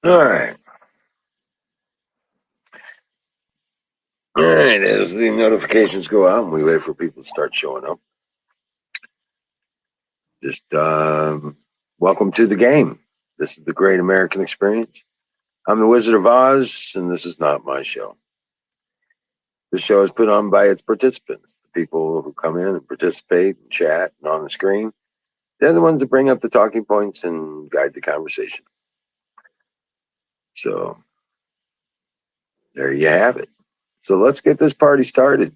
All right. All right. As the notifications go out and we wait for people to start showing up, just welcome to the game. This is the Great American Experience. I'm the Wizard of Oz, and this is not my show. This show is put on by its participants, the people who come in and participate and chat and on the screen. They're the ones that bring up the talking points and guide the conversation. So there you have it. So let's get this party started.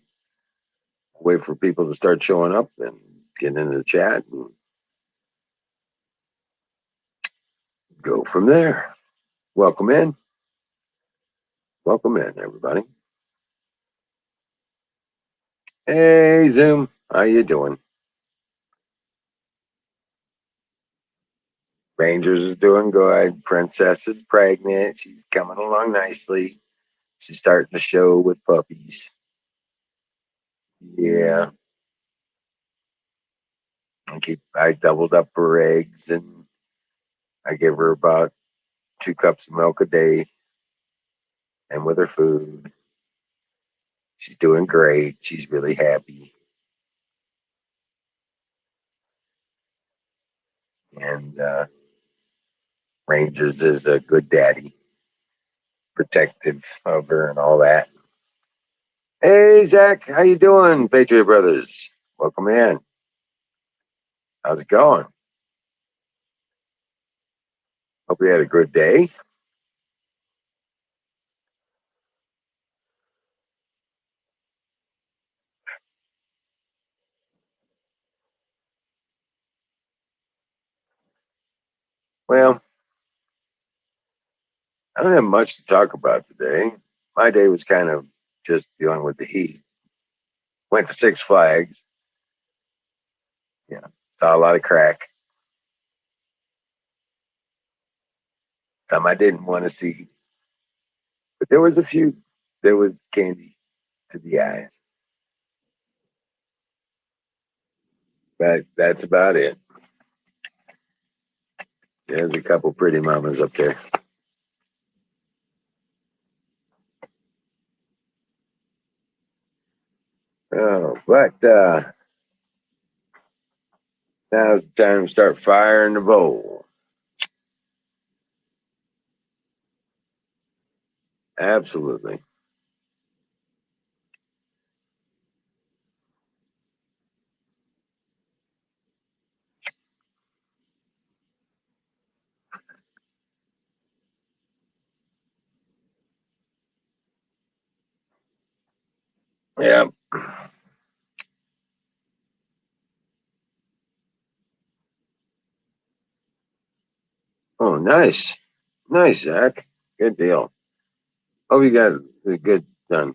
Wait for people to start showing up and get into the chat and go from there. Welcome in. Welcome in, everybody. Hey, Zoom. How you doing? Rangers is doing good. Princess is pregnant. She's coming along nicely. She's starting to show with puppies. Yeah. I doubled up her eggs and I give her about 2 cups of milk a day. And with her food, she's doing great. She's really happy. And Rangers is a good daddy, protective of her and all that. Hey, Zach, how you doing, Patriot Brothers? Welcome in. How's it going? Hope you had a good day. Well, I don't have much to talk about today. My day was kind of just dealing with the heat. Went to Six Flags. Yeah, saw a lot of crack. Some I didn't want to see, but there was a few. There was candy to the eyes, but that's about it. There's a couple pretty mamas up there. Oh, but now's the time to start firing the bowl. Absolutely. Yeah. Oh, nice. Nice, Zach. Good deal. Hope you got a good done.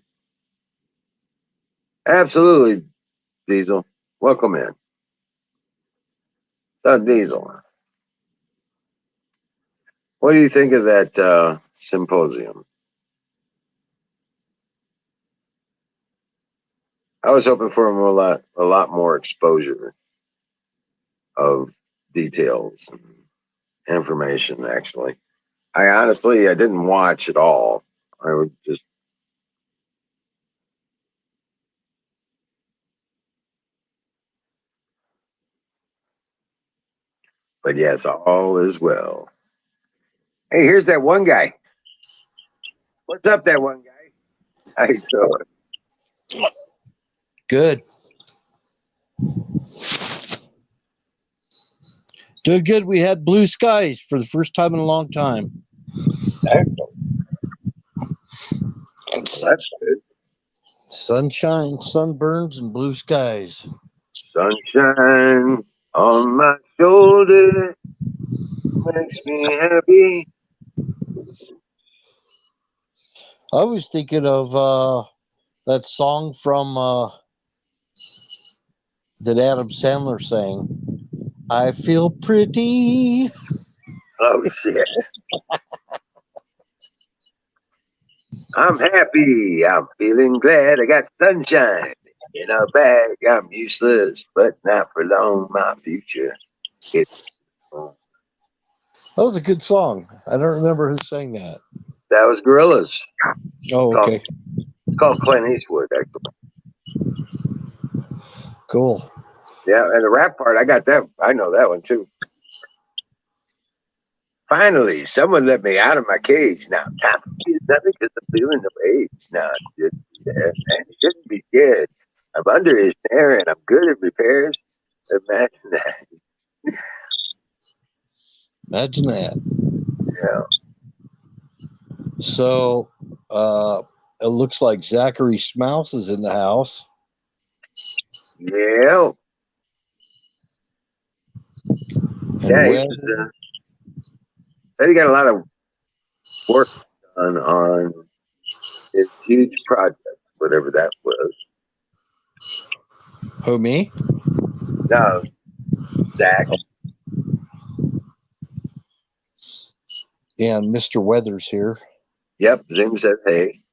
Absolutely, Diesel. Welcome in. So, Diesel, what do you think of that symposium? I was hoping for a lot more exposure of details and information. Actually, I didn't watch it all. I would just, but yes, all is well. Hey, here's that one guy. What's up, that one guy? How you doing? Good. Doing good. We had blue skies for the first time in a long time. And That's good. sunshine, sunburns, and blue skies. Sunshine on my shoulder makes me happy. I was thinking of that song from that Adam Sandler sang. I feel pretty. Oh shit! I'm happy. I'm feeling glad. I got sunshine in a bag. I'm useless, but not for long. My future. It's That was a good song. I don't remember who sang that. That was Gorillas. Oh, okay. It's called Clint Eastwood, actually. Cool. Yeah, and the rap part, I got that. I know that one too. Finally, someone let me out of my cage. Now, time for me is nothing because I'm feeling no age. Now, just and you shouldn't be scared. I'm under his snare and I'm good at repairs. Imagine that. Imagine that. Yeah. So, it looks like Zachary Smouse is in the house. Yeah. And Yeah, Wes, said he got a lot of work done on his huge project, whatever that was. who, me? No, Zach. And Mr. Weathers here. Yep, Zoom says hey.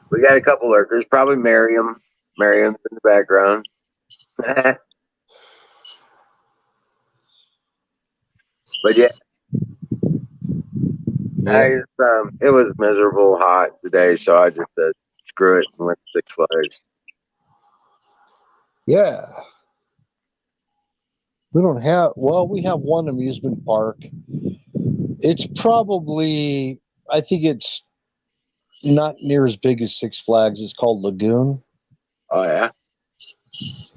We got a couple lurkers, probably Miriam. Miriam's in the background. But yeah, Yeah. it was miserable hot today, so I just said screw it and went to Six Flags. Yeah. We don't have, well, we have one amusement park. It's probably, I think it's not near as big as Six Flags. It's called Lagoon. Oh yeah,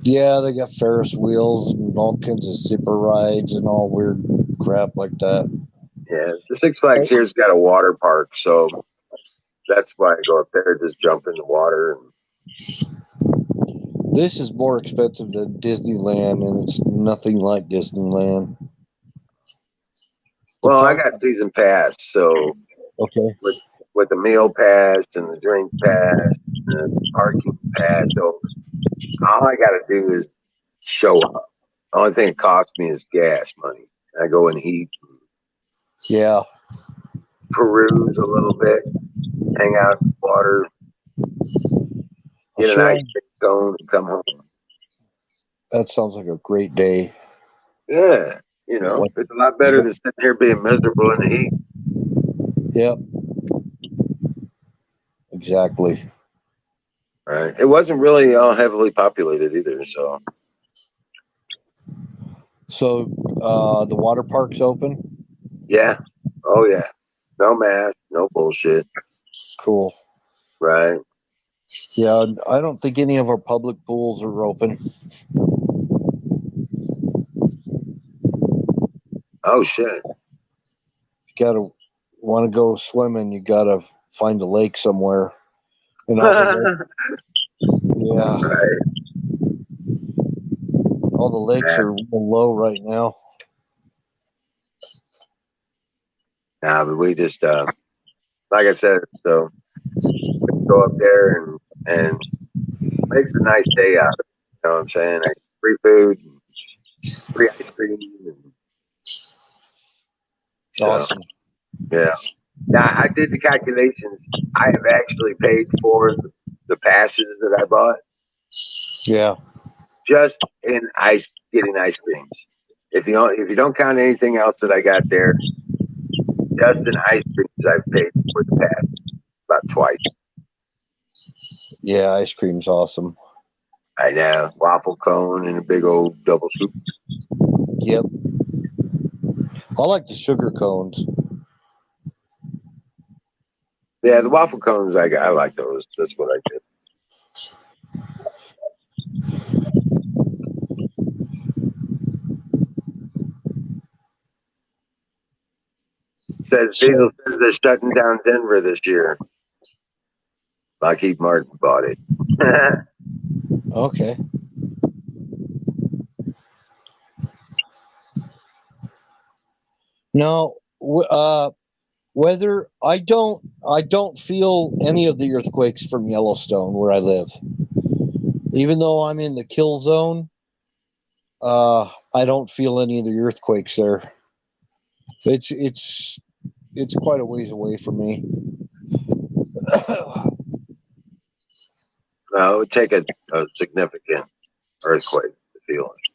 Yeah, they got Ferris wheels and all kinds of zipper rides and all weird crap like that. yeah. The Six Flags here's got a water park, so that's why I go up there, just jump in the water. And This is more expensive than Disneyland, and it's nothing like Disneyland. well, I got season pass, so Okay. with the meal pass and the drink pass and the parking pass, so all I got to do is show up. The only thing it costs me is gas money. I go and eat, Yeah. peruse a little bit, hang out in the water, get an ice cream cone, and come home. That sounds like a great day. Yeah, it's a lot better than sitting here being miserable in the heat. Yep. Exactly. Right. It wasn't really all heavily populated either, so. So, the water park's open? Yeah. Oh, yeah. No mask, no bullshit. Cool. Right. Yeah, I don't think any of our public pools are open. Oh, shit. Want to go swimming, you gotta find a lake somewhere. And yeah. Right. All the lakes are low right now. Nah, but we just, like I said, so go up there and makes a nice day out of it. You know what I'm saying? Free food, free ice cream. Awesome. Yeah. Now, I did the calculations. I have actually paid for the passes that I bought. Yeah. Just in getting ice creams. If you don't count anything else that I got there, just in ice creams I've paid for the pass about twice. Yeah, ice cream's awesome. I know. Waffle cone and a big old double scoop. Yep. I like the sugar cones. Yeah, the waffle cones I like those. That's what I did. Diesel says they're shutting down Denver this year. Lockheed Martin bought it. Okay. No, whether I don't feel any of the earthquakes from Yellowstone where I live. Even though I'm in the kill zone, I don't feel any of the earthquakes there. It's quite a ways away from me. No, it would take a significant earthquake to feel it.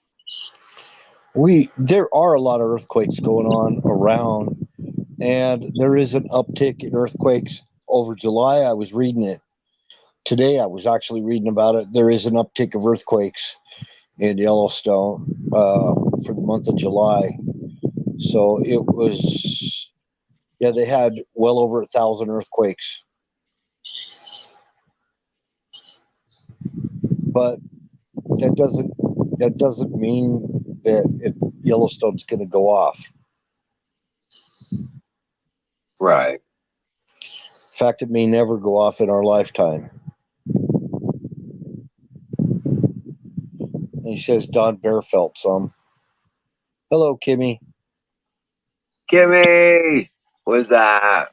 There are a lot of earthquakes going on around, and there is an uptick in earthquakes over July. I was reading it today. I was actually reading about it. There is an uptick of earthquakes in Yellowstone for the month of July. So it was, yeah, they had well over 1,000 earthquakes. But that doesn't mean that Yellowstone's going to go off. Right. In fact, it may never go off in our lifetime. And he says Don Bear felt some. Hello, Kimmy. Kimmy, what's that?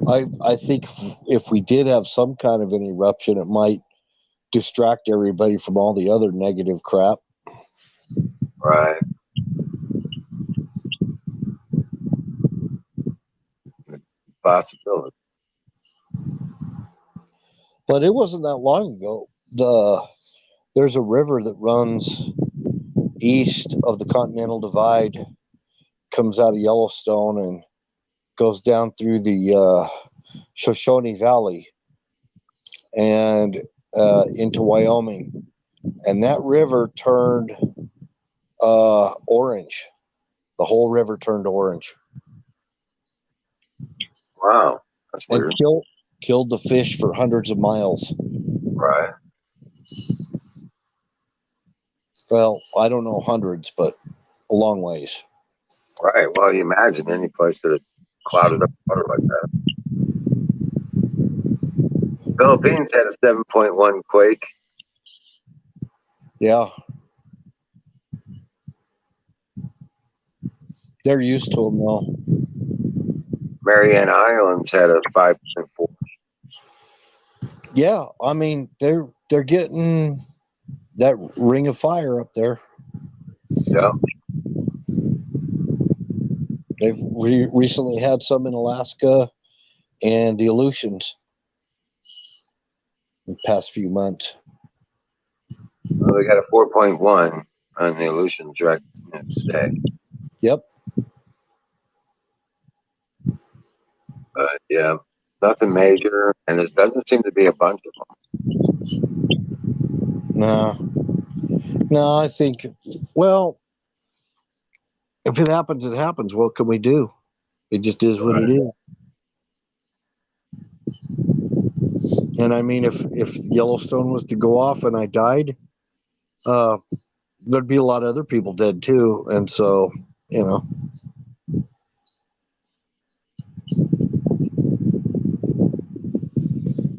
I think if we did have some kind of an eruption, it might distract everybody from all the other negative crap. Right. Possibility. But it wasn't that long ago. There's a river that runs east of the Continental Divide, comes out of Yellowstone and goes down through the Shoshone Valley and into Wyoming. And that river turned orange. The whole river turned orange. Wow. That's And weird. killed the fish for hundreds of miles. Right. Well, I don't know hundreds, but a long ways. Right. Well, you imagine any place that clouded up water like that. Philippines had a 7.1 quake. Yeah. They're used to them now. Mariana Islands had a 5.4. Yeah, I mean they're getting that ring of fire up there. Yeah. They've recently had some in Alaska and the Aleutians in the past few months. Well, they got a 4.1 on the Aleutians right today. Yep. But yeah, nothing major, and there doesn't seem to be a bunch of them. No, I think, well, if it happens, it happens. What can we do? It just is what it is. And I mean, if Yellowstone was to go off and I died, there'd be a lot of other people dead too. And so, you know.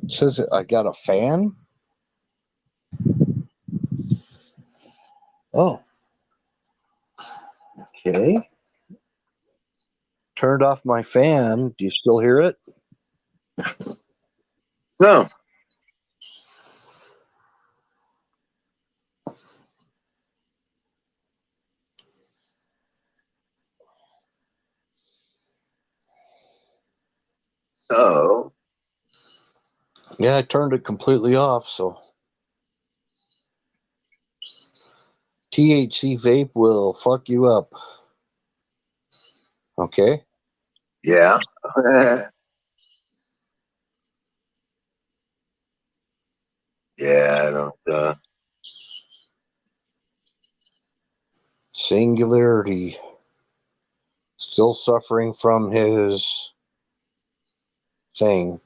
It says I got a fan. Oh. Okay. Turned off my fan. Do you still hear it? No. Oh. Yeah, I turned it completely off. So THC vape will fuck you up. Okay. Yeah. Yeah, I don't. Singularity. Still suffering from his thing.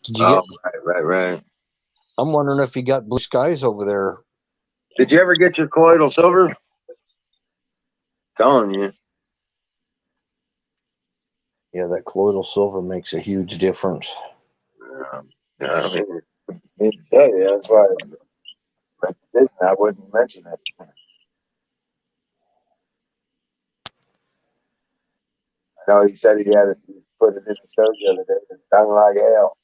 Did you get? Right. I'm wondering if he got blue skies over there. Did you ever get your colloidal silver? Telling you. Yeah, that colloidal silver makes a huge difference. Yeah, I mean, to tell you, that's why I wouldn't mention it. I know he said he had to put it in the stove the other day. It stung like hell.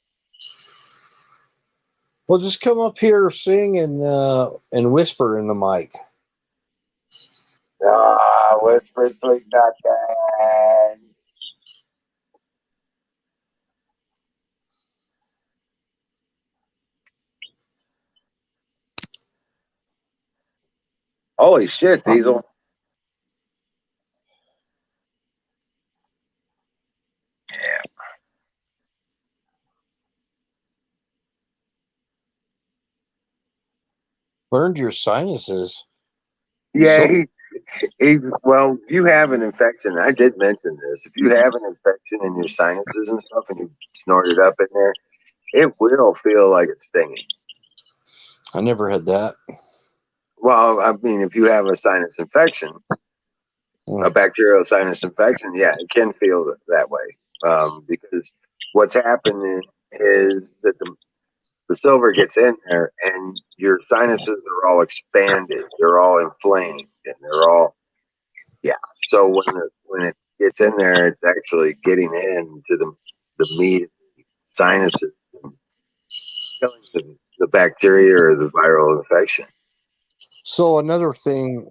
Well, just come up here, sing, and whisper in the mic. Ah, whisper sweet nothings. Holy shit, Diesel. Yeah. Burned your sinuses. Yeah, So, well, if you have an infection, I did mention this. If you have an infection in your sinuses and stuff and you snort it up in there, it will feel like it's stinging. I never had that. Well, I mean, if you have a sinus infection, a bacterial sinus infection, yeah, it can feel that way. Because what's happening is that the silver gets in there and your sinuses are all expanded, they're all inflamed, and they're all, yeah. So when it gets in there, it's actually getting into the meat of the sinuses and killing the bacteria or the viral infection. So another thing,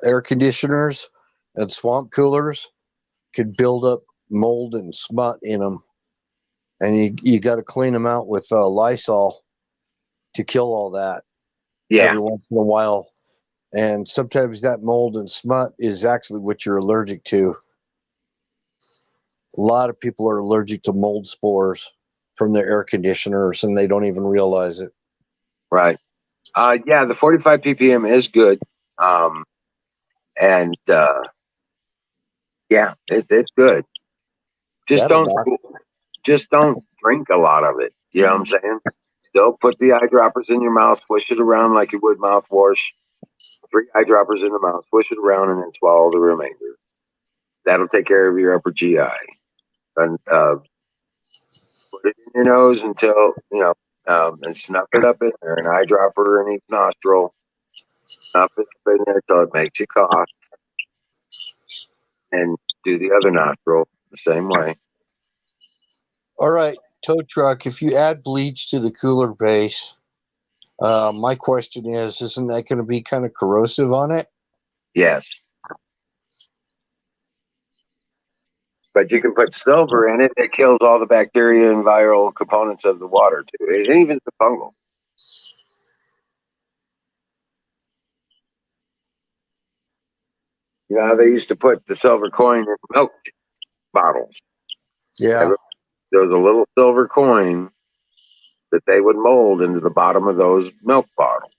air conditioners and swamp coolers could build up mold and smut in them, and you got to clean them out with Lysol to kill all that Yeah, every once in a while. And sometimes that mold and smut is actually what you're allergic to. A lot of people are allergic to mold spores from their air conditioners, and they don't even realize it. right. Yeah, the 45 ppm is good. Um, and yeah, it's good. Just That'll don't knock. just don't drink a lot of it. You know what I'm saying? Still put the eyedroppers in your mouth, swish it around like you would mouthwash. 3 eyedroppers in the mouth, swish it around, and then swallow the remainder. That'll take care of your upper GI. And put it in your nose until and snuff it up in there. An eyedropper in each nostril. Snuff it up in there until it makes you cough, and do the other nostril the same way. All right, tow truck, if you add bleach to the cooler base, my question is, isn't that going to be kind of corrosive on it? Yes. But you can put silver in it. It kills all the bacteria and viral components of the water too, and even the fungal. You know how they used to put the silver coin in milk bottles? Yeah. There was a little silver coin that they would mold into the bottom of those milk bottles,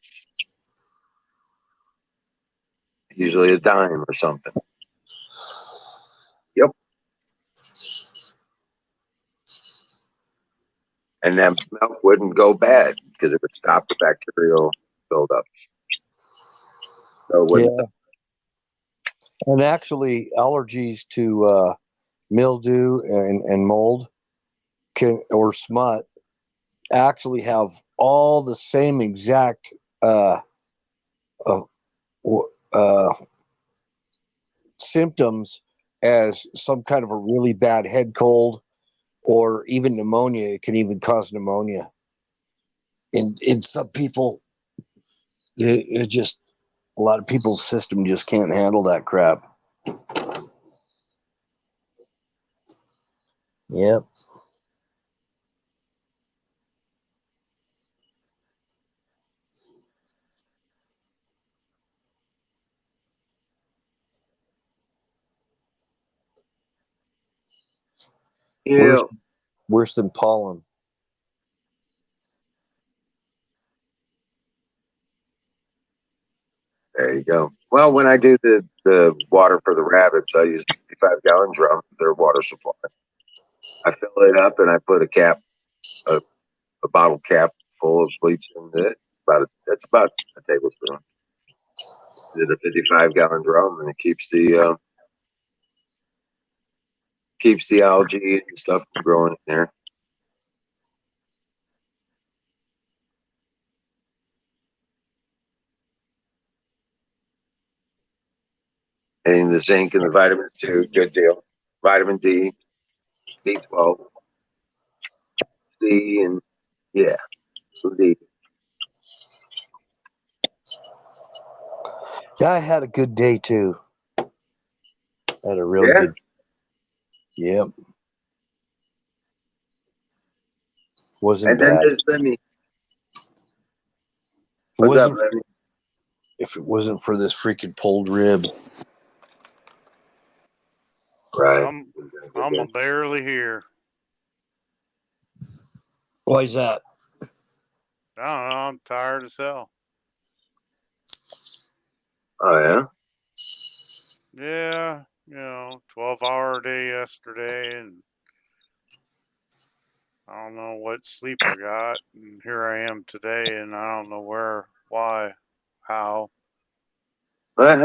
usually a dime or something. Yep. And that milk wouldn't go bad because it would stop the bacterial buildup. So it wouldn't. Yeah. And actually, allergies to mildew and mold or smut actually have all the same exact uh, uh, uh, symptoms as some kind of a really bad head cold or even pneumonia. It can even cause pneumonia. In some people, it just a lot of people's system just can't handle that crap. Yep. Worse, Yeah. worse than pollen. There you go. Well, when I do the water for the rabbits, I use 55-gallon drums, their water supply. I fill it up and I put a, a bottle cap full of bleach in it. That's about a tablespoon. Did a 55-gallon drum, and it keeps the algae and stuff from growing in there. And the zinc and the vitamins too, good deal. Vitamin D, B12, C, and yeah, D. Yeah, I had a good day too. I had a really Yeah. good. Yep. Wasn't And then bad. there's Lemmy. What's up, Wasn't Lemmy? if it wasn't for this freaking pulled rib. Right. I'm barely here. Why is that? I don't know. I'm tired as hell. Oh yeah. Yeah, 12-hour day yesterday, and I don't know what sleep I got, and here I am today, and I don't know where, why, how. Right.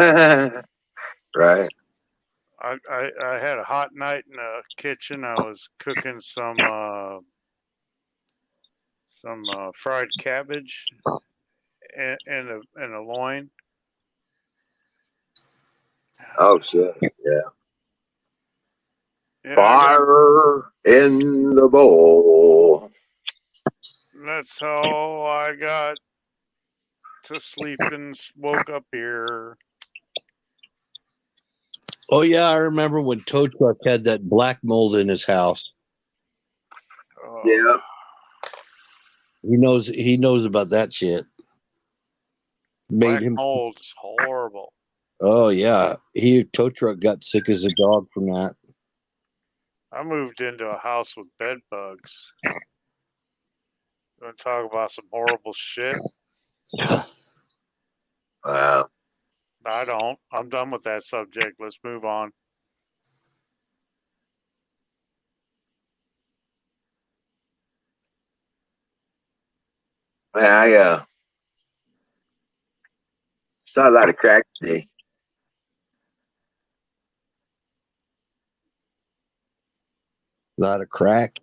I had a hot night in the kitchen. I was cooking some fried cabbage and a loin. Oh shit. Yeah. Yeah, Fire in the bowl. that's how I got to sleep and woke up here. Oh yeah, I remember when Tow Truck had that black mold in his house. Yeah. He knows about that shit. Black mold's horrible. Oh yeah, Tow Truck got sick as a dog from that. I moved into a house with bed bugs. Want to talk about some horrible shit? Wow. I don't. I'm done with that subject. Let's move on. I saw a lot of crack today. A lot of crack.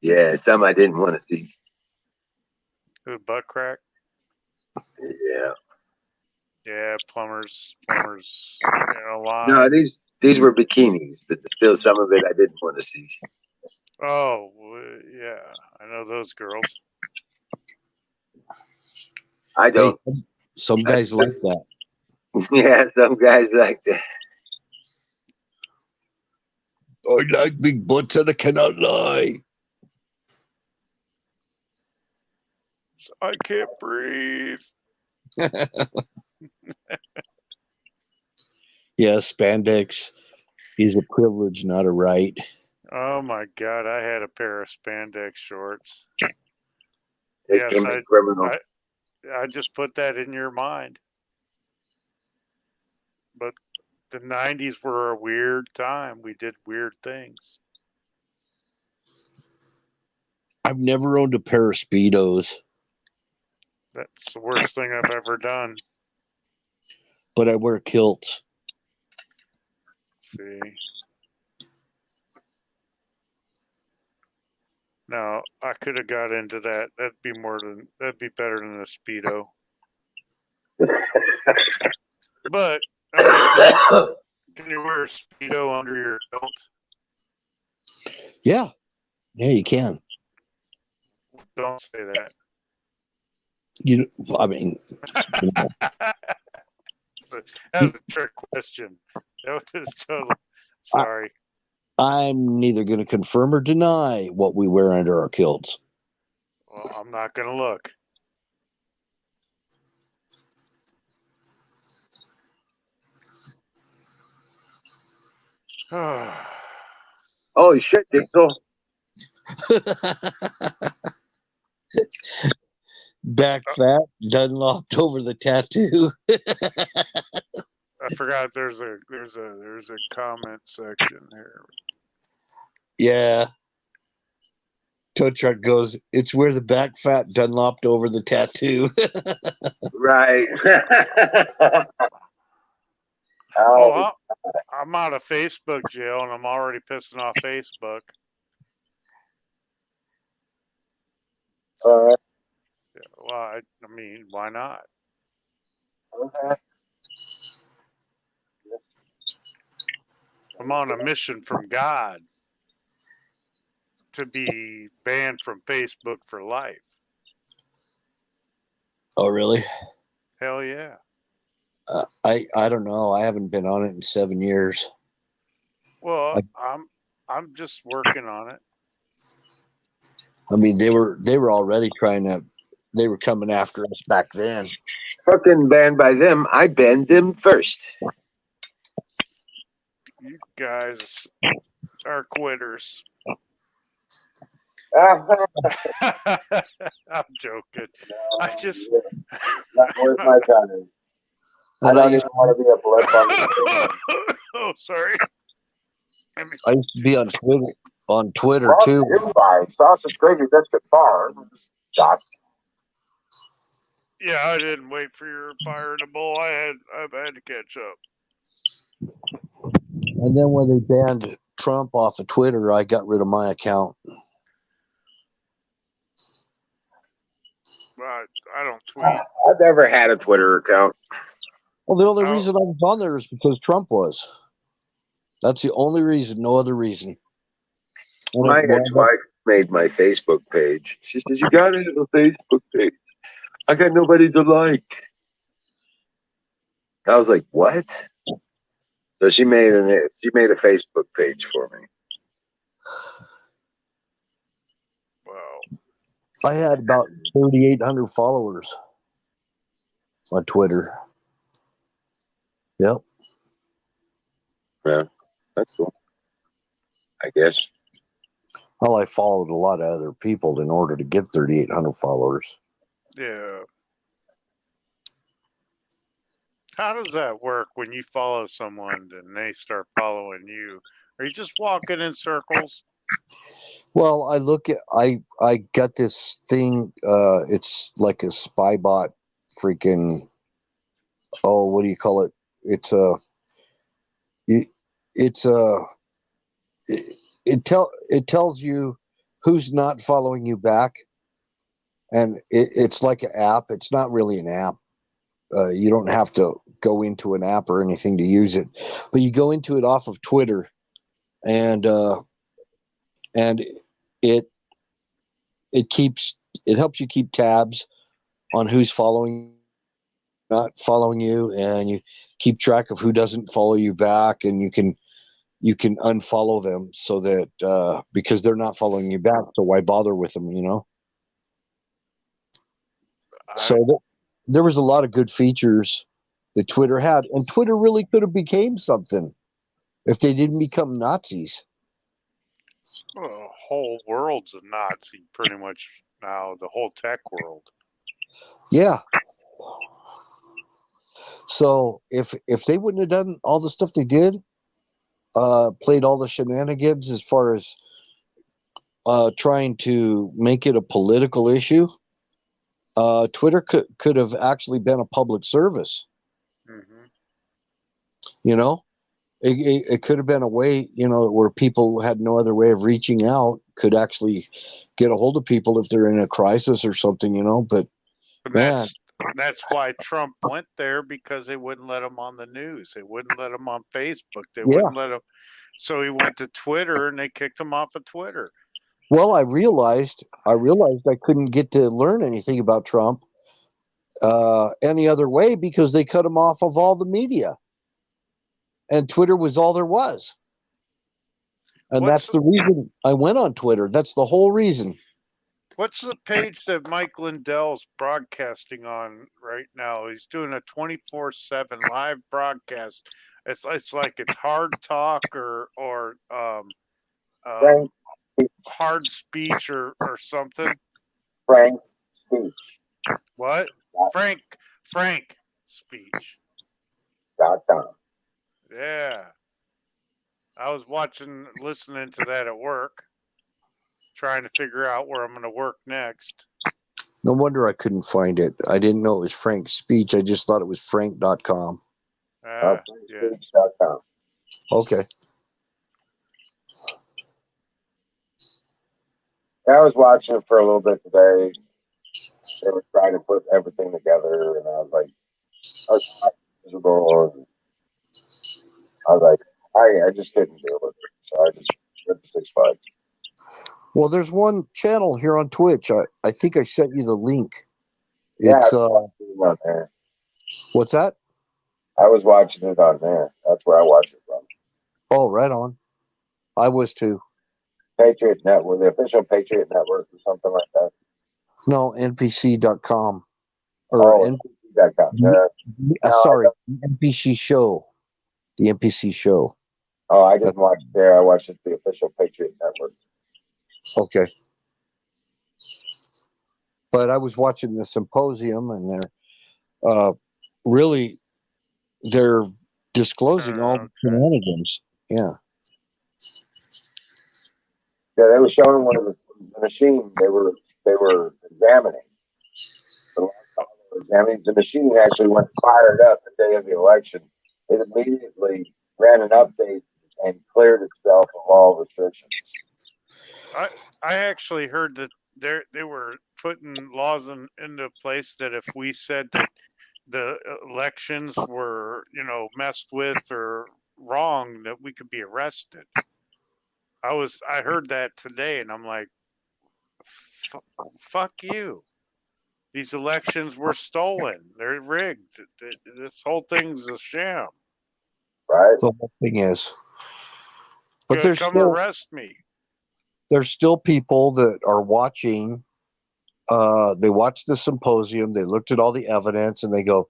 Yeah, some I didn't want to see. Good butt crack. Yeah. Yeah, plumbers. A lot. No, these were bikinis, but still some of it I didn't want to see. Oh, yeah. I know those girls. I don't. Hey, some guys like that. Yeah, some guys like that. I like big butts and I cannot lie. I can't breathe. Yeah, spandex is a privilege, not a right. Oh my God! I had a pair of spandex shorts. It Yes, can be criminal. I just put that in your mind. But the 90s were a weird time. We did weird things. I've never owned a pair of Speedos. That's the worst thing I've ever done. But I wear kilts. See. No, I could have got into that. That'd be better than a Speedo. But I mean, can you wear a Speedo under your belt? Yeah, you can. Don't say that. I mean, that was a trick question. That was total. Sorry. I'm neither going to confirm or deny what we wear under our kilts. Well, I'm not going to look. Oh shit, Dixel. Back fat, Dunlopped over the tattoo. I forgot there's a comment section here. Yeah. Tow Truck goes, it's where the back fat Dunlopped over the tattoo. Right. Oh, I'm out of Facebook jail, and I'm already pissing off Facebook. Well, I mean, why not? Okay. I'm on a mission from God to be banned from Facebook for life. Oh, really? Hell yeah. I don't know. I haven't been on it in 7 years. Well, I'm just working on it. I mean, they were already they were coming after us back then. fucking banned by them. I banned them first. You guys are quitters. I'm joking. I just Where's my gun? I don't even want to be a blip on the oh, sorry. I used to be on Twitter too. Sausage gravy biscuit far. Yeah, I didn't wait for your fire in the bowl. I've had to catch up. And then when they banned Trump off of Twitter, I got rid of my account. I don't tweet. I've never had a Twitter account. Well, the only reason I was on there is because Trump was. That's the only reason, no other reason. My ex-wife made my Facebook page. She says, "You got to have a Facebook page. I got nobody to like." I was like, "What?" So she made a Facebook page for me. Wow. I had about 3,800 followers on Twitter. Yep. Yeah, that's cool. I guess. Well, I followed a lot of other people in order to get 3,800 followers. Yeah. How does that work when you follow someone and they start following you? Are you just walking in circles? Well, I got this thing. It's like a spy bot. Freaking. Oh, what do you call it? It tells you who's not following you back, and it's like an app. It's not really an app. You don't have to go into an app or anything to use it, but you go into it off of Twitter, and it helps you keep tabs on who's not following you, and you keep track of who doesn't follow you back, and you can unfollow them so that because they're not following you back, so why bother with them, So there was a lot of good features that Twitter had, and Twitter really could have became something if they didn't become Nazis. Well, the whole world's a Nazi pretty much now, the whole tech world. Yeah. So if they wouldn't have done all the stuff they did, played all the shenanigans as far as trying to make it a political issue, Twitter could have actually been a public service. Mm-hmm. It could have been a way, where people had no other way of reaching out, could actually get a hold of people if they're in a crisis or something, but man. That's why Trump went there, because they wouldn't let him on the news. They wouldn't let him on Facebook. They wouldn't let him. So he went to Twitter, and they kicked him off of Twitter. Well, I realized I couldn't get to learn anything about Trump any other way, because they cut him off of all the media, and Twitter was all there was. And that's the reason I went on Twitter. That's the whole reason. What's the page that Mike Lindell's broadcasting on right now? He's doing a 24/7 live broadcast. It's like it's hard talk or hard speech or something. Frank speech. What? Frank speech. .com. Yeah. I was listening to that at work, trying to figure out where I'm going to work next. No wonder I couldn't find it. I didn't know it was Frank's speech. I just thought it was frank.com. Yeah. Frankspeech.com. Okay. I was watching it for a little bit today. They were trying to put everything together, and I was like, miserable. I was like, I just couldn't deal with it. So I just went to 6 5. Well, there's one channel here on Twitch. I think I sent you the link. Yeah, it's on there. What's that? I was watching it on there. That's where I watched it from. Oh, right on. I was too. Patriot Network, the official Patriot Network or something like that. No, npc.com or NPC.com. Sorry, the NPC show. The NPC show. Oh, I didn't watch it there. I watched it the official Patriot Network. Okay. But I was watching the symposium, and they're disclosing all the shenanigans. Yeah. Yeah, they were showing one of the machine they were examining. The last time they were examining, the machine actually went fired up the day of the election. It immediately ran an update and cleared itself of all restrictions. I actually heard that they were putting laws into place that if we said that the elections were, messed with or wrong, that we could be arrested. I heard that today, and I'm like, fuck you. These elections were stolen. They're rigged. This whole thing's a sham. Right? The whole thing is. But there's Come still, arrest me. There's still people that are watching. They watched the symposium. They looked at all the evidence, and they go,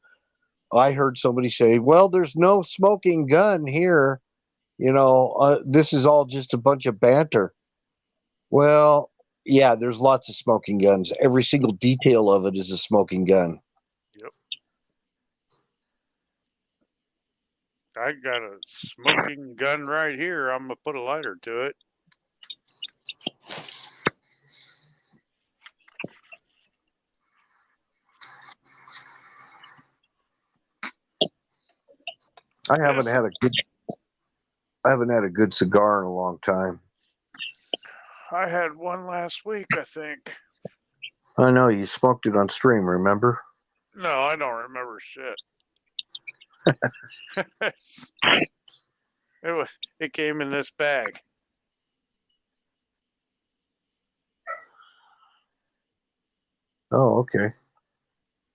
I heard somebody say, well, there's no smoking gun here. This is all just a bunch of banter. Well, yeah, there's lots of smoking guns. Every single detail of it is a smoking gun. Yep. I got a smoking gun right here. I'm going to put a lighter to it. I haven't had a good cigar in a long time. I had one last week, I think. I know you smoked it on stream, remember? No, I don't remember shit. It came in this bag. Oh, okay.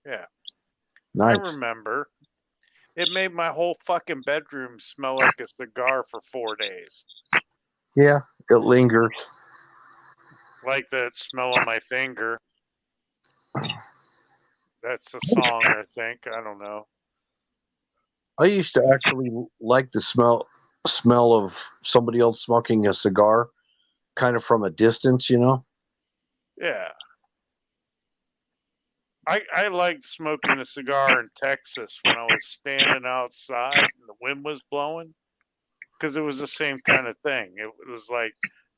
Yeah. Nice. I remember. It made my whole fucking bedroom smell like a cigar for 4 days. Yeah, it lingers. Like that smell on my finger. That's a song, I think. I don't know. I used to actually like the smell of somebody else smoking a cigar, kind of from a distance, Yeah. I liked smoking a cigar in Texas when I was standing outside and the wind was blowing, because it was the same kind of thing. It was like,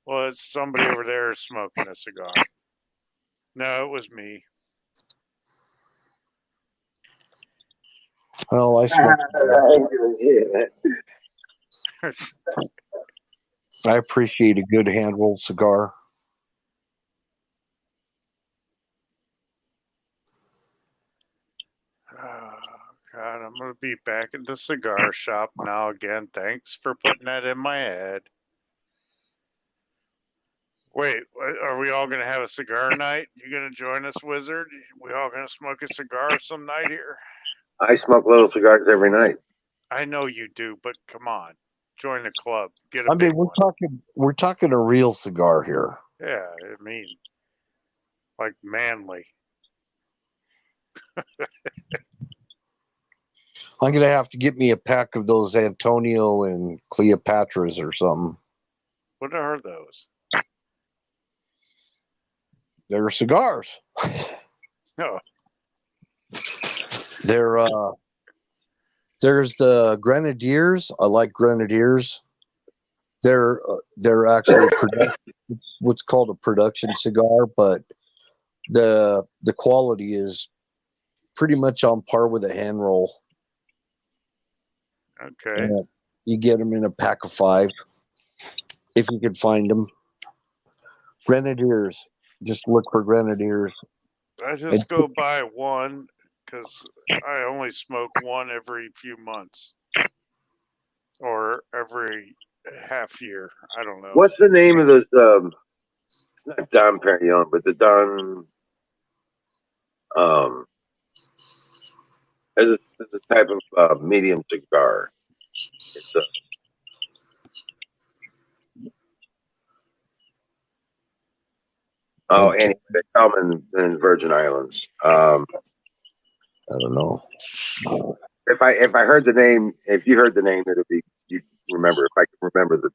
well, it's somebody over there smoking a cigar. No, it was me. Well, I smoke. I appreciate a good hand rolled cigar. Oh, God, I'm going to be back at the cigar shop now again. Thanks for putting that in my head. Wait, are we all going to have a cigar night? You going to join us, Wizard? We all going to smoke a cigar some night here? I smoke little cigars every night. I know you do, but come on. Join the club. Get a big we're talking a real cigar here. Yeah, I mean, like manly. I'm gonna have to get me a pack of those Antonio and Cleopatras or something. What are those? They're cigars. No. There's the Grenadiers. I like Grenadiers. They're actually what's called a production cigar, but the quality is pretty much on par with a hand roll. Okay. You get them in a pack of 5 if you can find them. Grenadiers. Just look for Grenadiers. I just go buy one because I only smoke one every few months or every half year. I don't know. What's the name of those? It's not Don Perignon, but the Don. It's a type of medium cigar. It's anyway, they come in Virgin Islands. I don't know. If I heard the name, if you heard the name, it'd be you remember. If I could remember the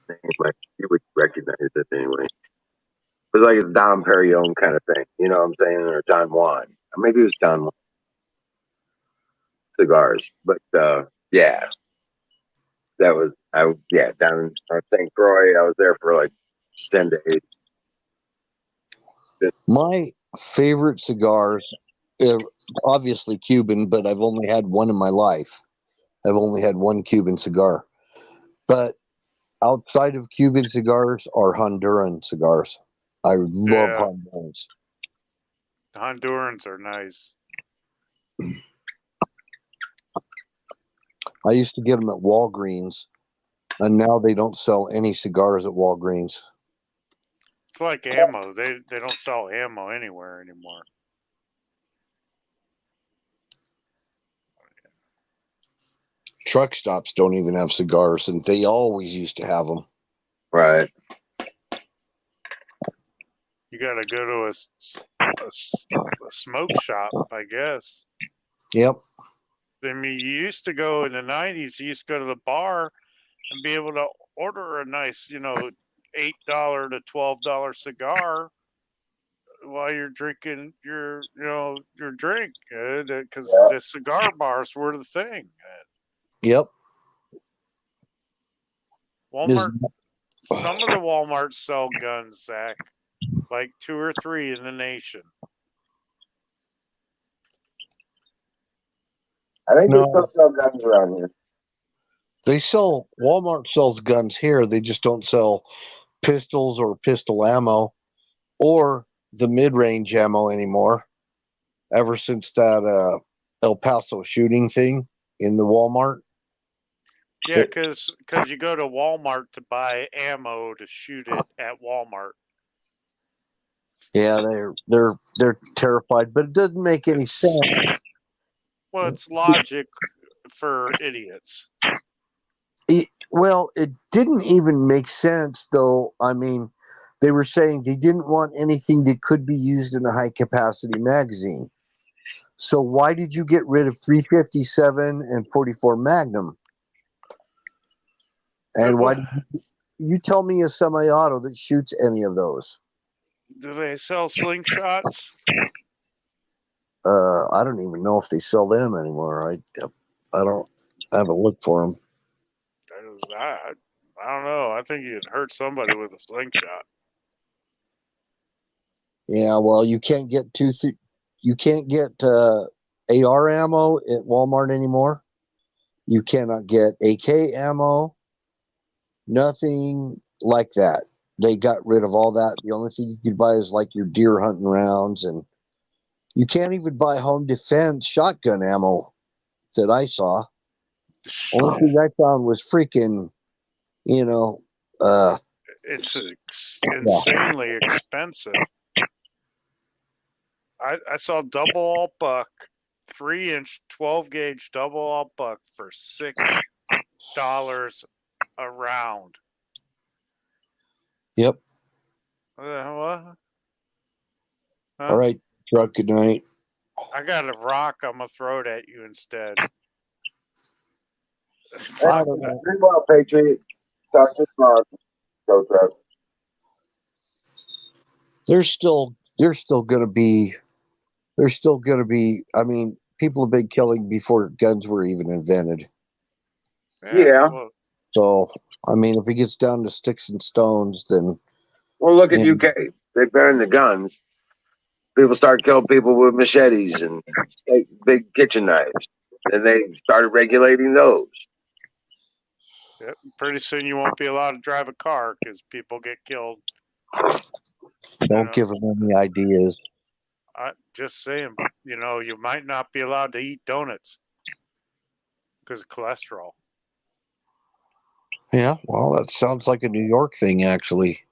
name, like you would recognize it anyway. It was like a Dom Perignon kind of thing, you know what I'm saying, or Don Juan. Or maybe it was Don Juan Cigars, but yeah, that was down in St. Croix. I was there for like 10 days. My favorite cigars, obviously Cuban, but I've only had one in my life. I've only had one Cuban cigar. But outside of Cuban cigars are Honduran cigars. I love Hondurans. The Hondurans are nice. I used to get them at Walgreens, and now they don't sell any cigars at Walgreens. It's like ammo. They don't sell ammo anywhere anymore. Truck stops don't even have cigars, and they always used to have them. Right. You got to go to a smoke shop, I guess. Yep. I mean, you used to go in the 90s, you used to go to the bar and be able to order a nice, $8 to $12 cigar while you're drinking your drink, because the cigar bars were the thing. Yep. Walmart. Some of the Walmarts sell guns, Zach, like 2 or 3 in the nation. I think they still sell guns around here. Walmart sells guns here. They just don't sell pistols or pistol ammo or the mid-range ammo anymore. Ever since that El Paso shooting thing in the Walmart. Yeah, because you go to Walmart to buy ammo to shoot it at Walmart. Yeah, they're terrified, but it doesn't make any sense. Well, it's logic for idiots. It didn't even make sense, though. I mean, they were saying they didn't want anything that could be used in a high-capacity magazine. So why did you get rid of 357 and 44 Magnum? And why did you tell me a semi-auto that shoots any of those? Do they sell slingshots? I don't even know if they sell them anymore. I haven't looked for them. I don't know. I think you'd hurt somebody with a slingshot. Yeah, well, you can't get AR ammo at Walmart anymore. You cannot get AK ammo. Nothing like that. They got rid of all that. The only thing you could buy is like your deer hunting rounds, and you can't even buy home defense shotgun ammo that I saw. Only thing I found was freaking, it's insanely expensive. I saw double all buck, 3-inch 12-gauge double all buck for $6 a round. Yep. What? Huh? All right, truck. Good night. I got a rock. I'm gonna throw it at you instead. I don't know. Very well, Patriot. Talk to tomorrow. Go, truck. There's still gonna be. I mean, people have been killing before guns were even invented. Yeah. So, I mean, if it gets down to sticks and stones, then. Well, look at UK. They banned the guns. People start killing people with machetes and big kitchen knives, and they started regulating those. Yep. Pretty soon you won't be allowed to drive a car because people get killed. Don't give them any ideas. Just saying, you might not be allowed to eat donuts because of cholesterol. Yeah, well, that sounds like a New York thing, actually.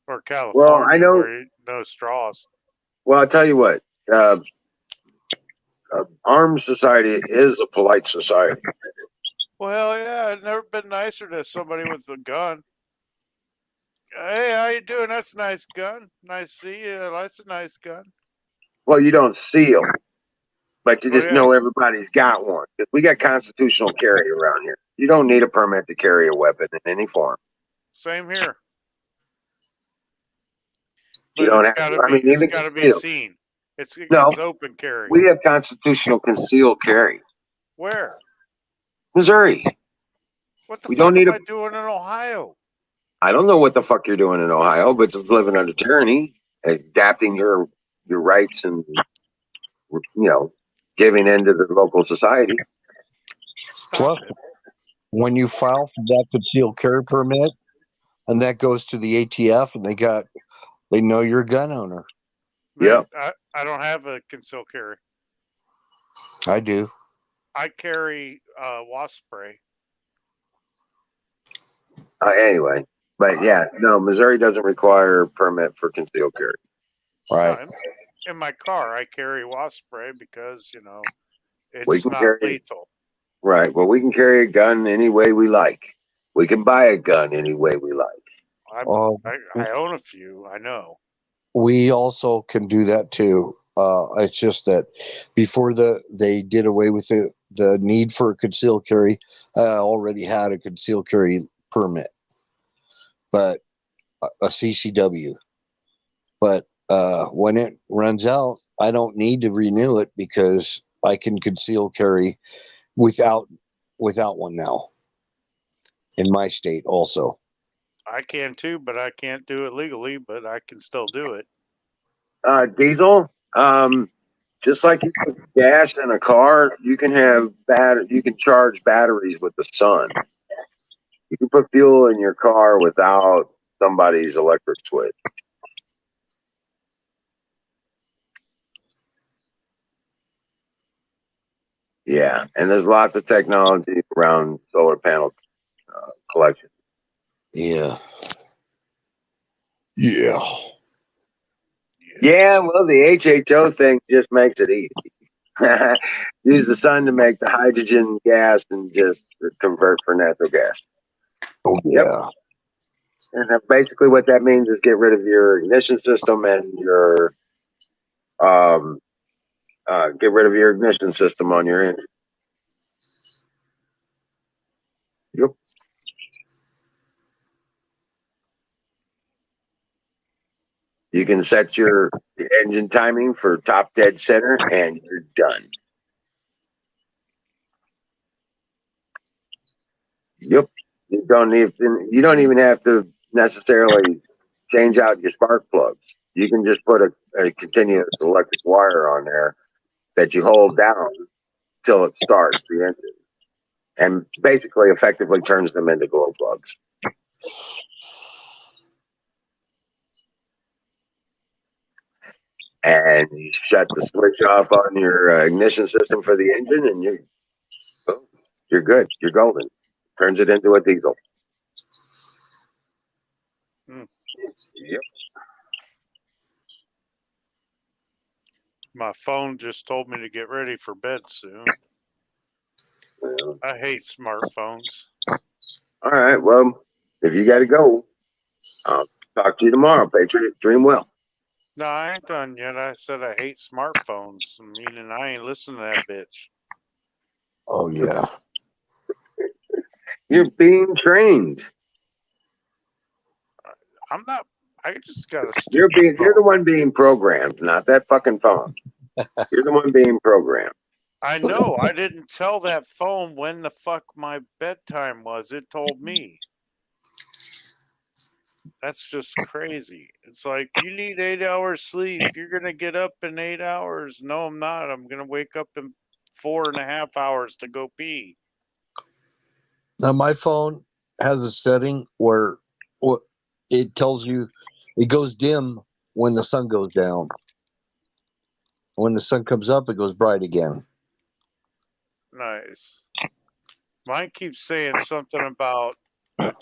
Or California, well, I know, where no straws. Well, I'll tell you what. Armed society is a polite society. Well, yeah, I've never been nicer to somebody with a gun. Hey, how you doing? That's a nice gun. Nice to see you. That's a nice gun. Well, you don't see them. But you just know everybody's got one. We got constitutional carry around here. You don't need a permit to carry a weapon in any form. Same here. You But don't it's have. got to be. It's got to be seen. It's open carry. We have constitutional concealed carry. Where? Missouri. What the fuck am I doing in Ohio? I don't know what the fuck you're doing in Ohio, but just living under tyranny, adapting your rights, and giving in to the local society. Plus, when you file for that concealed carry permit, and that goes to the ATF, and they know you're a gun owner. Yeah, I don't have a concealed carry. I do. I carry wasp spray. Anyway, but no, Missouri doesn't require a permit for concealed carry. Right. In my car, I carry wasp spray because it's not lethal. Right. Well, we can carry a gun any way we like. We can buy a gun any way we like. I own a few. I know. We also can do that too. It's just that before they did away with the need for a concealed carry, I already had a concealed carry permit, but a CCW. But when it runs out, I don't need to renew it because I can conceal carry without one now in my state also. I can too, but I can't do it legally, but I can still do it. Diesel, just like you put gas in a car, you can charge batteries with the sun. You can put fuel in your car without somebody's electric switch. Yeah, and there's lots of technology around solar panel collection. Yeah. Yeah, well, the HHO thing just makes it easy. Use the sun to make the hydrogen gas and just convert for natural gas. Oh, yeah. Yep. And basically what that means is get rid of your ignition system and your get rid of your ignition system on your engine. Yep. You can set your engine timing for top dead center and you're done. Yep. You don't even have to necessarily change out your spark plugs. You can just put a continuous electric wire on there that you hold down till it starts the engine, and basically effectively turns them into glow plugs. And you shut the switch off on your ignition system for the engine, and you're good. You're golden. Turns it into a diesel. Yep. My phone just told me to get ready for bed soon. Well, I hate smartphones. All right. Well, if you got to go, I'll talk to you tomorrow, Patriot. Dream well. No, I ain't done yet. I said I hate smartphones, meaning I ain't listening to that bitch. Oh, yeah. You're being trained. I'm not. I just got to. You're the one being programmed, not that fucking phone. You're the one being programmed. I know. I didn't tell that phone when the fuck my bedtime was. It told me. That's just crazy. It's like, you need 8 hours sleep. You're going to get up in 8 hours. No, I'm not. I'm going to wake up in 4.5 hours to go pee. Now, my phone has a setting where it tells you it goes dim when the sun goes down. When the sun comes up, it goes bright again. Nice. Mine keeps saying something about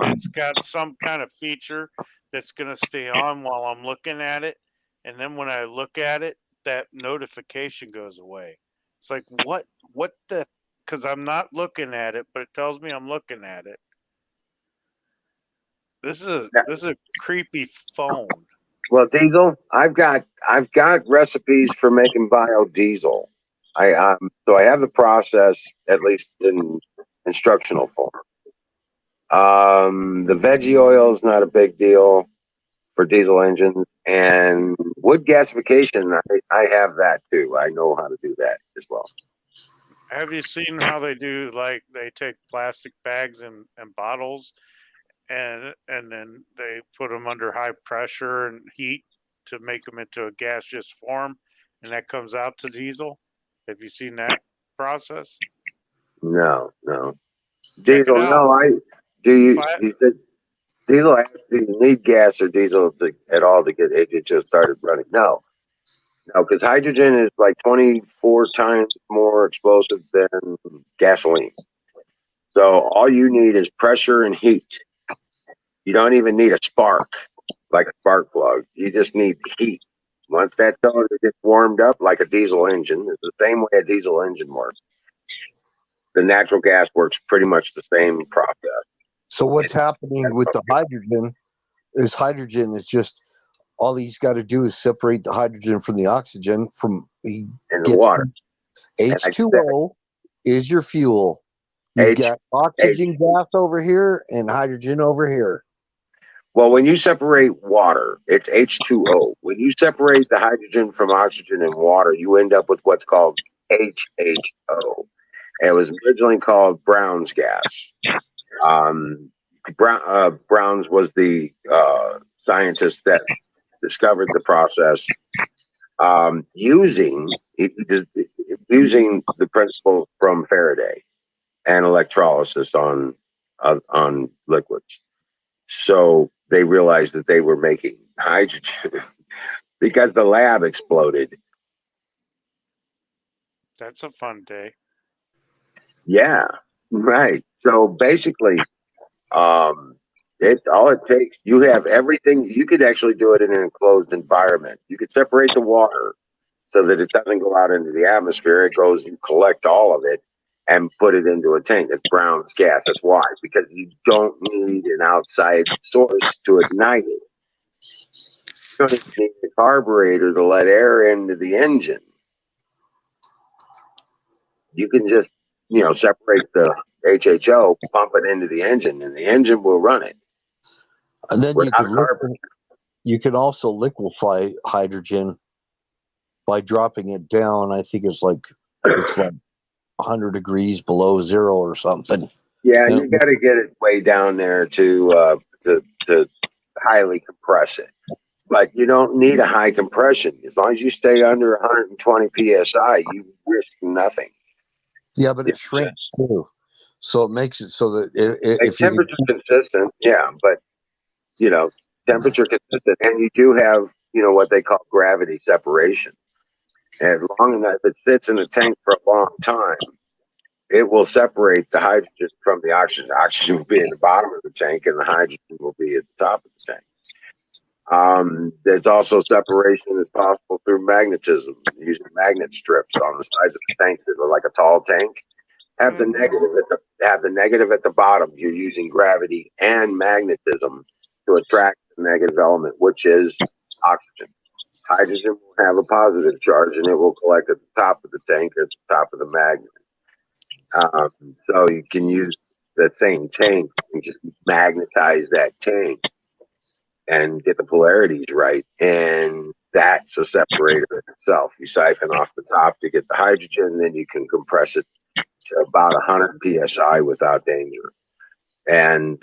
it's got some kind of feature that's going to stay on while I'm looking at it. And then when I look at it, that notification goes away. It's like, what the, because I'm not looking at it, but it tells me I'm looking at it. This is a creepy phone. Well, Diesel, I've got recipes for making biodiesel. So I have the process at least in instructional form. The veggie oil is not a big deal for diesel engines, and wood gasification. I have that too. I know how to do that as well. Have you seen how they do? Like they take plastic bags and bottles, and then they put them under high pressure and heat to make them into a gaseous form, and that comes out to diesel. Have you seen that process? No. Check it Diesel. out. No, I do. Pla- You said diesel. Do you need gas or diesel at all to get HHO started running? No, because hydrogen is like 24 times more explosive than gasoline. So all you need is pressure and heat. You don't even need a spark, like a spark plug. You just need heat. Once that cylinder gets warmed up, like a diesel engine, it's the same way a diesel engine works. The natural gas works pretty much the same process. So what's happening with the hydrogen is just all he's got to do is separate the hydrogen from the oxygen he In the gets water. H2O is your fuel. You've got oxygen gas over here and hydrogen over here. Well, when you separate water, it's H2O. When you separate the hydrogen from oxygen and water, you end up with what's called HHO. It was originally called Brown's gas. Brown's was the scientist that discovered the process using the principle from Faraday and electrolysis on liquids. So they realized that they were making hydrogen because the lab exploded. That's a fun day. Yeah, right. So basically, all it takes, you have everything. You could actually do it in an enclosed environment. You could separate the water so that it doesn't go out into the atmosphere. It goes, you collect all of it and put it into a tank. It's Brown's gas. That's why, because you don't need an outside source to ignite it. You don't even need a carburetor to let air into the engine. You can just, separate the HHO, pump it into the engine, and the engine will run it. And then you can also liquefy hydrogen by dropping it down. I think it's like 100 degrees below zero or something. Yeah, you got to get it way down there to highly compress it. But you don't need a high compression. As long as you stay under 120 psi, you risk nothing. Yeah, but it shrinks too. So it makes it so that if temperature consistent, yeah, but temperature consistent, and you do have what they call gravity separation. And long enough, if it sits in the tank for a long time, it will separate the hydrogen from the oxygen. The oxygen will be at the bottom of the tank, and the hydrogen will be at the top of the tank. There's also separation that's possible through magnetism, using magnet strips on the sides of the tanks that are like a tall tank. Have the negative at the bottom. You're using gravity and magnetism to attract the negative element, which is oxygen. Hydrogen will have a positive charge, and it will collect at the top of the tank or at the top of the magnet. So you can use the same tank and just magnetize that tank and get the polarities right. And that's a separator in itself. You siphon off the top to get the hydrogen, then you can compress it to about 100 psi without danger. And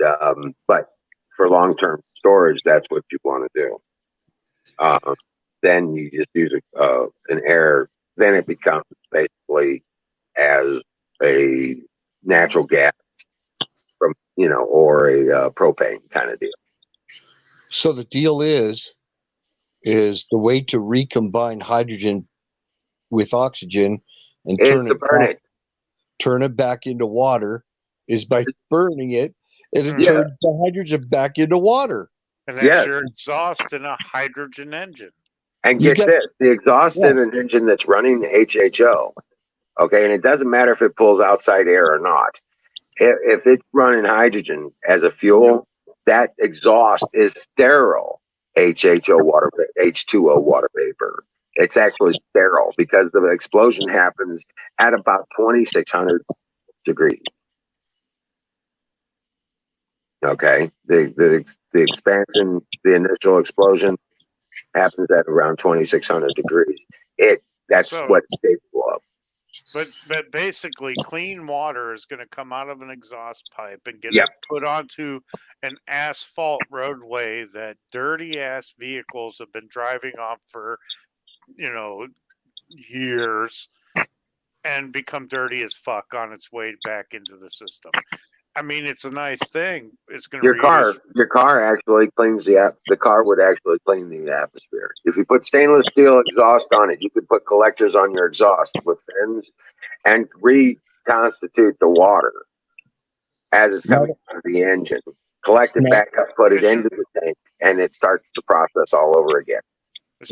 but for long-term storage, that's what you want to do. Then you just use an air. Then it becomes basically as a natural gas from or a propane kind of deal. So the deal is the way to recombine hydrogen with oxygen and turn it back into water is by burning it, and it turns the hydrogen back into water. And that's your exhaust in a hydrogen engine. And get this, the exhaust in an engine that's running the HHO, okay, and it doesn't matter if it pulls outside air or not. If it's running hydrogen as a fuel, that exhaust is sterile H2O water vapor. It's actually sterile because the explosion happens at about 2,600 degrees. Okay, the expansion, the initial explosion happens at around 2,600 degrees. That's So- what it's capable of. But basically, clean water is going to come out of an exhaust pipe and get Yep. put onto an asphalt roadway that dirty ass vehicles have been driving on for, years, and become dirty as fuck on its way back into the system. I mean, it's a nice thing. It's going to Your car actually cleans the car would actually clean the atmosphere. If you put stainless steel exhaust on it, you could put collectors on your exhaust with fins and reconstitute the water as it's coming out of the engine. Collect it back up, put it into the tank, and it starts the process all over again.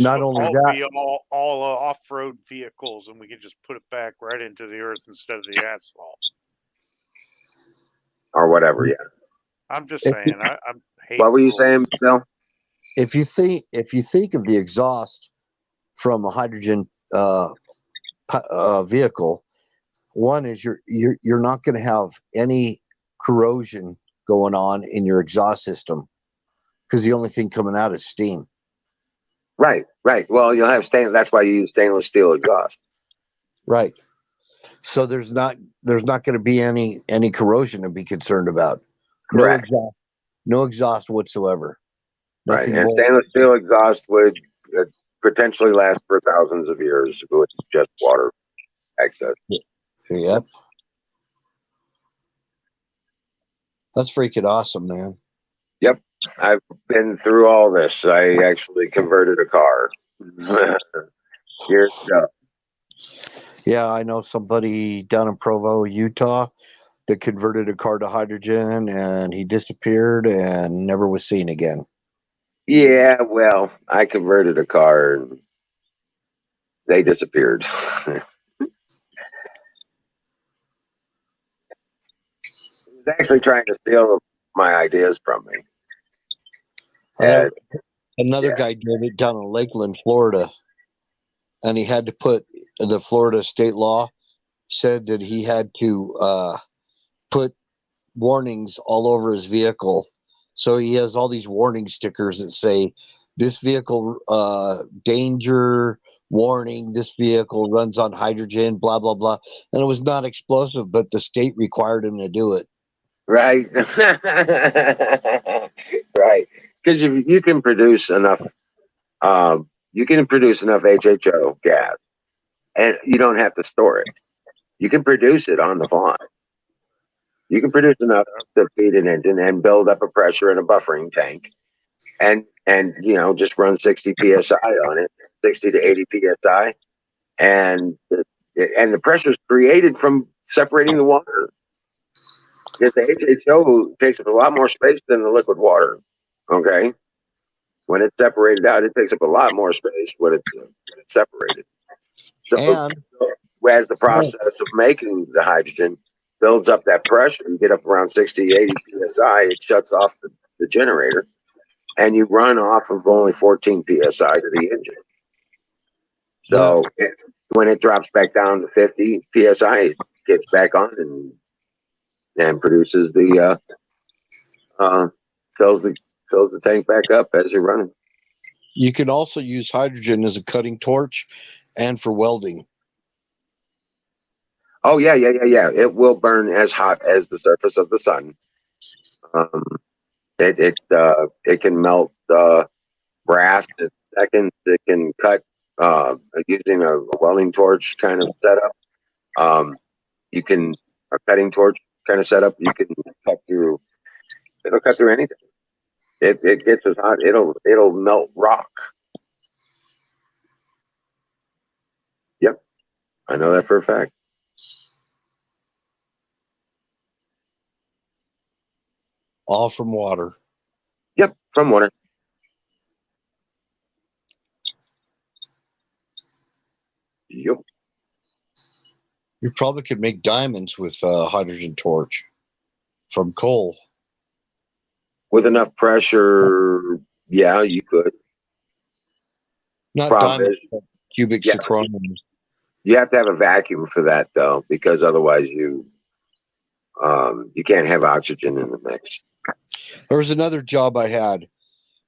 Not only that, all off-road vehicles, and we can just put it back right into the earth instead of the asphalt. Or whatever, yeah. I'm just saying. I'm hating. What were you saying, Bill? If you think of the exhaust from a hydrogen vehicle, one is you're not going to have any corrosion going on in your exhaust system because the only thing coming out is steam. Right. Well, you'll have stainless. That's why you use stainless steel exhaust. Right. So there's not going to be any corrosion to be concerned about. Correct. No exhaust whatsoever. Right. And stainless steel exhaust would potentially last for thousands of years with just water excess. Yep. That's freaking awesome, man. Yep. I've been through all this. I actually converted a car. Years ago. Yeah, I know somebody down in Provo, Utah, that converted a car to hydrogen, and he disappeared and never was seen again. Yeah, well, I converted a car and they disappeared. He was actually trying to steal my ideas from me. Another guy did it down in Lakeland, Florida, and he had to put the Florida state law said that he had to put warnings all over his vehicle. So he has all these warning stickers that say, this vehicle, danger, warning, this vehicle runs on hydrogen, blah, blah, blah. And it was not explosive, but the state required him to do it. Right. Right. Because if you can produce enough, HHO gas, and you don't have to store it. You can produce it on the fly. You can produce enough to feed an engine and build up a pressure in a buffering tank, and just run 60 psi on it, 60 to 80 psi, and the pressure is created from separating the water. Because the HHO takes up a lot more space than the liquid water. Okay, when it's separated out, it takes up a lot more space when it's separated. So, as the process of making the hydrogen builds up that pressure, you get up around 60, 80 psi, it shuts off the generator, and you run off of only 14 psi to the engine. So when it drops back down to 50 psi, it gets back on and produces the fills the tank back up as you're running. You can also use hydrogen as a cutting torch and for welding. Oh yeah. It will burn as hot as the surface of the sun. It can melt brass in seconds. It can cut using a welding torch kind of setup. You can a cutting torch kind of setup. You can cut through. It'll cut through anything. It gets as hot. It'll melt rock. Yep, I know that for a fact. All from water. Yep, from water. Yep. You probably could make diamonds with a hydrogen torch from coal. With enough pressure, yeah, you could. Not Problem diamonds, is, but cubic Yeah. zirconium. You have to have a vacuum for that though, because otherwise you can't have oxygen in the mix. There was another job I had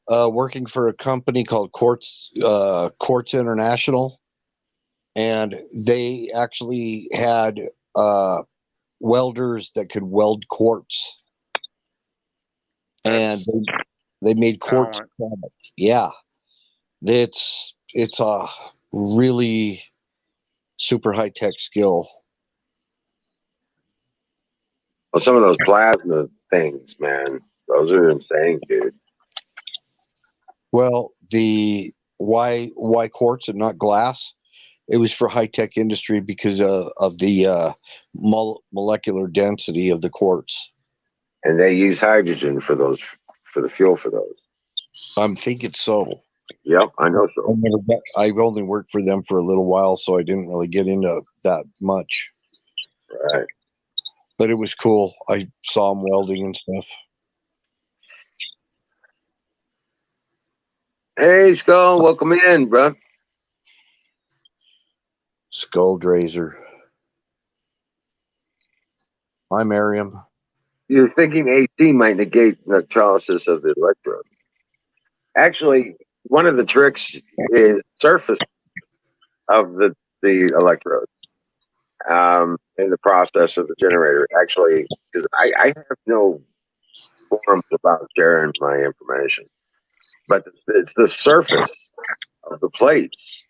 working for a company called Quartz International, and they actually had welders that could weld quartz, and they made quartz products. Yeah, it's a really super high tech skill. Well, some of those plasma things, man, those are insane, dude. Well, the why quartz and not glass? It was for high tech industry because of the molecular density of the quartz. And they use hydrogen for those, for the fuel for those. I'm thinking so. Yep, I know so. I've only worked for them for a little while, so I didn't really get into that much. Right. But it was cool. I saw them welding and stuff. Hey, Skull, welcome in, bro. Skull Drazer. Hi, Miriam. You're thinking AC might negate electrolysis of the electrode. Actually, one of the tricks is surface of the electrode in the process of the generator. Actually, because I have no forums about sharing my information, but it's the surface of the plates,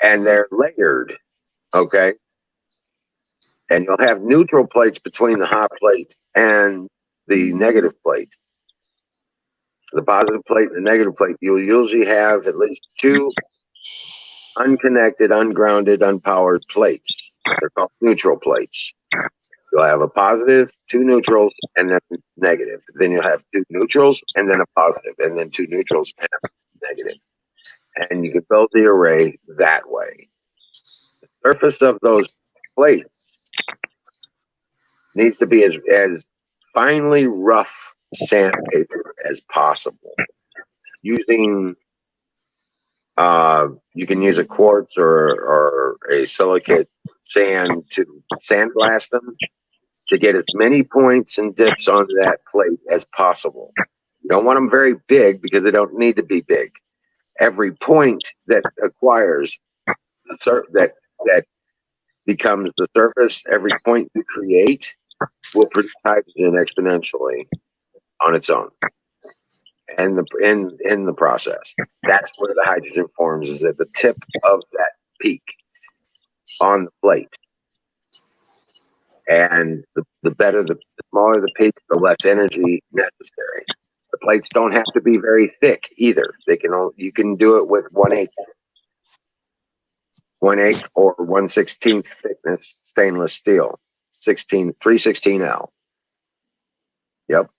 and they're layered. Okay, and you'll have neutral plates between the hot plate and the negative plate. The positive plate and the negative plate, you'll usually have at least two unconnected, ungrounded, unpowered plates. They're called neutral plates. You'll have a positive, two neutrals, and then negative. Then you'll have two neutrals, and then a positive, and then two neutrals and a negative. And you can build the array that way. The surface of those plates needs to be as finely rough sandpaper as possible. Using you can use a quartz or a silicate sand to sandblast them to get as many points and dips on that plate as possible. You don't want them very big because they don't need to be big. Every point that acquires that becomes the surface, every point you create will produce hydrogen exponentially on its own. And in the process, that's where the hydrogen forms, is at the tip of that peak on the plate. And the better, the smaller the peak, the less energy necessary. The plates don't have to be very thick either. You can do it with 1/8 or 1/16 thickness stainless steel, 316L. Yep.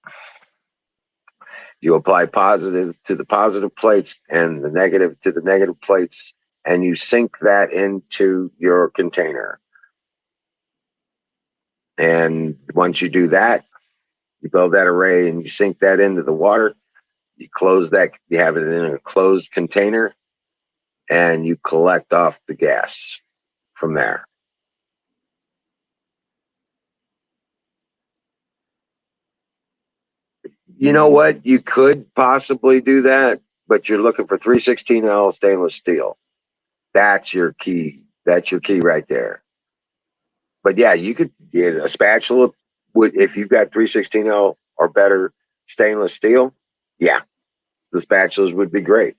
You apply positive to the positive plates and the negative to the negative plates, and you sink that into your container. And once you do that, you build that array and you sink that into the water. You close that, you have it in a closed container, and you collect off the gas from there. You know what? You could possibly do that, but you're looking for 316L stainless steel. That's your key. That's your key right there. But yeah, you could get a spatula if you've got 316L or better stainless steel. Yeah, the spatulas would be great.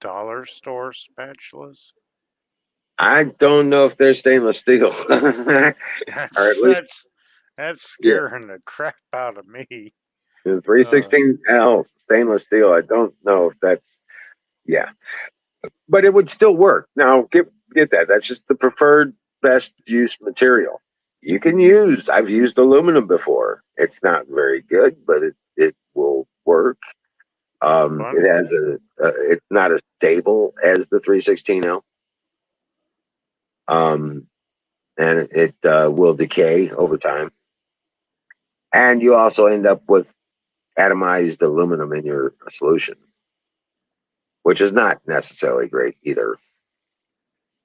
Dollar store spatulas. I don't know if they're stainless steel. Or at least That's scaring the crap out of me. The 316L stainless steel. I don't know if that's, yeah, but it would still work. Now get that. That's just the preferred best use material. You can use. I've used aluminum before. It's not very good, but it will work. It has it's not as stable as the 316L. and it will decay over time. And you also end up with atomized aluminum in your solution, which is not necessarily great either.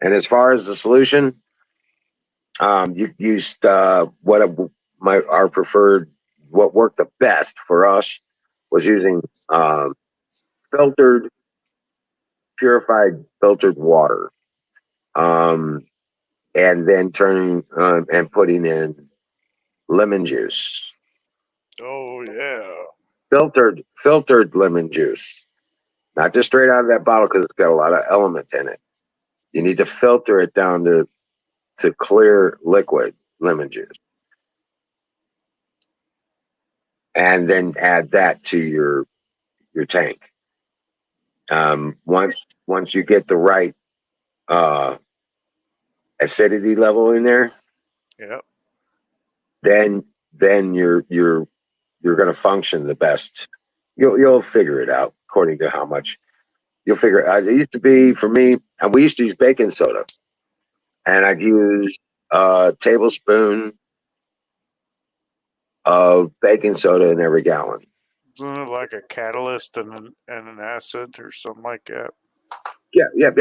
And as far as the solution, you used our preferred, what worked the best for us was using filtered, purified filtered water, and then turning and putting in lemon juice, Oh yeah. filtered lemon juice, not just straight out of that bottle because it's got a lot of elements in it. You need to filter it down to clear liquid lemon juice, and then add that to your tank. Once you get the right uh, acidity level in there, Yep. then you're going to function the best. You'll figure it out according to how much you'll figure it out. It used to be for me, and we used to use baking soda, and I'd use a tablespoon of baking soda in every gallon. Isn't it like a catalyst and an acid or something like that? Yeah, yep.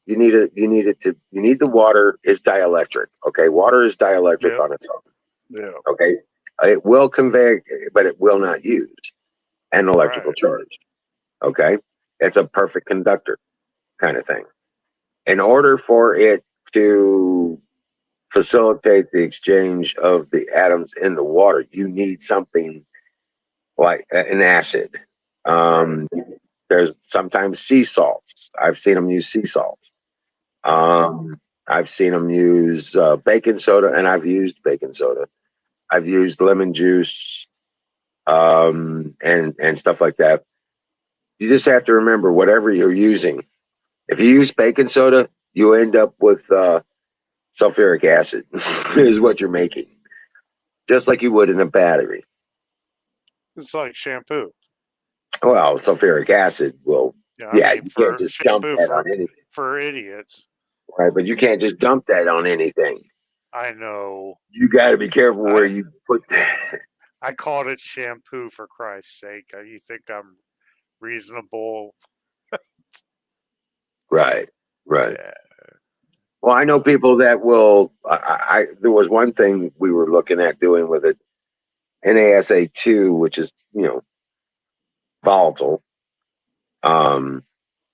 You need the water is dielectric. Okay, water is dielectric Yep. on its own. Yeah. Okay, it will convey, but it will not use an electrical Right. charge. Okay, it's a perfect conductor kind of thing. In order for it to facilitate the exchange of the atoms in the water, you need something like an acid. Um, There's sometimes sea salts. I've seen them use sea salt. I've seen them use baking soda, and I've used baking soda. I've used lemon juice, and stuff like that. You just have to remember whatever you're using. If you use baking soda, you end up with sulfuric acid is what you're making, just like you would in a battery. It's like shampoo. Well, sulfuric acid will, Yeah, I yeah, mean you can't for just dump shampoo that on anything, for idiots. right? But you can't just dump that on anything. I know. You got to be careful where I you put that. I called it shampoo for Christ's sake. You think I'm reasonable? Right, right. Yeah. Well, I know people that will. There was one thing we were looking at doing with it, NASA2, which is volatile, um,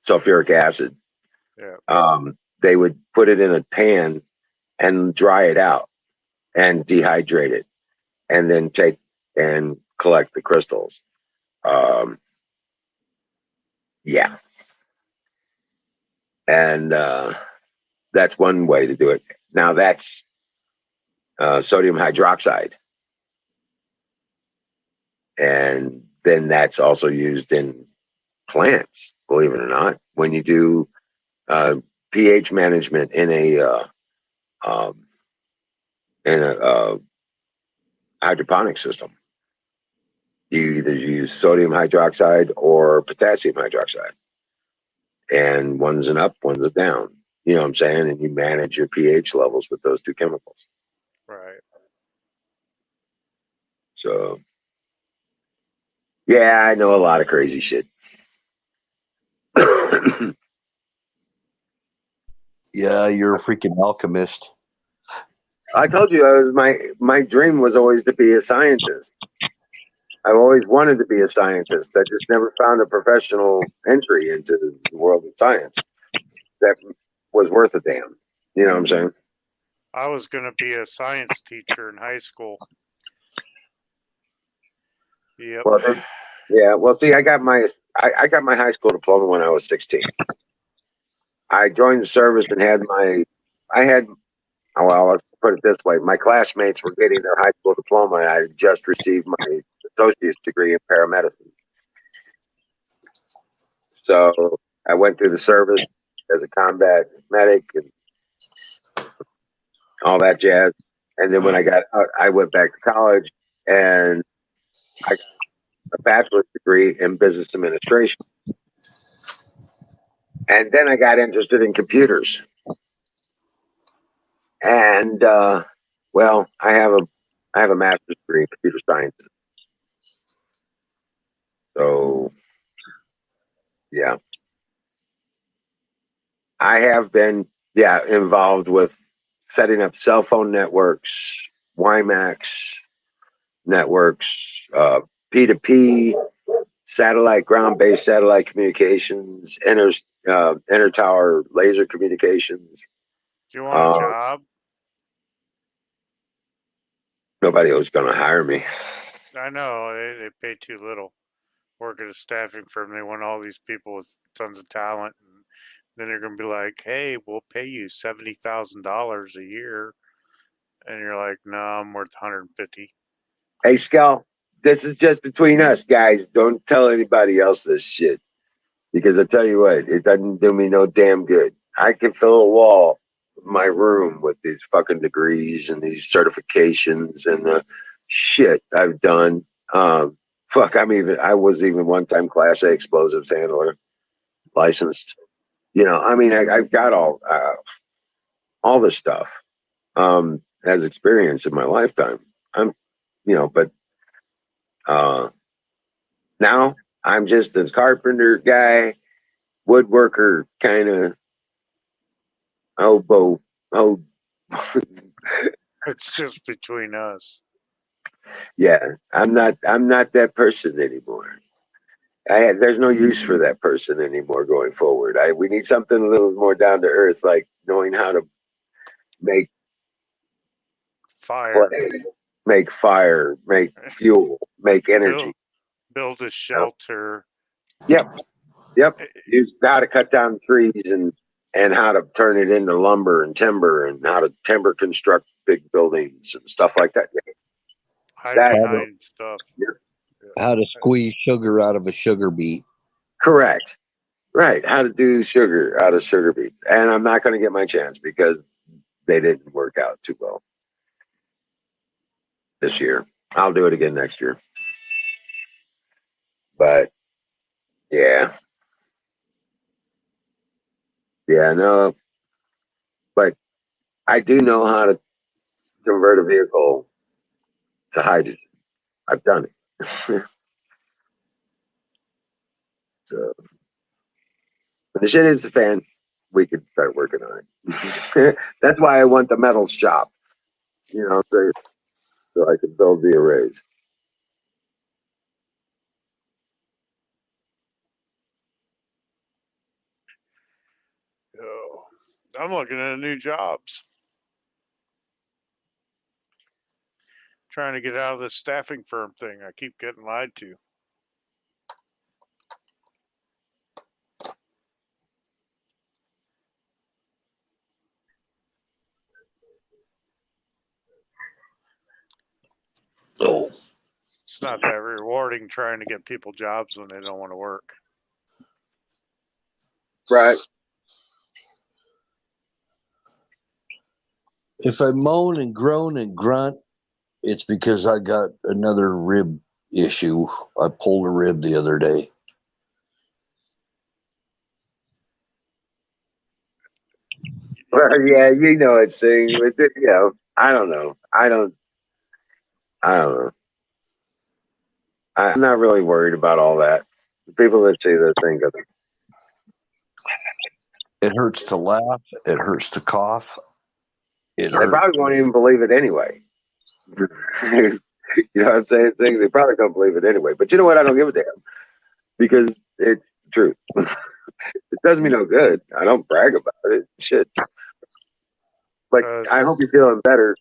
sulfuric acid. Yeah. They would put it in a pan and dry it out and dehydrate it, and then take and collect the crystals. Um, yeah, and that's one way to do it. Now that's sodium hydroxide, and then that's also used in plants. Believe it or not, when you do uh, pH management um, in a hydroponic system, you either use sodium hydroxide or potassium hydroxide, and one's an up, one's a down. You know what I'm saying? And you manage your pH levels with those two chemicals. Right. So, yeah, I know a lot of crazy shit. Yeah, you're a freaking alchemist. I told you my dream was always to be a scientist. I've always wanted to be a scientist. I just never found a professional entry into the world of science that was worth a damn. You know what I'm saying? I was going to be a science teacher in high school. Yep. Well, yeah. Well, see, I got my high school diploma when I was 16. I joined the service and I had, oh, well, let's put it this way. My classmates were getting their high school diploma, and I had just received my associate's degree in paramedicine. So I went through the service as a combat medic and all that jazz. And then when I got out, I went back to college and I got a bachelor's degree in business administration. And then I got interested in computers. And well, I have a master's degree in computer science. So yeah, I have been involved with setting up cell phone networks, WiMAX networks, P2P, satellite, ground-based satellite communications, inter-tower laser communications. Do you want a job? Nobody was going to hire me. I know they pay too little. Work at a staffing firm, they want all these people with tons of talent, and then they're going to be like, "Hey, we'll pay you $70,000 a year," and you're like, "No, I'm worth 150." Hey, Scal, this is just between us, guys. Don't tell anybody else this shit. Because I tell you what, it doesn't do me no damn good. I can fill a wall of my room with these fucking degrees and these certifications and the shit I've done. Fuck, I was even one time Class A explosives handler, licensed. I've got all this stuff as experience in my lifetime. But now I'm just a carpenter guy, woodworker, kind of hobo. Oh, It's just between us. yeah. I'm not that person anymore. There's no use for that person anymore going forward. We need something a little more down to earth, like knowing how to make Fire. make fire, make fuel, make energy. Build a shelter. Yep. Use how to cut down trees and how to turn it into lumber and timber and how to timber construct big buildings and stuff like that. Hide behind stuff. How to squeeze sugar out of a sugar beet. Correct. Right. How to do sugar out of sugar beets. And I'm not going to get my chance because they didn't work out too well this year. I'll do it again next year. But yeah. Yeah, no. But I do know how to convert a vehicle to hydrogen. I've done it. So when the shit hits the fan, we could start working on it. That's why I want the metal shop, so I can build the arrays. Oh, I'm looking at new jobs. Trying to get out of this staffing firm thing. I keep getting lied to. Oh, It's not that rewarding trying to get people jobs when they don't want to work. Right. if I moan and groan and grunt, it's because I got another rib issue. I pulled a rib the other day. Well, yeah, it's saying with it, I don't know. I don't know. I'm not really worried about all that. The people that say that think of it. It hurts to laugh. It hurts to cough. They probably won't even believe it anyway. You know what I'm saying? Things they probably don't believe it anyway. But you know what? I don't give a damn because it's the truth. It does me no good. I don't brag about it. Shit. But I hope you're feeling better.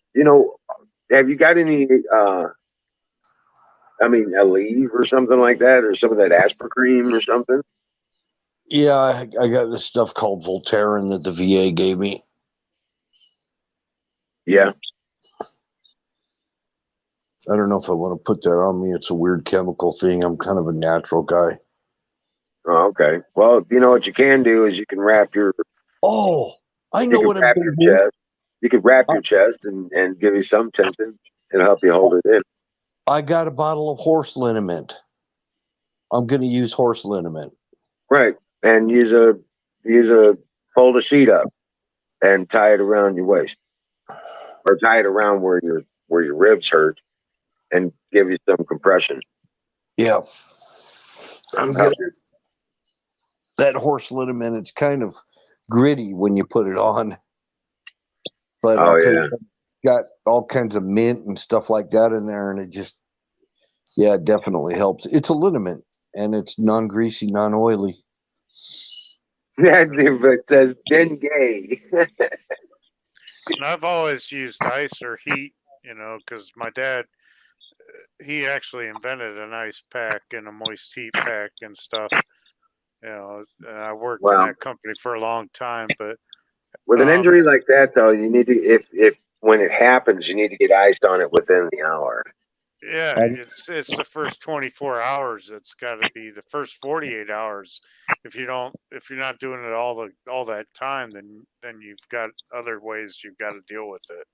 Have you got any? A leave or something like that, or some of that Aspercream or something. Yeah, I got this stuff called Voltaren that the VA gave me. Yeah. I don't know if I want to put that on me. It's a weird chemical thing. I'm kind of a natural guy. Oh, okay. Well, you know what you can do is you can wrap your. Oh, I know what I'm wrap going your to do. chest. You can wrap your chest and give you some tension and help you hold it in. I got a bottle of horse liniment. I'm going to use horse liniment. Right, and use a fold a sheet up and tie it around your waist. or tie it around where your ribs hurt and give you some compression. Yeah. I'm Help good. That horse liniment, it's kind of gritty when you put it on. But Oh, I'll tell yeah. you, got all kinds of mint and stuff like that in there, and it just, yeah, it definitely helps. It's a liniment, and it's non-greasy, non-oily. That difference says been gay. And I've always used ice or heat, because my dad, he actually invented an ice pack and a moist heat pack and stuff. And I worked in Well, that company for a long time, but with an injury like that, though, you need to, if when it happens, you need to get iced on it within the hour. yeah, it's the first 24 hours. It's got to be the first 48 hours. If you're not doing it all that time, then you've got other ways you've got to deal with it.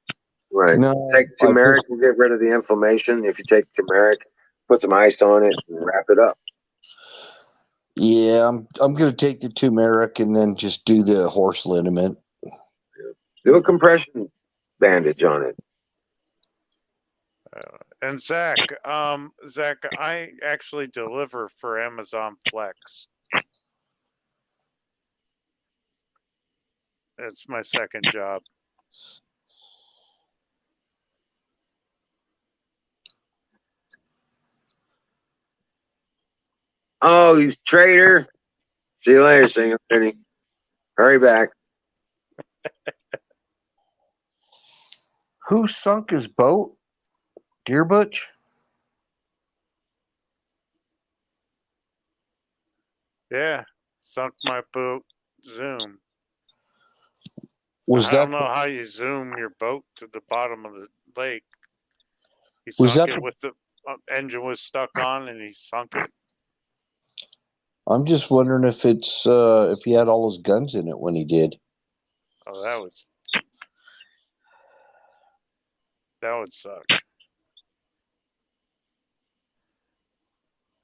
Right. No, Take turmeric will get rid of the inflammation. If you take turmeric, put some ice on it and wrap it up. Yeah, I'm going to take the turmeric and then just do the horse liniment. Do a compression bandage on it. And Zach, I actually deliver for Amazon Flex. It's my second job. Oh, you traitor. See you later, Single Penny. Hurry back. Who sunk his boat? Deer Butch? Yeah, sunk my boat. Zoom. Was I don't know how you zoom your boat to the bottom of the lake. He sunk it with the engine was stuck on, and he sunk it. I'm just wondering if it's if he had all his guns in it when he did. Oh, that would suck.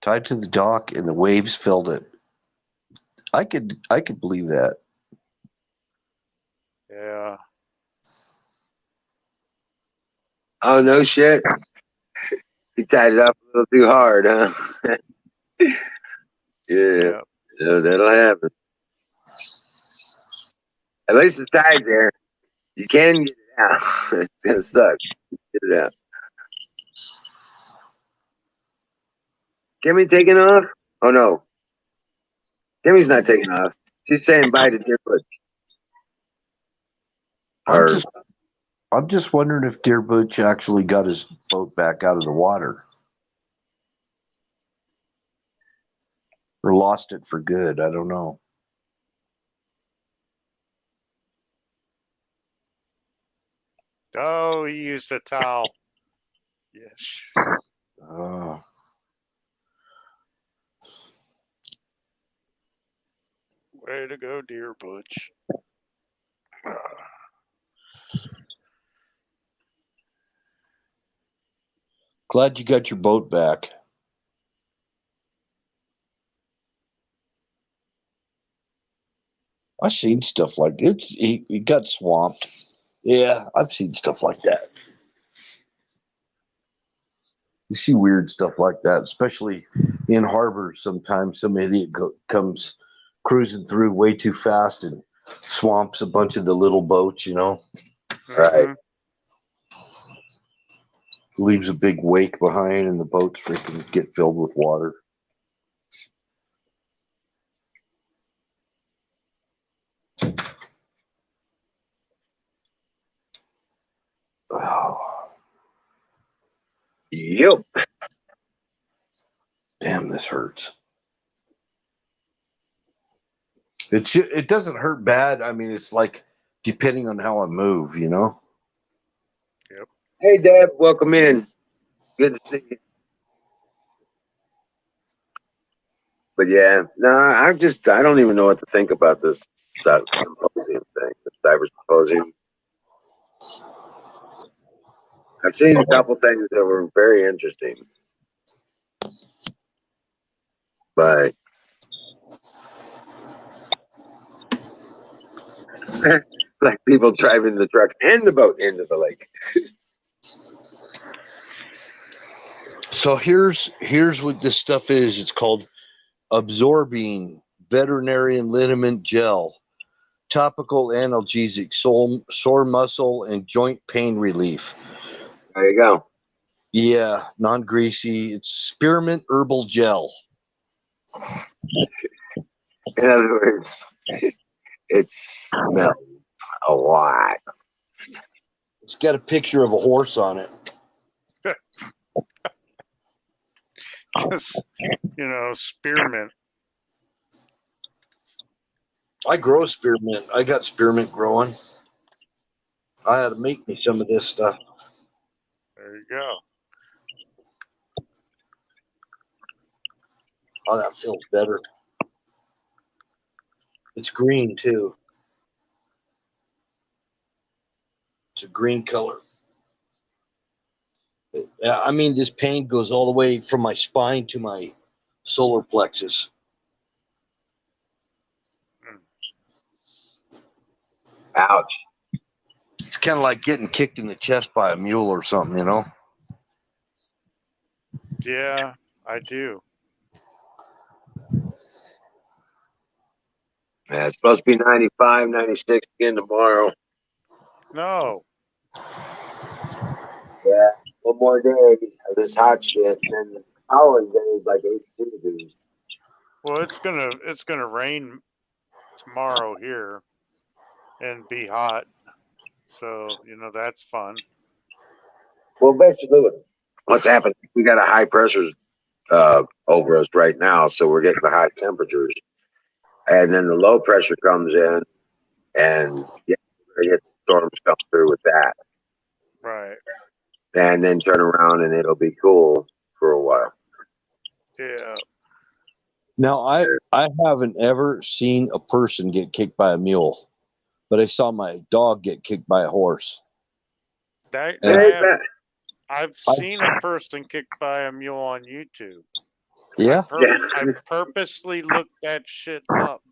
Tied to the dock, and the waves filled it. I could believe that. Yeah. Oh, no shit. He tied it up a little too hard, huh? Yeah. That'll happen. At least it's tied there. You can get it out. It's going to suck. Get it out. Kimmy taking off? Oh, no. Kimmy's not taking off. She's saying bye to Deer Butch. I'm just wondering if Deer Butch actually got his boat back out of the water. Or lost it for good. I don't know. Oh, he used a towel. Yes. Way to go, Deer Butch. Glad you got your boat back. I've seen stuff like he got swamped. Yeah, I've seen stuff like that. You see weird stuff like that, especially in harbors. Sometimes some idiot comes cruising through way too fast and swamps a bunch of the little boats, Right. Leaves a big wake behind, and the boats freaking get filled with water. Oh. Yep. Damn, this hurts. It doesn't hurt bad. I mean, it's like depending on how I move, Yep. Hey, Deb, welcome in. Good to see you. But yeah, no, I don't even know what to think about this symposium thing, the cyber symposium. I've seen a couple things that were very interesting, but Like people driving the truck and the boat into the lake. So here's what this stuff is. It's called Absorbine Veterinarian Liniment Gel. Topical analgesic, sore muscle and joint pain relief. There you go. Yeah, non-greasy. It's spearmint herbal gel. In other words, it smells a lot. It's got a picture of a horse on it. Just, spearmint. I grow spearmint. I got spearmint growing. I had to make me some of this stuff. There you go. Oh, that feels better. It's green too. It's a green color. I mean, this pain goes all the way from my spine to my solar plexus. Ouch. It's kind of like getting kicked in the chest by a mule or something, you know? Yeah, I do. Yeah, it's supposed to be 95, 96 again tomorrow. No. Yeah, one more day of this hot shit, and the following day is like 82 degrees. Well, it's gonna rain tomorrow here and be hot. So, that's fun. Well, basically, what's happened? We got a high pressure over us right now, so we're getting the high temperatures, and then the low pressure comes in, and yeah, we get storms come through with that, Right. and then turn around and it'll be cool for a while. Yeah. Now, I haven't ever seen a person get kicked by a mule, but I saw my dog get kicked by a horse. I've seen a person kicked by a mule on YouTube. Yeah. I purposely looked that shit up.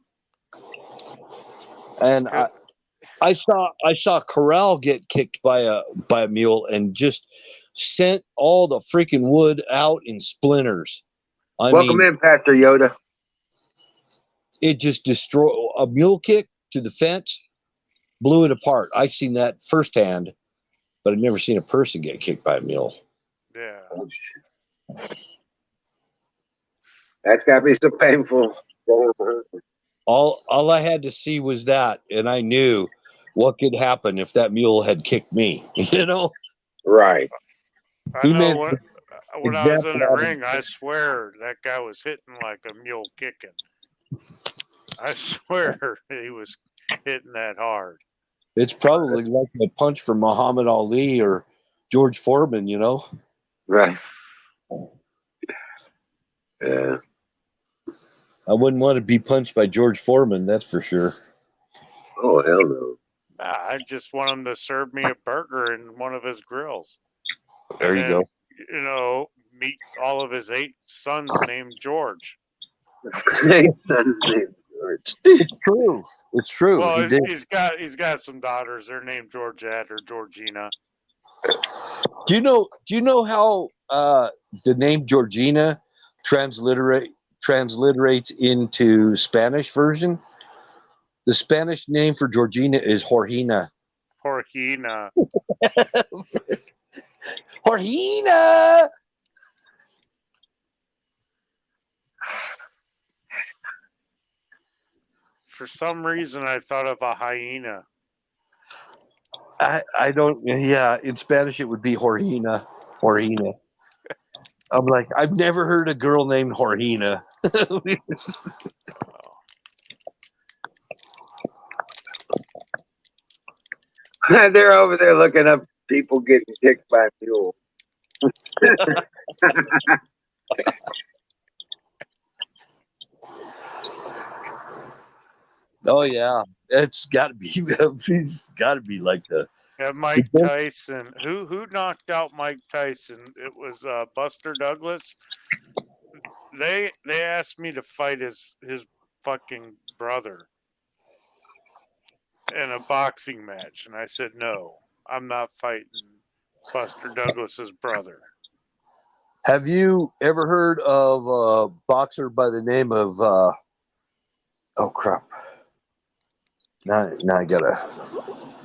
And I saw Corral get kicked by a mule and just sent all the freaking wood out in splinters. Welcome in, Pastor Yoda. It just destroyed a mule kick to the fence, blew it apart. I've seen that firsthand, but I've never seen a person get kicked by a mule. Yeah. That's got to be so painful. All I had to see was that, and I knew what could happen if that mule had kicked me. You know, right? I know when I was in the ring, I swear that guy was hitting like a mule kicking. I swear he was hitting that hard. It's probably like a punch from Muhammad Ali or George Foreman, you know? Right. Yeah. I wouldn't want to be punched by George Foreman, that's for sure. Oh, hell no. I just want him to serve me a burger in one of his grills. There you go. Meet all of his 8 sons named George. 8 sons named George. It's true. It's true. Well, he's got some daughters. They're named Georgette or Georgina. Do you know how the name Georgina transliterates into Spanish version? The Spanish name for Georgina is Jorgina. Jorgina. Jorgina. For some reason, I thought of a hyena. I don't. Yeah, in Spanish it would be Jorgina. Jorgina. I'm like, I've never heard a girl named Jorgina. They're over there looking up people getting kicked by mule. Oh yeah, it's got to be. It's got to be like the. Yeah, Mike Tyson. Who knocked out Mike Tyson? It was Buster Douglas. They asked me to fight his fucking brother, in a boxing match, and I said, no, I'm not fighting Buster Douglas's brother. Have you ever heard of a boxer by the name of oh crap? Now I gotta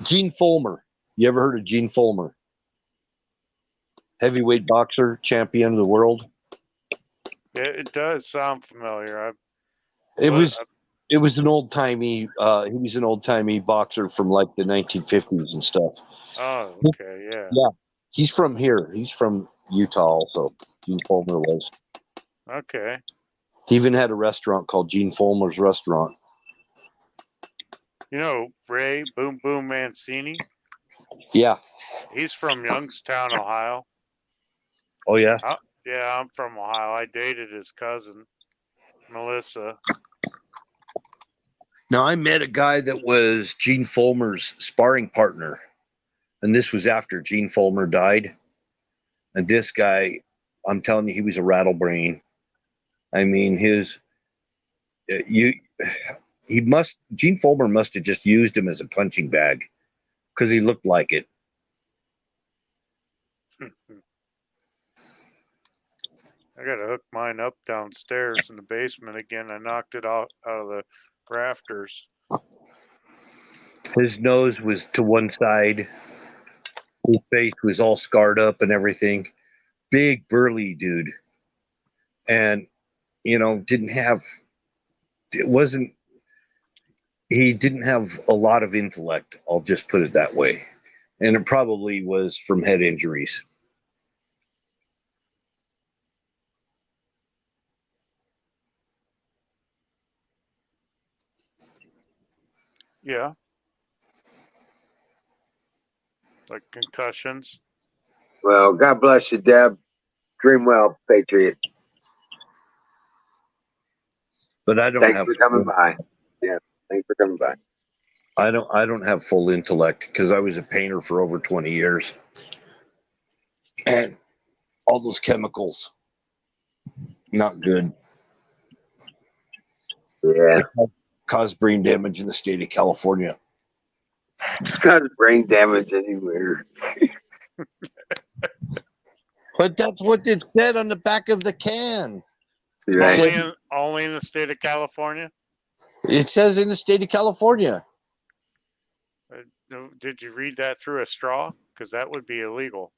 Gene Fulmer. You ever heard of Gene Fulmer? Heavyweight boxer, champion of the world. It does sound familiar. It was an old timey. He was an old timey boxer from like the 1950s and stuff. Oh, okay, yeah. Yeah, he's from here. He's from Utah, also. Gene Fulmer was. Okay. He even had a restaurant called Gene Fulmer's Restaurant. You know Ray Boom Boom Mancini? Yeah. He's from Youngstown, Ohio. Oh yeah. Yeah, I'm from Ohio. I dated his cousin, Melissa. Now I met a guy that was Gene Fulmer's sparring partner, and this was after Gene Fulmer died. And this guy, I'm telling you, he was a rattlebrain. I mean, Gene Fulmer must have just used him as a punching bag because he looked like it. I gotta hook mine up downstairs in the basement again. I knocked it out of the rafters. His nose was to one side. His face was all scarred up and everything. Big, burly dude. And, he didn't have a lot of intellect. I'll just put it that way. And it probably was from head injuries. Yeah. Like concussions. Well, God bless you, Deb. Dream well, Patriot. But I don't Thanks have for coming by. Yeah, thanks for coming by. I don't have full intellect because I was a painter for over 20 years. And all those chemicals, not good. Yeah. Cause brain damage in the state of California. It's got brain damage anywhere. But that's what it said on the back of the can. Right. Only in the state of California? It says in the state of California. Did you read that through a straw? Because that would be illegal.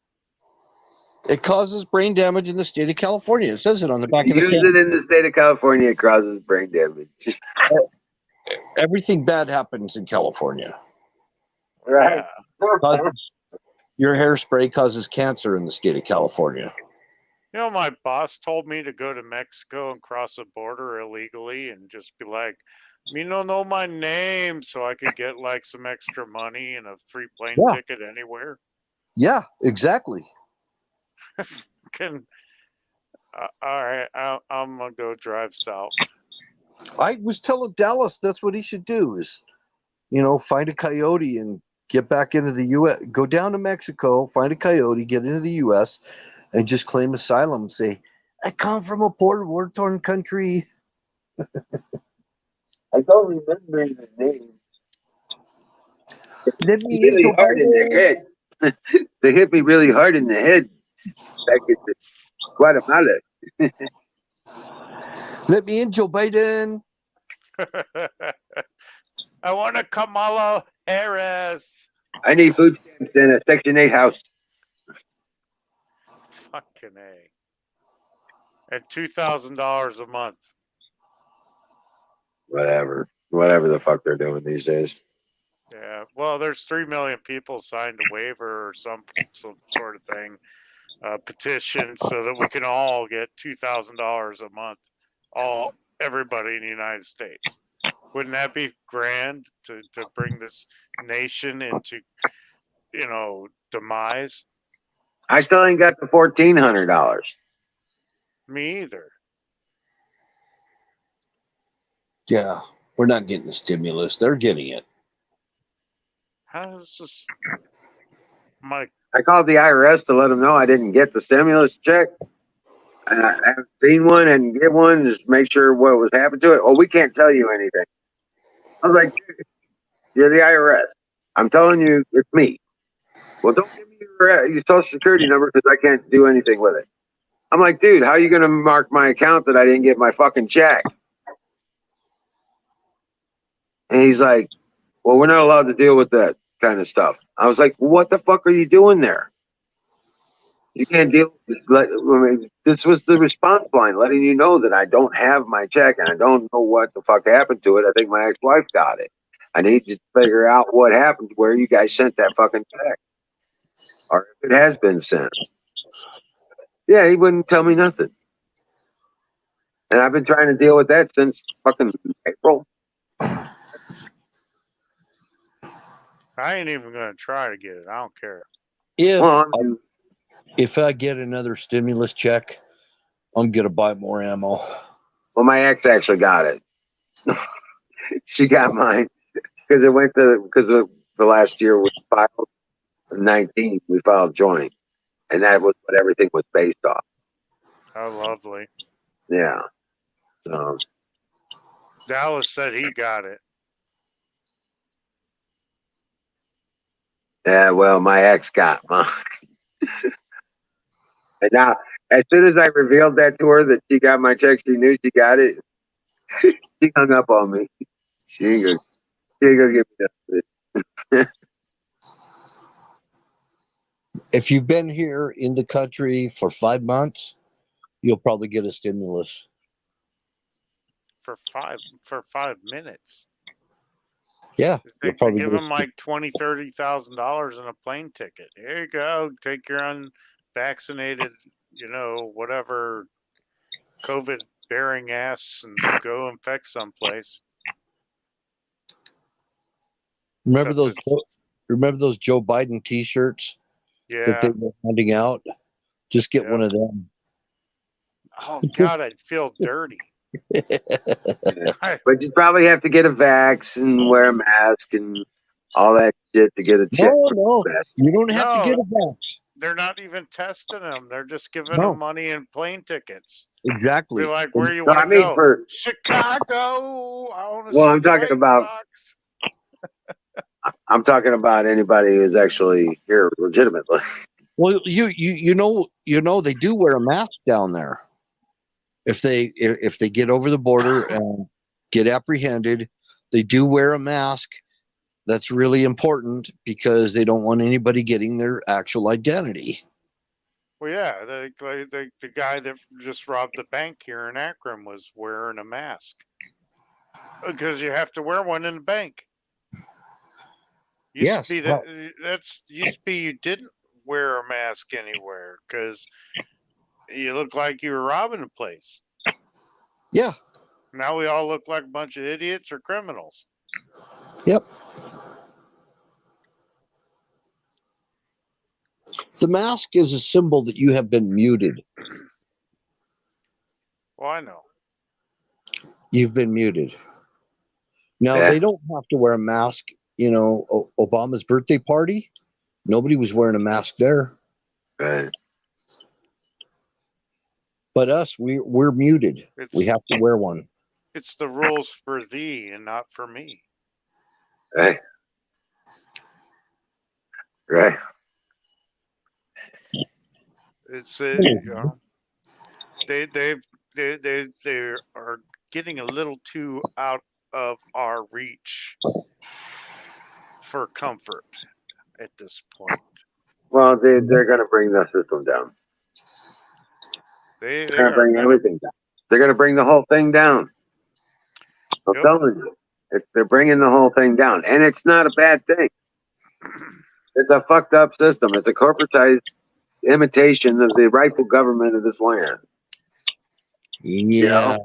It causes brain damage in the state of California. It says it on the back of the can. Use it in the state of California, it causes brain damage. Everything bad happens in California. Right. Yeah. Your hairspray causes cancer in the state of California. My boss told me to go to Mexico and cross the border illegally and just be like, me no know my name, so I could get like some extra money and a free plane ticket anywhere. Yeah, exactly. All right, I'm gonna go drive south. I was telling Dallas that's what he should do is, find a coyote and get back into the U.S. Go down to Mexico, find a coyote, get into the U.S., and just claim asylum and say, I come from a poor, war-torn country. I don't remember the name. Let me really hard in the head. They hit me really hard in the head back in Guatemala. Let me in, Joe Biden. I want a Kamala Harris. I need food stamps in a Section 8 house. Fucking A. At $2,000 a month. Whatever the fuck they're doing these days. Yeah, well, there's 3 million people signed a waiver or some sort of thing, petition, so that we can all get $2,000 a month, everybody in the United States. Wouldn't that be grand to bring this nation into, demise? I still ain't got the $1,400. Me either. Yeah, we're not getting the stimulus. They're getting it. How is this? I called the IRS to let them know I didn't get the stimulus check. I haven't seen one and get one. Just make sure what was happening to it. Oh, we can't tell you anything. I was like, You're the IRS. I'm telling you, it's me. Well, don't give me your social security number because I can't do anything with it. I'm like, dude, how are you going to mark my account that I didn't get my fucking check? And he's like, well, we're not allowed to deal with that kind of stuff. I was like, what the fuck are you doing there? You can't deal with this. This was the response line, letting you know that I don't have my check and I don't know what the fuck happened to it. I think my ex-wife got it. I need to figure out what happened, where you guys sent that fucking check, or if it has been sent. Yeah, he wouldn't tell me nothing. And I've been trying to deal with that since fucking April. I ain't even gonna try to get it. I don't care. If I get another stimulus check, I'm gonna buy more ammo. Well, my ex actually got it. She got mine because it went to of the last year we filed 19. We filed joint, and that was what everything was based off. How lovely. Yeah. So Dallas said he got it. yeah, well, my ex got mine. And now, as soon as I revealed that to her that she got my check, she knew she got it. She hung up on me. She ain't gonna give me that. If you've been here in the country for 5 months, you'll probably get a stimulus. For 5 minutes. Yeah. They give them like $20,000-$30,000 in a plane ticket. Here you go. Take your unvaccinated, whatever COVID bearing ass and go infect someplace. Remember those Joe Biden T-shirts that they were handing out? Just get one of them. Oh God, I'd feel dirty. But you probably have to get a vax and wear a mask and all that shit to get a check. No, you don't have to get a vax. They're not even testing them. They're just giving them money and plane tickets. Exactly. They're like, where you want to go? Chicago. I want to see I'm talking about. I'm talking about anybody who's actually here legitimately. Well, you know they do wear a mask down there. If they get over the border and get apprehended, they do wear a mask. That's really important because they don't want anybody getting their actual identity. Well, yeah, the guy that just robbed the bank here in Akron was wearing a mask because you have to wear one in the bank. Used to be you didn't wear a mask anywhere because you look like you were robbing a place. Yeah. Now we all look like a bunch of idiots or criminals. Yep. The mask is a symbol that you have been muted. Well, I know. You've been muted. Now, they don't have to wear a mask. Obama's birthday party, nobody was wearing a mask there. Right. But us, we're muted. We have to wear one. It's the rules for thee and not for me. Right. Right. It's they are getting a little too out of our reach for comfort at this point. Well, they're going to bring the system down. They're going to bring everything down. They're going to bring the whole thing down. I'm telling you, they're bringing the whole thing down, and it's not a bad thing. It's a fucked up system. It's a corporatized imitation of the rightful government of this land. Yeah.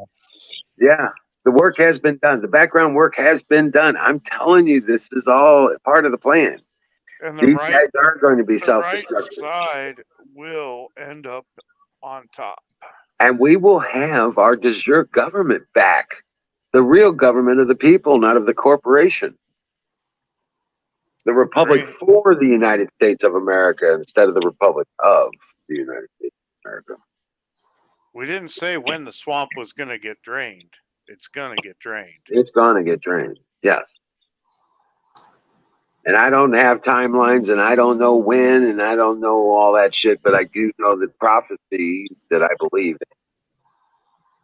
Yeah. The work has been done. The background work has been done. I'm telling you, this is all part of the plan. And these guys are going to be self-destructive. The right side will end up on top. And we will have our de jure government back. The real government of the people, not of the corporation. The republic for the United States of America instead of the republic of the United States of America. We didn't say when the swamp was going to get drained. It's going to get drained. It's going to get drained. Yes. And I don't have timelines, and I don't know when, and I don't know all that shit, but I do know that prophecy that I believe in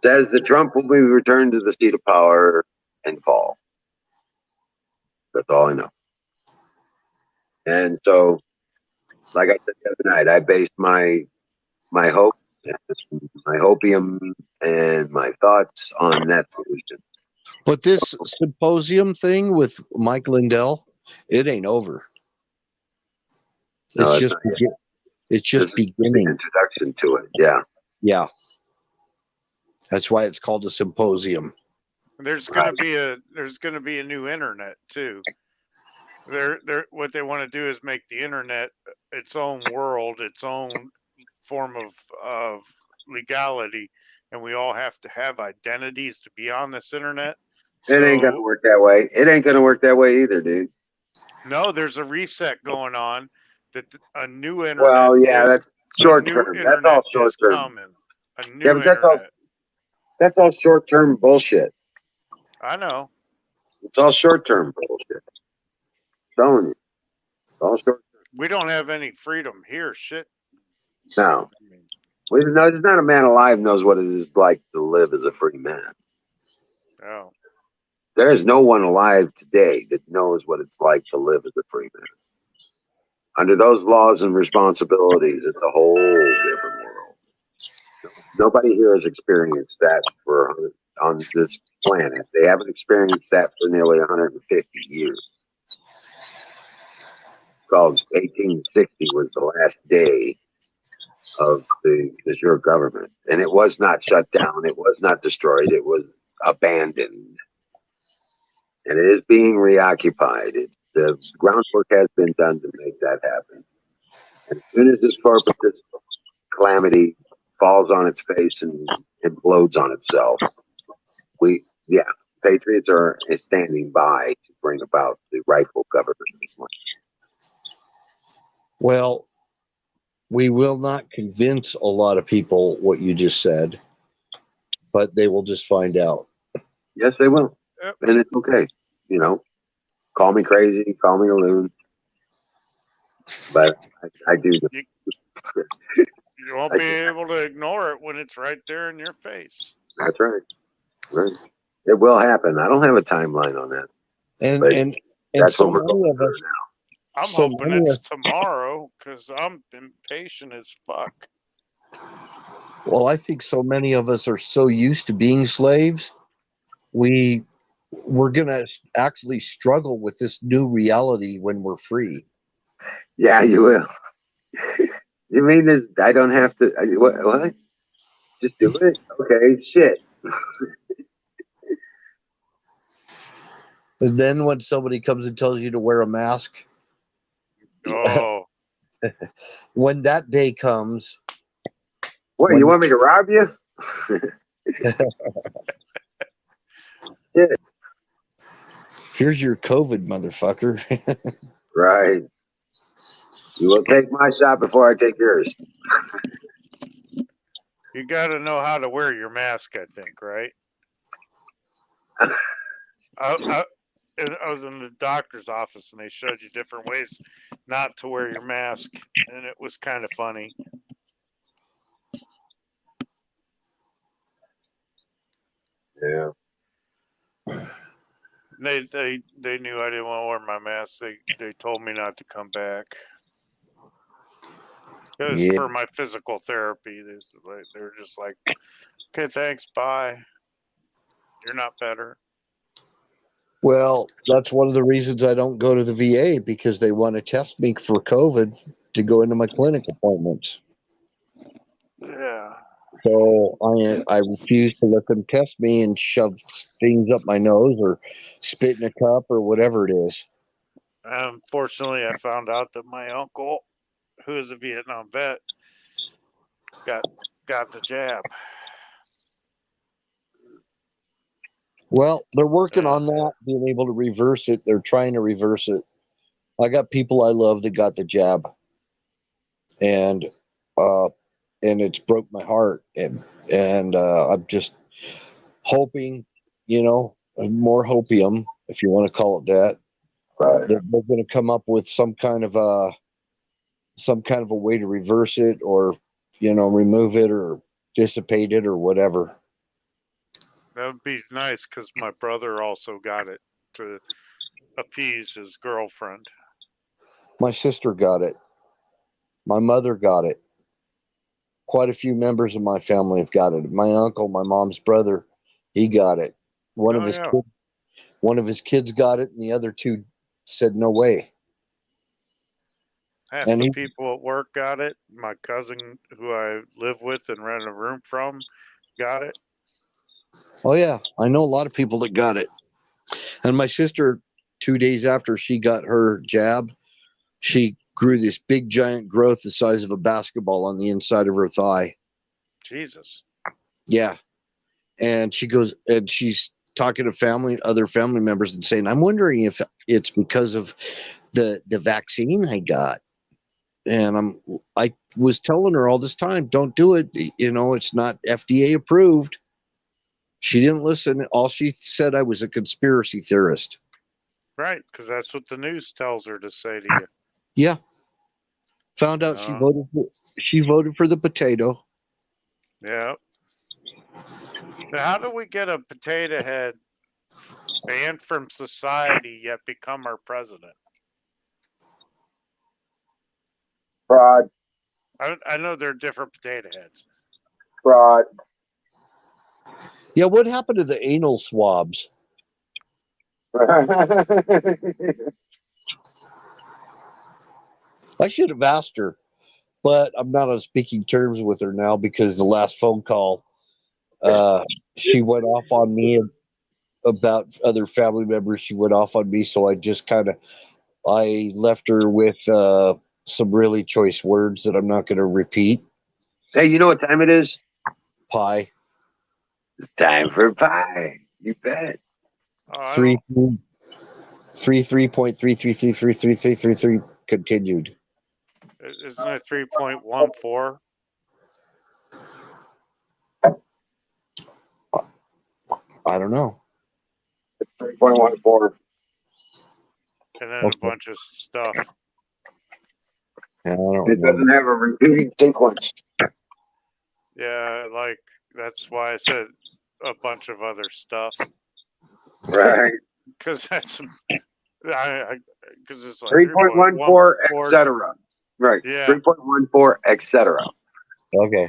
says that Trump will be returned to the seat of power and fall. That's all I know. And so, like I said the other night, I based my hope, my hopium, and my thoughts on that solution. But this symposium thing with Mike Lindell, it ain't over. No, It's it's just not. it's just This is the beginning. introduction to it. Yeah. Yeah. That's why it's called a symposium. There's gonna be a new internet too. They're what they want to do is make the internet its own world, its own form of legality, and we all have to have identities to be on this internet. It ain't gonna So work that way. It ain't gonna work that way either, dude. no, there's a reset going on. That a new internet. Well, yeah, that's short a new term. That's internet all short is term. coming. A new Yeah, but internet. that's all short term bullshit. I know. It's all short term bullshit. I'm telling you, it's all short term. We don't have any freedom here. Shit. No, I mean, there's not a man alive knows what it is like to live as a free man. oh. There is no one alive today that knows what it's like to live as a free man. Under those laws and responsibilities, it's a whole different world. Nobody here has experienced that on this planet. They haven't experienced that for nearly 150 years. Called 1860 was the last day of the Missouri government, and it was not shut down. It was not destroyed. It was abandoned, and it is being reoccupied. The groundwork has been done to make that happen. And as soon as this calamity falls on its face and implodes on itself, patriots are standing by to bring about the rightful government of this land. Well, we will not convince a lot of people what you just said, but they will just find out. Yes, they will. Yep. And it's okay. You know, call me crazy, call me a loon. But I do. You won't be able to ignore it when it's right there in your face. That's right. Right. It will happen. I don't have a timeline on that. And that's so what we're many going of through us, now. I'm So hoping many it's tomorrow because I'm impatient as fuck. well, I think so many of us are so used to being slaves, we're gonna actually struggle with this new reality when we're free. Yeah, you will. You mean this? I don't have to. What? Just do it? Okay, shit. And then when somebody comes and tells you to wear a mask, Oh, when that day comes, What, you want me to rob you? Shit. here's your COVID, motherfucker. Right. You will take my shot before I take yours. you got to know how to wear your mask, I think, right? I was in the doctor's office and they showed you different ways not to wear your mask, and it was kind of funny. Yeah. They knew I didn't want to wear my mask. They told me not to come back. It was for my physical therapy. They were just like, okay, thanks, bye. You're not better. Well, that's one of the reasons I don't go to the VA, because they want to test me for COVID to go into my clinic appointments. Yeah. So I refuse to let them test me and shove things up my nose or spit in a cup or whatever it is. Unfortunately, I found out that my uncle, who is a Vietnam vet, got the jab. Well, they're working on that, being able to reverse it. They're trying to reverse it. I got people I love that got the jab, and it's broke my heart, and I'm just hoping, more hopium, if you want to call it that, Right. They're going to come up with some kind of a way to reverse it, or remove it or dissipate it or whatever. That would be nice because my brother also got it to appease his girlfriend. My sister got it. My mother got it. Quite a few members of my family have got it. My uncle, my mom's brother, he got it. One of his kids got it, and the other two said no way. Half the people at work got it. My cousin, who I live with and rent a room from, got it. Oh yeah, I know a lot of people that got it. And my sister, 2 days after she got her jab, she grew this big giant growth the size of a basketball on the inside of her thigh. Jesus. Yeah. And she goes, and she's talking to other family members and saying, I'm wondering if it's because of the vaccine I got. And I was telling her all this time, don't do it. It's not FDA approved. She didn't listen. All she said, I was a conspiracy theorist. Right, because that's what the news tells her to say to you. Yeah. Found out she voted for the potato. Yeah. Now, how do we get a potato head banned from society yet become our president? Fraud. I know they're different potato heads. Fraud. Yeah, what happened to the anal swabs? I should have asked her, but I'm not on speaking terms with her now because the last phone call, she went off on me about other family members. She went off on me, so I left her with some really choice words that I'm not going to repeat. Hey, you know what time it is? Pie. It's time for pie. You bet. 3.3333333 continued. Isn't it 3.14? I don't know. It's 3.14. And then a bunch of stuff. Yeah, it doesn't have a repeating sequence. Yeah, that's why I said a bunch of other stuff. Right. Because that's because it's like 3.14, etc. Right. Yeah. 3.14, etc. Okay.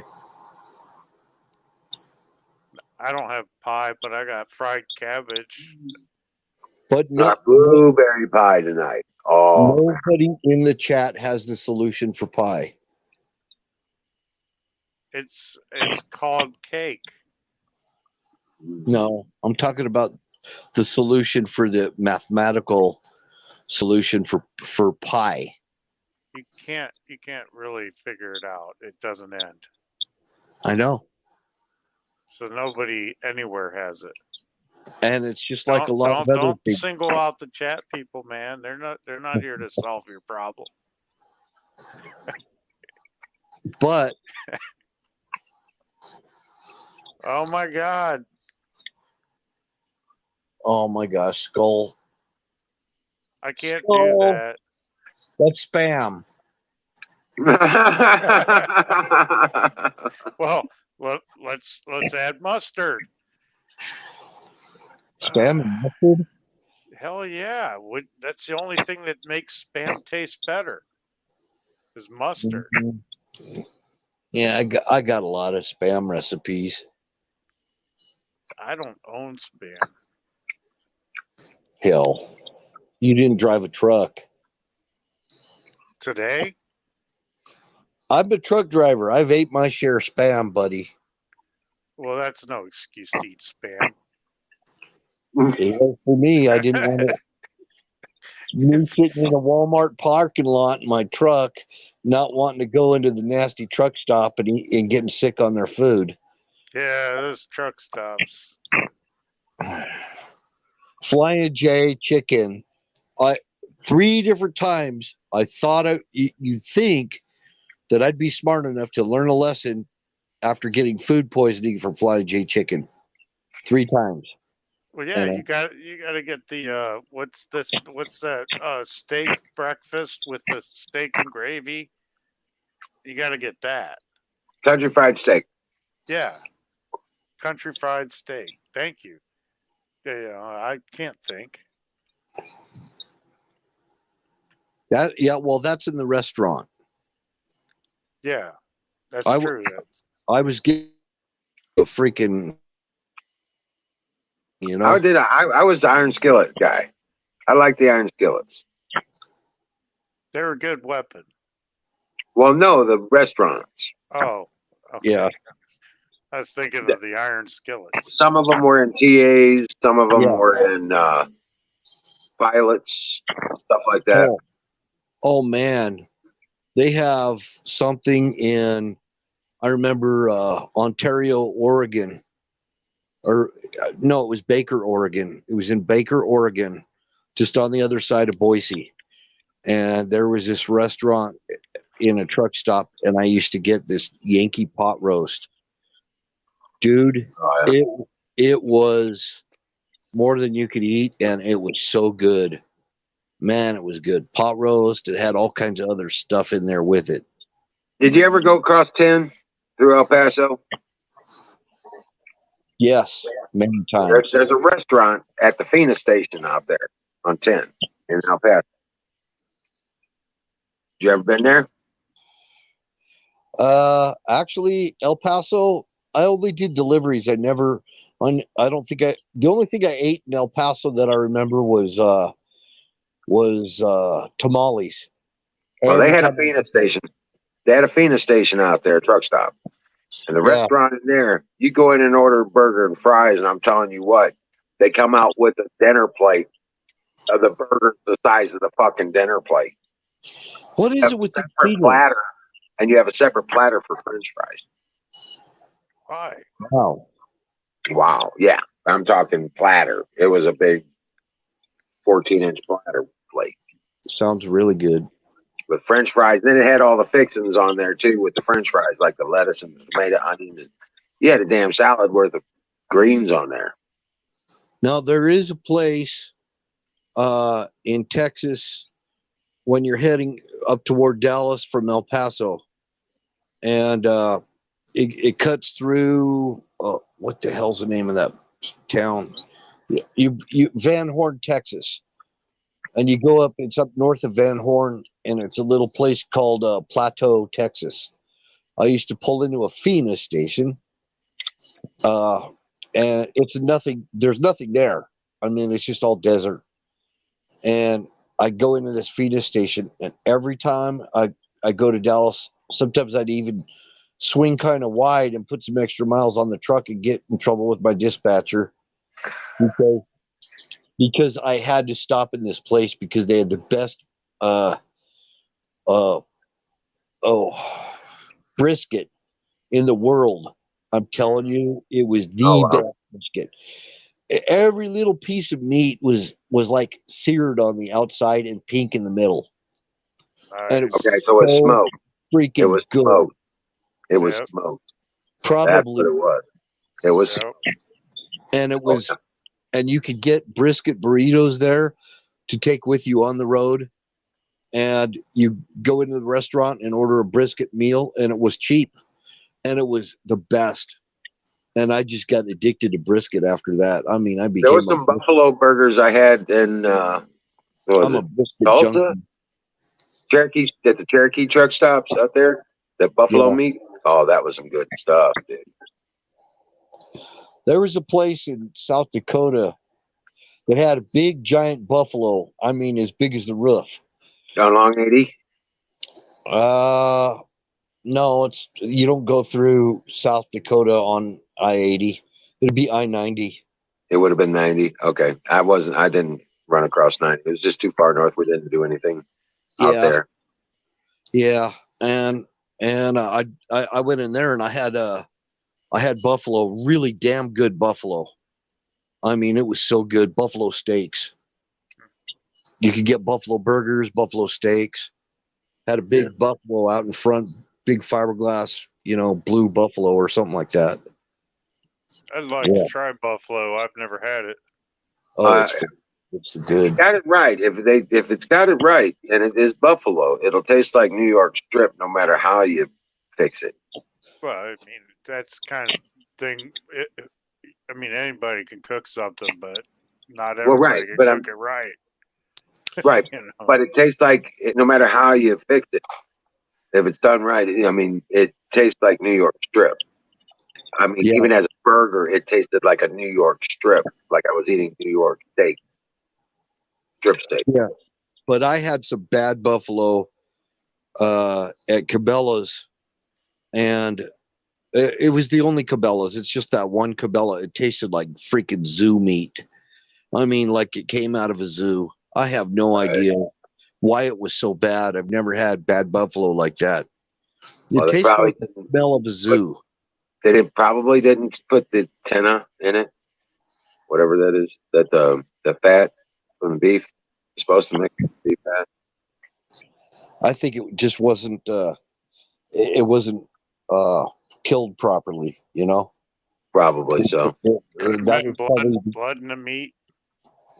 I don't have pie, but I got fried cabbage. But not blueberry pie tonight. Oh, nobody in the chat has the solution for pie. It's called cake. No, I'm talking about the solution for the mathematical solution for pie. You can't really figure it out. It doesn't end. I know. So nobody anywhere has it. And it's just like a lot of other don't people. single out the chat people, man. They're not here to solve your problem. But oh my god. Oh my gosh, Skull. I can't do that. That's spam. Well, let's add mustard. Spam and mustard? Hell yeah. That's the only thing that makes spam taste better is mustard. Mm-hmm. Yeah, I got a lot of spam recipes. I don't own spam. Hell, you didn't drive a truck. Today? I'm a truck driver. I've ate my share of spam, buddy. Well, that's no excuse to eat spam. It was for me. I didn't want to. Me sitting in a Walmart parking lot in my truck, not wanting to go into the nasty truck stop and getting sick on their food. Yeah, those truck stops. Flying J chicken. 3 different times I thought you'd think that I'd be smart enough to learn a lesson after getting food poisoning from Flying J chicken. 3 times. Well, yeah, you got to get the what's that steak breakfast with the steak and gravy. You got to get that. Country fried steak. Yeah, country fried steak. Thank you. Yeah, I can't think. Well, that's in the restaurant. Yeah, that's true. I was getting a freaking, I was the iron skillet guy. I like the iron skillets. They're a good weapon. Well, no, the restaurants. Oh, okay. Yeah. I was thinking of the iron skillets. Some of them were in TAs. Some of them were in pilots, stuff like that. Oh man, they have something in. I remember Ontario, Oregon, or no, it was Baker, Oregon. It was in Baker, Oregon, just on the other side of Boise. And there was this restaurant in a truck stop, and I used to get this Yankee pot roast. Dude, it was more than you could eat, and it was so good. Man, it was good. Pot roast. It had all kinds of other stuff in there with it. Did you ever go across 10 through El Paso? Yes, many times. There's a restaurant at the Fina station out there on 10 in El Paso. You ever been there? Actually, El Paso, I only did deliveries. I don't think the only thing I ate in El Paso that I remember was tamales. Well, they had a Fina station. They had a Fina station out there, a truck stop. And the restaurant in there, you go in and order a burger and fries, and I'm telling you what, they come out with a dinner plate of the burger the size of the fucking dinner plate. What is it with the platter? And you have a separate platter for French fries. Why? Wow. Yeah. I'm talking platter. It was a big 14-inch platter plate. Sounds really good. With French fries. Then it had all the fixings on there too with the French fries, like the lettuce and the tomato, onions. You had a damn salad worth of greens on there. Now, there is a place in Texas when you're heading up toward Dallas from El Paso, and it cuts through what the hell's the name of that town? You Van Horn, Texas, and you go up. It's up north of Van Horn, and it's a little place called Plateau, Texas. I used to pull into a Fina station, and it's nothing. There's nothing there. I mean, it's just all desert. And I go into this Fina station, and every time I go to Dallas, sometimes I'd even swing kind of wide and put some extra miles on the truck and get in trouble with my dispatcher because I had to stop in this place because they had the best brisket in the world. I'm telling you, it was the best brisket. Every little piece of meat was like seared on the outside and pink in the middle. And so it was smoked. Freaking it was good. Smoked. It was smoked. Probably. That's what it was. It was. And it was, and you could get brisket burritos there to take with you on the road. And you go into the restaurant and order a brisket meal, and it was cheap, and it was the best. And I just got addicted to brisket after that. I mean, I became. There was some buffalo burgers I had in. I'm a brisket junkie. Cherokee at the Cherokee truck stops out there. That buffalo meat. Oh, that was some good stuff, dude. There was a place in South Dakota that had a big giant buffalo. I mean, as big as the roof. Along 80? No, you don't go through South Dakota on I-80. It'd be I-90. It would have been 90. Okay. I didn't run across 90. It was just too far north. We didn't do anything out there. Yeah. And I went in there and I had buffalo, really damn good buffalo. I mean, it was so good. Buffalo steaks. You could get buffalo burgers, buffalo steaks. Had a big buffalo out in front, big fiberglass, blue buffalo or something like that. I'd like to try buffalo. I've never had it. Oh, Uh, it's good. got it right. If it's got it right and it is buffalo, it'll taste like New York strip no matter how you fix it. Well, I mean, that's kind of thing. I mean, anybody can cook something, but not Well, right, everybody can but cook it right. right, You know. but it tastes like no matter how you fix it, if it's done right, I mean, it tastes like New York strip. I mean, Yeah, even as a burger, it tasted like a New York strip, like I was eating New York steak, strip steak. yeah. But I had some bad buffalo at Cabela's, and it was the only Cabela's. It's just that one Cabela. It tasted like freaking zoo meat. I mean, like it came out of a zoo. I have no idea why it was so bad. I've never had bad buffalo like that. It Well, they tastes probably like the didn't smell of a put, zoo. probably didn't put the tenna in it, whatever that is, that the fat from the beef is supposed to make beef fat. I think it just wasn't. It wasn't killed properly. You know. Probably so. Could have That been was probably. blood in the meat.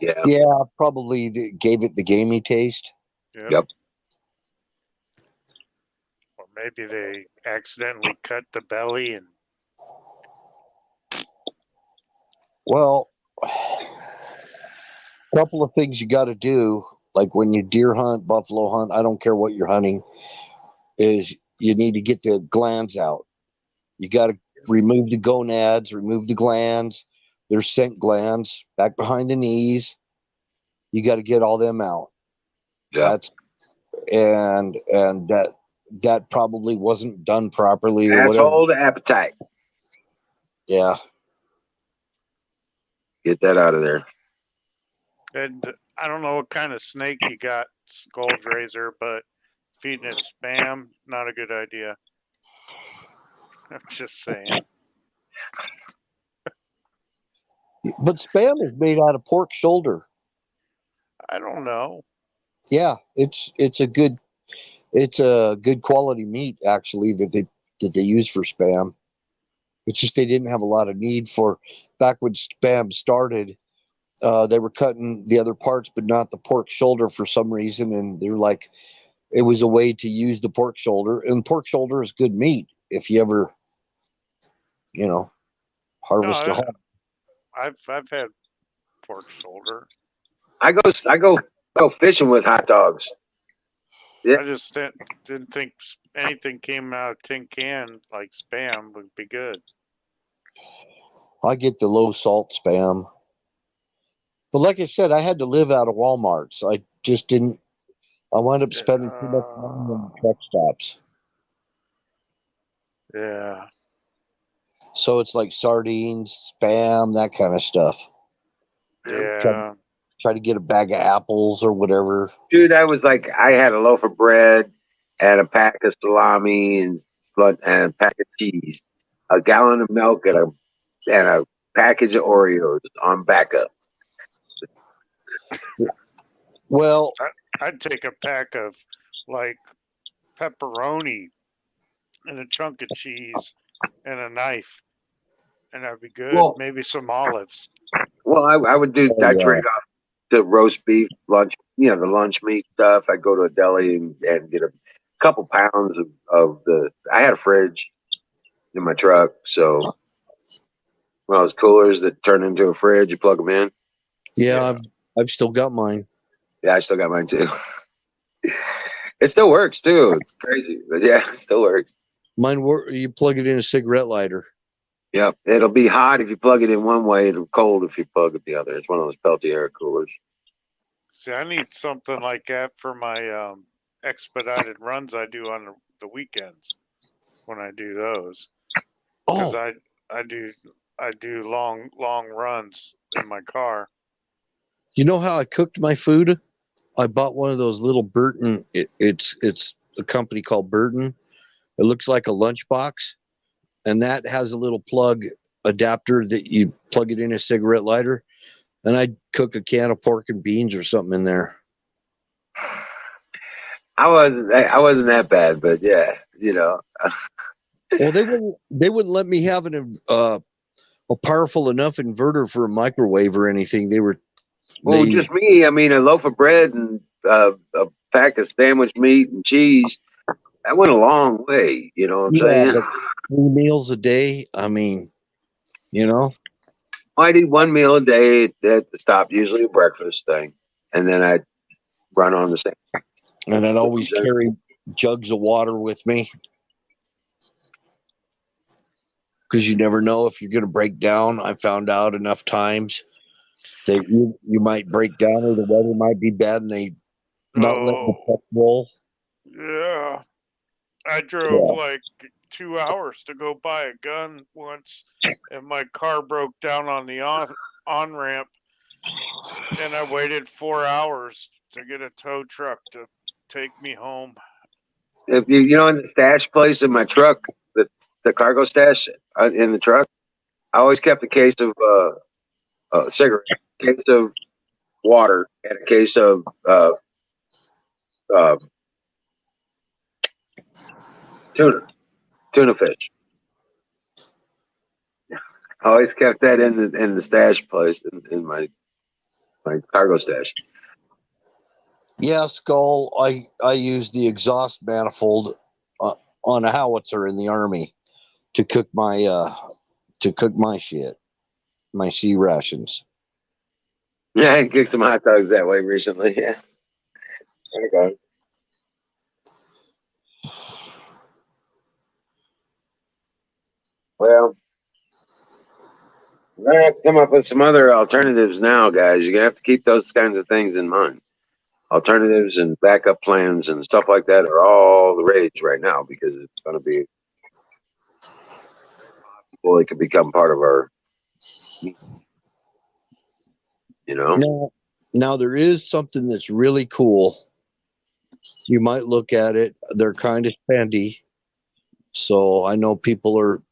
Yeah. Yeah, probably gave it the gamey taste. Yep. Or maybe they accidentally cut the belly and. Well, a couple of things you got to do, like when you deer hunt, buffalo hunt, I don't care what you're hunting, is you need to get the glands out. You got to remove the gonads, remove the glands. There's scent glands back behind the knees. You got to get all them out. Yeah. That's and that probably wasn't done properly or whatever. Asshole to appetite. Yeah. Get that out of there. And I don't know what kind of snake you got, Gold Razor, but feeding it spam, not a good idea. I'm just saying. But spam is made out of pork shoulder. I don't know. Yeah, it's a good quality meat actually that they use for spam. It's just they didn't have a lot of need for back when spam started. They were cutting the other parts, but not the pork shoulder for some reason, and they're like, it was a way to use the pork shoulder, and pork shoulder is good meat if you ever, harvest a hog. I've had pork shoulder. I go fishing with hot dogs. Yeah. I just didn't think anything came out of tin can like spam would be good. I get the low salt spam. But like I said, I had to live out of Walmart, so I just didn't. I wound up spending too much money on the truck stops. Yeah. So it's like sardines, spam, that kind of stuff. Yeah. Try to get a bag of apples or whatever. Dude, I was like, I had a loaf of bread and a pack of salami and a pack of cheese, a gallon of milk and a package of Oreos on backup. Well, I'd take a pack of like pepperoni and a chunk of cheese and a knife, and that'd be good. Well, maybe some olives. Well, I would do. I trade off the roast beef lunch. The lunch meat stuff. I go to a deli and get a couple pounds of the. I had a fridge in my truck, so one of those coolers that turn into a fridge. You plug them in. Yeah. I've still got mine. Yeah, I still got mine too. It still works too. It's crazy, but yeah, it still works. Mine you plug it in a cigarette lighter. Yep, it'll be hot if you plug it in one way. It'll be cold if you plug it the other. It's one of those Peltier coolers. See, I need something like that for my expedited runs I do on the weekends when I do those. Because I do long runs in my car. You know how I cooked my food? I bought one of those little Burton. It's a company called Burton. It looks like a lunchbox, and that has a little plug adapter that you plug it in a cigarette lighter. And I'd cook a can of pork and beans or something in there. I wasn't that bad, but yeah, Well, they wouldn't let me have a powerful enough inverter for a microwave or anything. They were Well, just me. I mean, a loaf of bread and a pack of sandwich meat and cheese. That went a long way. You know what I'm yeah, saying? but 3 meals a day. I mean, you know, I'd eat one meal a day at the stop, usually a breakfast thing, and then I'd run on the same. and I'd always carry jugs of water with me because you never know if you're going to break down. I found out enough times that you might break down or the weather might be bad and they not let the truck roll. Yeah. I drove Yeah. like 2 hours to go buy a gun once, and my car broke down on the on ramp, and I waited 4 hours to get a tow truck to take me home. If you know, in the stash place in my truck, the cargo stash in the truck, I always kept a case of cigarettes, a case of water, and a case of uh, tuna fish. I always kept that in the stash place in my cargo stash. Yeah, Skull. I use the exhaust manifold on a howitzer in the army to cook my shit, my sea rations. Yeah, I kicked some hot dogs that way recently. Yeah. Okay. Well, we're gonna have to come up with some other alternatives now, guys. You're gonna have to keep those kinds of things in mind. Alternatives and backup plans and stuff like that are all the rage right now because it's going to be well, it could become part of our, you know. Now there is something that's really cool. You might look at it. They're kind of spendy, so I know people are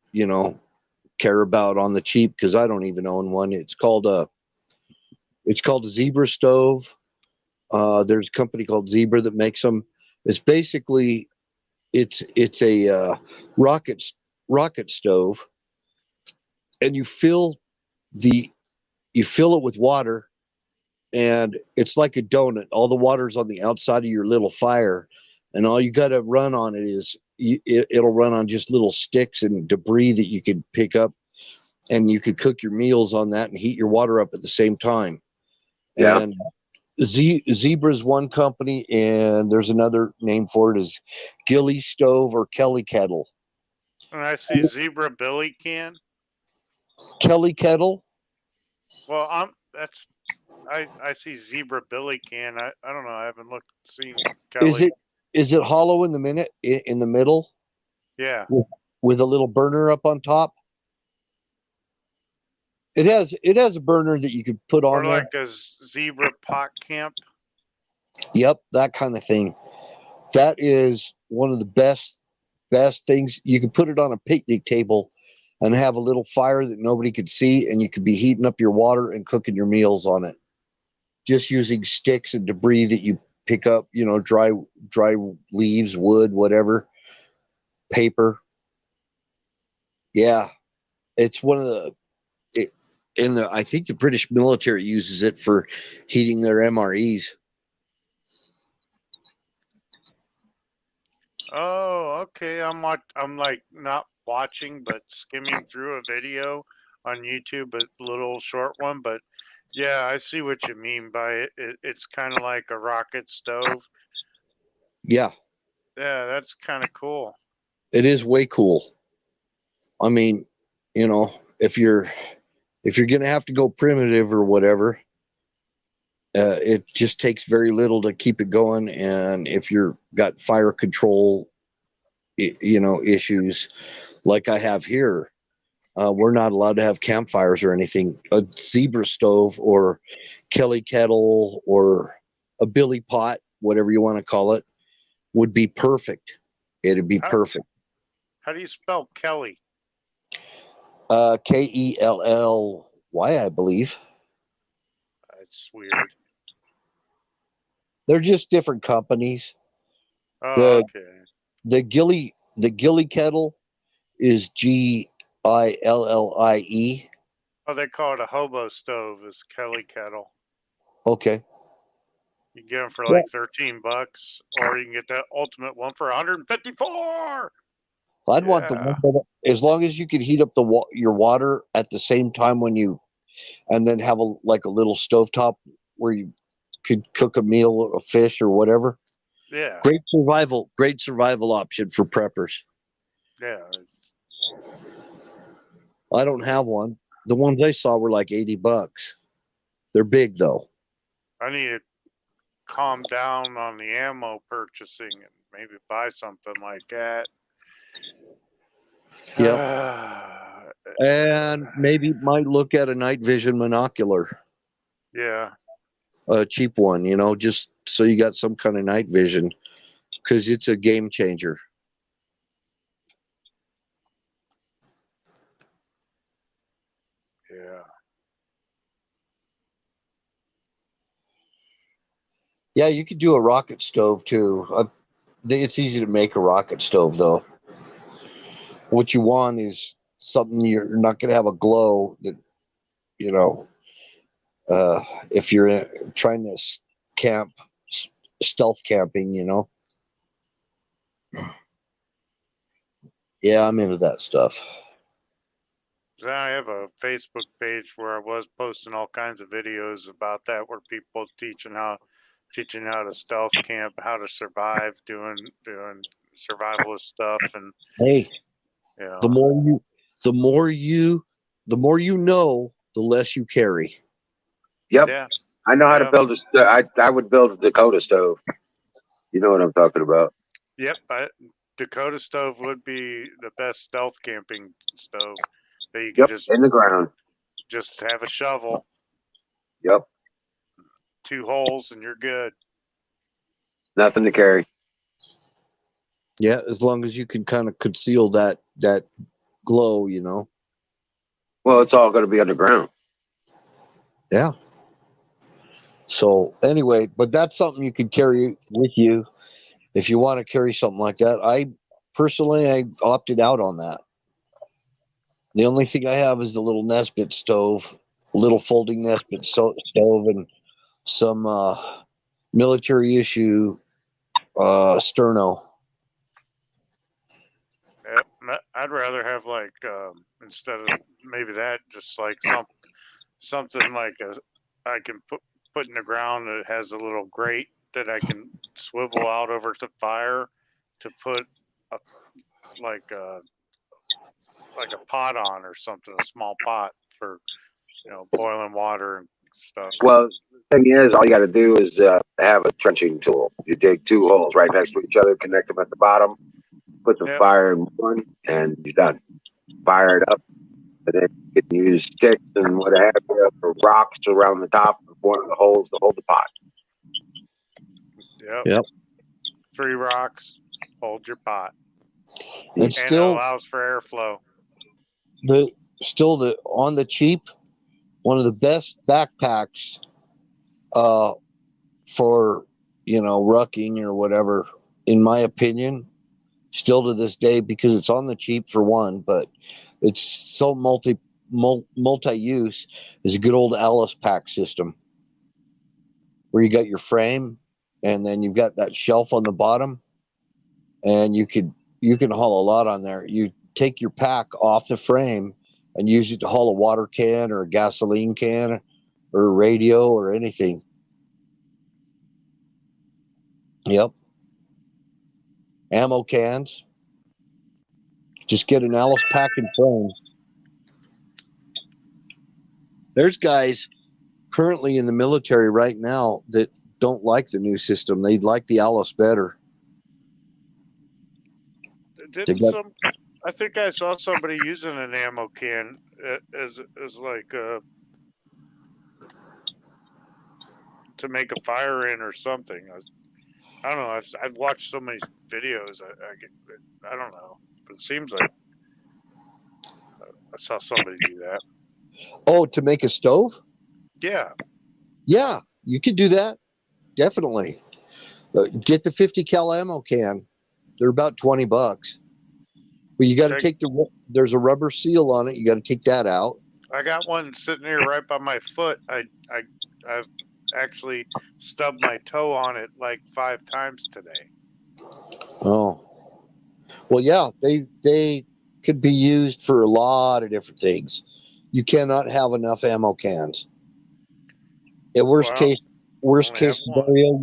care about on the cheap because I don't even own one. It's called a Zebra stove. There's a company called Zebra that makes them. It's basically it's a rocket stove, and the you fill it with water, and it's like a donut. All the water's on the outside of your little fire, and all you got to run on it is it'll run on just little sticks and debris that you could pick up, and you could cook your meals on that and heat your water up at the same time. Yeah. And Zebra's one company, and there's another name for it is Gilly Stove or Kelly Kettle. And I see Zebra Billy Can. Kelly Kettle. Well, I see Zebra Billy Can. I don't know. I haven't seen Kelly. Is it hollow in the middle? Yeah. With a little burner up on top. It has a burner that you could put on Or like there. a Zebra Pot Camp. Yep, that kind of thing. That is one of the best things. You could put it on a picnic table and have a little fire that nobody could see, and you could be heating up your water and cooking your meals on it. Just using sticks and debris that you pick up, dry leaves, wood, whatever, paper. Yeah, it's one of I think the British military uses it for heating their MREs. Oh, okay. I'm like not watching, but skimming through a video on YouTube, a little short one. But yeah, I see what you mean by it. It's kind of like a rocket stove. Yeah, Yeah, that's kind of cool. it is way cool. I mean, if you're gonna have to go primitive or whatever, it just takes very little to keep it going. And if you're got fire control, issues like I have here, we're not allowed to have campfires or anything. A Zebra stove or Kelly Kettle or a Billy Pot, whatever you want to call it, would be perfect. It'd be perfect. How do you spell Kelly? Kelly, I believe. That's weird. They're just different companies. Oh, okay. The Gilly Kettle is Gillie. Oh, they call it a hobo stove. Is Kelly Kettle. Okay. You get them for Yeah. like $13, or you can get that ultimate one for 154. I'd want the Yeah. one that, as long as you could heat up your water at the same time and then have a little stovetop where you could cook a meal, a fish or whatever. Yeah. Great survival option for preppers. Yeah. I don't have one. The ones I saw were like $80. They're big though. I need to calm down on the ammo purchasing and maybe buy something like that. Yep. And maybe might look at a night vision monocular, Yeah. a cheap one, just so you got some kind of night vision, because it's a game changer. Yeah. Yeah, you could do a rocket stove too. It's easy to make a rocket stove though. What you want is something you're not going to have a glow that, if you're trying to camp, stealth camping, Yeah, I'm into that stuff. I have a Facebook page where I was posting all kinds of videos about that, where people teaching how to stealth camp, how to survive, doing survivalist stuff, and Hey, you the know, more you know, the less you carry. Yep. yeah, I know how to yeah, build I would build a Dakota stove. You know what I'm talking about. yep. Dakota stove would be the best stealth camping stove. That you can Yep. In the ground. just have a shovel, Yep. 2 holes, and you're good. Nothing to carry. Yeah, as long as you can kind of conceal that glow, Well, it's all going to be underground. Yeah. So anyway, but that's something you could carry with you if you want to carry something like that. I opted out on that. The only thing I have is the little Nesbitt stove, little folding Nesbitt stove, and some military issue sterno. Yep. I'd rather have instead of maybe that, just like something like I can put in the ground that has a little grate that I can swivel out over the fire to put a like a pot on or something, a small pot for boiling water and stuff. Well, the thing is, all you got to do is have a trenching tool. You dig 2 holes right next to each other, connect them at the bottom, put the Yep. fire in one, and you're done. Fire it up, and then you can use sticks and what have you, or rocks around the top of one of the holes to hold the pot. Yep. 3 rocks, hold your pot, And it allows for airflow. On the cheap, one of the best backpacks for rucking or whatever, in my opinion, still to this day, because it's on the cheap for one, but it's so multi-use, is a good old Alice pack system where you got your frame and then you've got that shelf on the bottom, and you can haul a lot on there. You take your pack off the frame and use it to haul a water can or a gasoline can or a radio or anything. Yep. Ammo cans. Just get an Alice pack and frame. There's guys currently in the military right now that don't like the new system. They like the Alice better. I think I saw somebody using an ammo can as like to make a fire in or something. I don't know. I've watched so many videos. I don't know, but it seems like I saw somebody do that. Oh, to make a stove? Yeah. Yeah, you could do that. Definitely. Get the 50 cal ammo can. They're about $20. But you got to there's a rubber seal on it. You got to take that out. I got one sitting here right by my foot. I actually stubbed my toe on it like 5 times today. Oh, well, yeah, they could be used for a lot of different things. You cannot have enough ammo cans. In worst Well, case have one. scenario,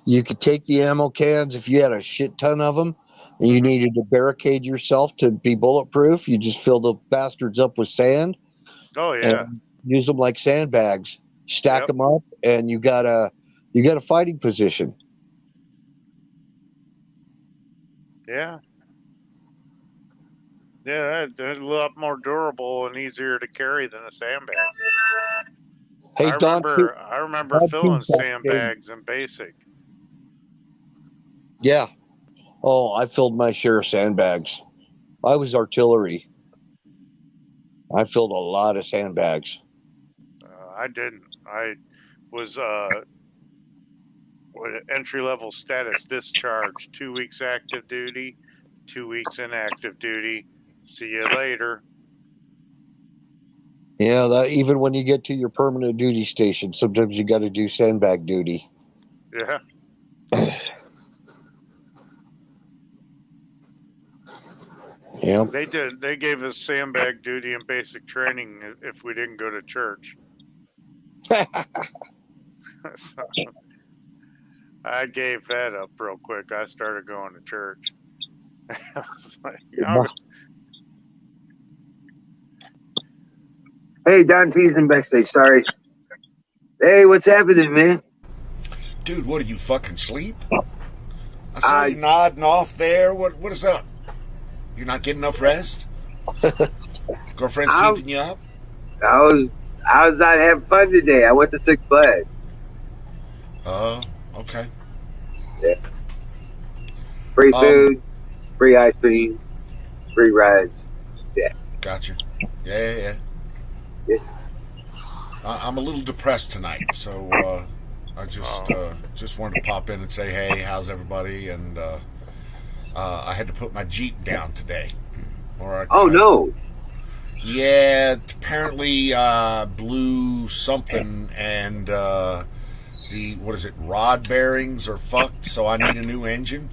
you could take the ammo cans if you had a shit ton of them, and you needed to barricade yourself to be bulletproof. You just fill the bastards up with sand Oh yeah. and use them like sandbags. Stack Yep. them up, and you got a fighting position. Yeah. Yeah, they're a lot more durable and easier to carry than a sandbag. Hey, I Don. remember Don filling Kingside, sandbags in basic. Yeah. Oh, I filled my share of sandbags. I was artillery. I filled a lot of sandbags. I didn't. I was entry level status discharge, 2 weeks active duty, 2 weeks inactive duty. See you later. Yeah, that even when you get to your permanent duty station, sometimes you got to do sandbag duty. Yeah. Yeah. They did. They gave us sandbag duty and basic training if we didn't go to church. So, I gave that up real quick. I started going to church. I was like, Hey, Don teasing backstage. Sorry. Hey, what's happening, man? Dude, what, are you fucking sleep? I saw you nodding off there. What is up? You're not getting enough rest? Girlfriend's keeping you up? I was not having fun today. I went to Six Flags. Oh, okay. Yeah. Free food, free ice cream, free rides. Yeah. Gotcha. Yeah. I'm a little depressed tonight, so I just wanted to pop in and say, hey, how's everybody? And I had to put my Jeep down today. No. Yeah, apparently blew something, and the rod bearings are fucked, so I need a new engine.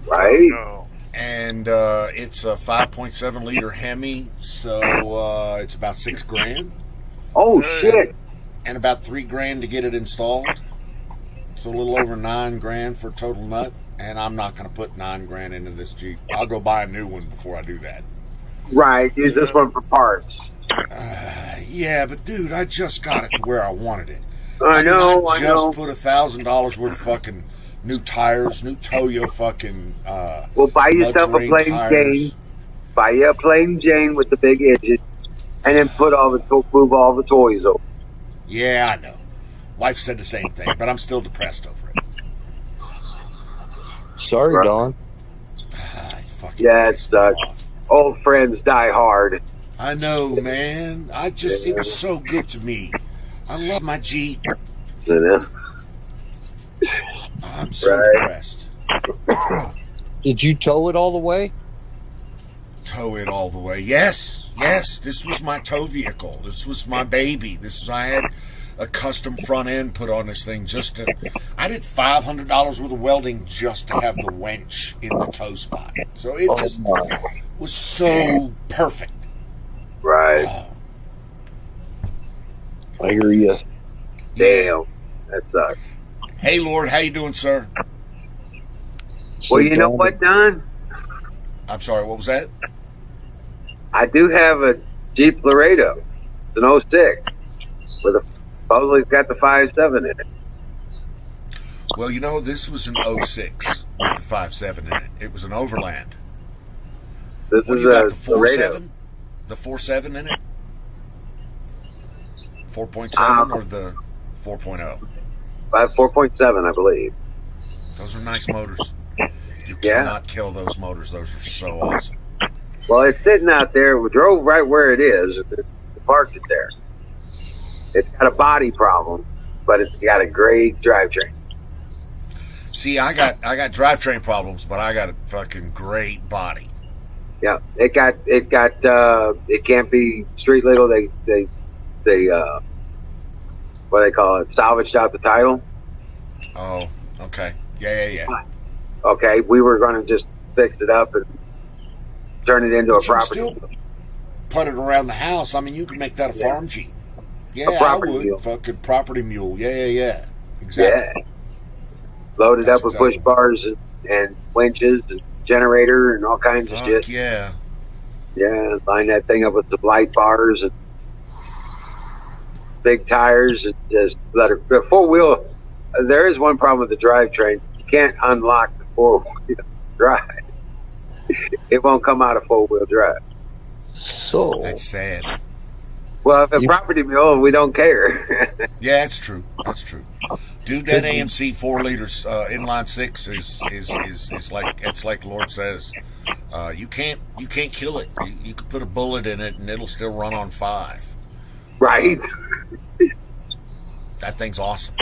Right. no. And it's a 5.7 liter Hemi, so it's about $6,000. Oh shit! And about $3,000 to get it installed. So a little over $9,000 for a total nut. And I'm not going to put $9,000 into this Jeep. I'll go buy a new one before I do that. Right. Use this one for parts. Yeah, but dude, I just got it to where I wanted it. I know. I just put $1,000 worth of fucking new tires, new Toyo fucking. Well, buy yourself a plain Jane. Buy you a plain Jane with the big engine, and then move all the toys over. Yeah, I know. Wife said the same thing, but I'm still depressed over it. Sorry, Don. Yeah, it sucks. Old friends die hard. I know, man. It was so good to me. I love my Jeep. I'm so depressed. Did you tow it all the way? Tow it all the way. Yes. This was my tow vehicle. This was my baby. I had a custom front end put on this thing I did $500 worth of welding just to have the winch in the tow spot. So it was so perfect. Right. I hear you. Damn. That sucks. Hey, Lord, how you doing, sir? Well, you know what, Don? I'm sorry, what was that? I do have a Jeep Laredo. It's an 06. Supposedly it's got the 5.7 in it. Well, this was an 06 with the 5.7 in it. It was an Overland. This What is do you got, a the 4.7? The 4.7 in it? 4.7 or the 4.0? 4.7, I believe. Those are nice motors. You cannot kill those motors. Those are so awesome. Well, it's sitting out there. We drove right where it is. We parked it there. It's got a body problem, but it's got a great drivetrain. See, I got drivetrain problems, but I got a fucking great body. Yeah, it can't be street legal. They what they call it, salvaged out the title. Oh, okay. Yeah. Okay, we were going to just fix it up and turn it into a property. Still put it around the house. I mean, you can make that a farm Jeep. Yeah, I would. Mule. Fucking property mule. Yeah. Exactly. Yeah. Loaded That's up with exactly push bars and winches and generator and all kinds of shit. Yeah. Yeah, line that thing up with the light bars and big tires and just let it. The four wheel. There is one problem with the drivetrain. You can't unlock the 4-wheel drive. It won't come out of 4-wheel drive. So That's sad. Well, if it's property mule, we don't care. Yeah, that's true. Dude, that AMC 4 liters inline 6 is like, it's like Lord says, you can't kill it. You can put a bullet in it and it'll still run on 5. Right. That thing's awesome.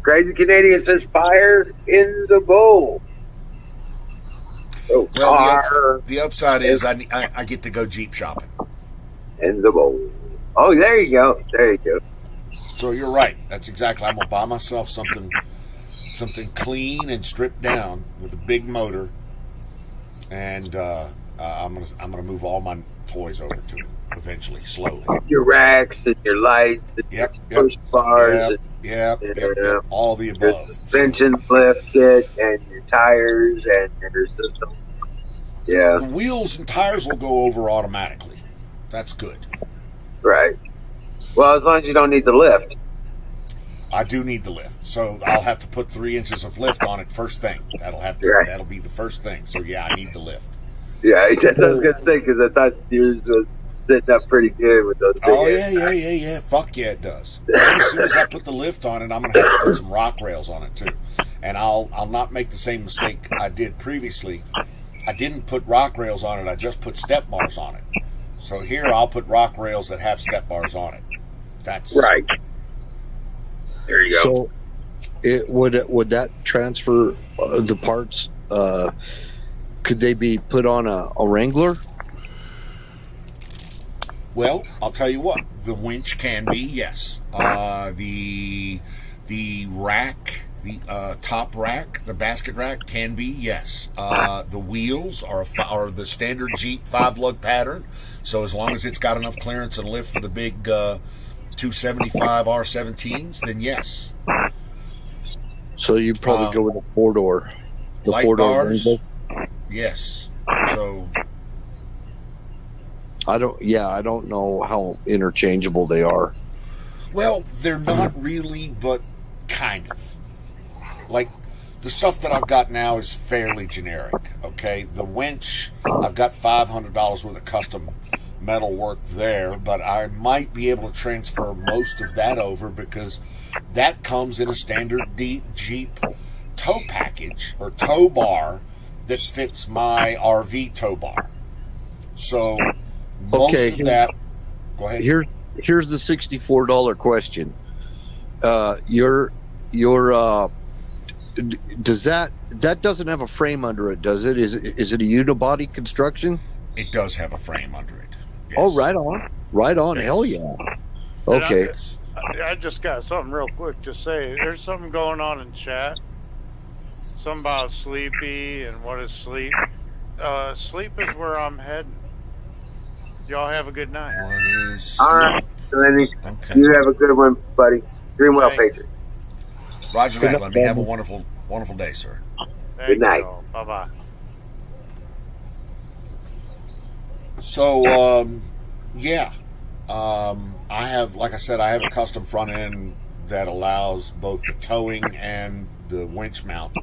Crazy Canadian says fire in the bowl. Oh, Well, fire the upside is I get to go Jeep shopping. in the bowl. Oh, there you go. So you're right. That's exactly. I'm gonna buy myself something clean and stripped down with a big motor, and I'm gonna move all my toys over to it eventually, slowly. Your racks and your lights and Yep. push bars Yep. All the and your above. suspension lift kit and your tires and your system. Yeah, The wheels and tires will go over automatically. That's good. right. Well, as long as you don't need the lift. I do need the lift, so I'll have to put 3 inches of lift on it first thing. Right. That'll be the first thing. So yeah, I need the lift. Yeah, that's what I was going to say because I thought yours was sitting up pretty good with those big Oh ass yeah. Fuck yeah, it does. And as soon as I put the lift on it, I'm gonna have to put some rock rails on it too. And I'll not make the same mistake I did previously. I didn't put rock rails on it. I just put step bars on it. So here I'll put rock rails that have step bars on it. That's Right. There you go. So, it would that transfer the parts? Could they be put on a Wrangler? Well, I'll tell you what. The winch can be, yes. The rack, the top rack, the basket rack can be, yes. The wheels are the standard Jeep 5-lug pattern. So as long as it's got enough clearance and lift for the big 275 R17s, then yes. So you'd probably go with a 4-door. The Light 4-door bars, Wrangler? yes. So I don't know how interchangeable they are. well, they're not really, but kind of. Like, the stuff that I've got now is fairly generic, okay? The winch, I've got $500 worth of custom metal work there, but I might be able to transfer most of that over because that comes in a standard Jeep tow package or tow bar that fits my RV tow bar. So most of that. Go ahead. Here's the $64 question. Does that doesn't have a frame under it, does it? Is it a unibody construction? It does have a frame under it. Yes. Oh, right on. Yes. Hell yeah. Okay. I just got something real quick to say. There's something going on in chat. Something about sleepy and what is sleep. Sleep is where I'm heading. Y'all have a good night. What is All right, Lenny. Okay. You have a good one, buddy. Dream well, Patriot. Roger that. Let me have a wonderful day, sir. Good night. Bye bye. So, yeah. I have, like I said, I have a custom front end that allows both the towing and the winch mount.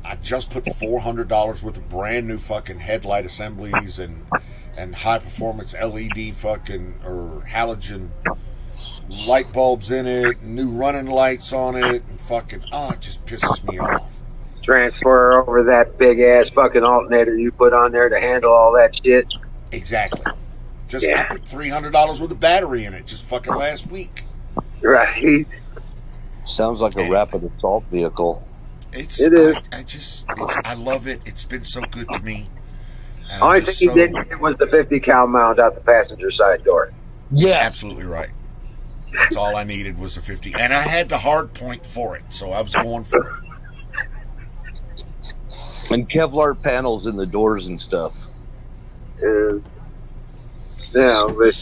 I just put $400 worth of brand new fucking headlight assemblies and high performance LED fucking or halogen light bulbs in it, new running lights on it, and fucking it just pisses me off. Transfer over that big ass fucking alternator you put on there to handle all that shit. Exactly. I put $300 worth of battery in it just fucking last week. Right. Sounds like a rapid assault vehicle. It is. I love it. It's been so good to me. The only thing he didn't get was the 50 cal mount out the passenger side door. Yes. Absolutely right. That's all I needed was a 50. And I had the hard point for it, so I was going for it. And Kevlar panels in the doors and stuff. Yeah, but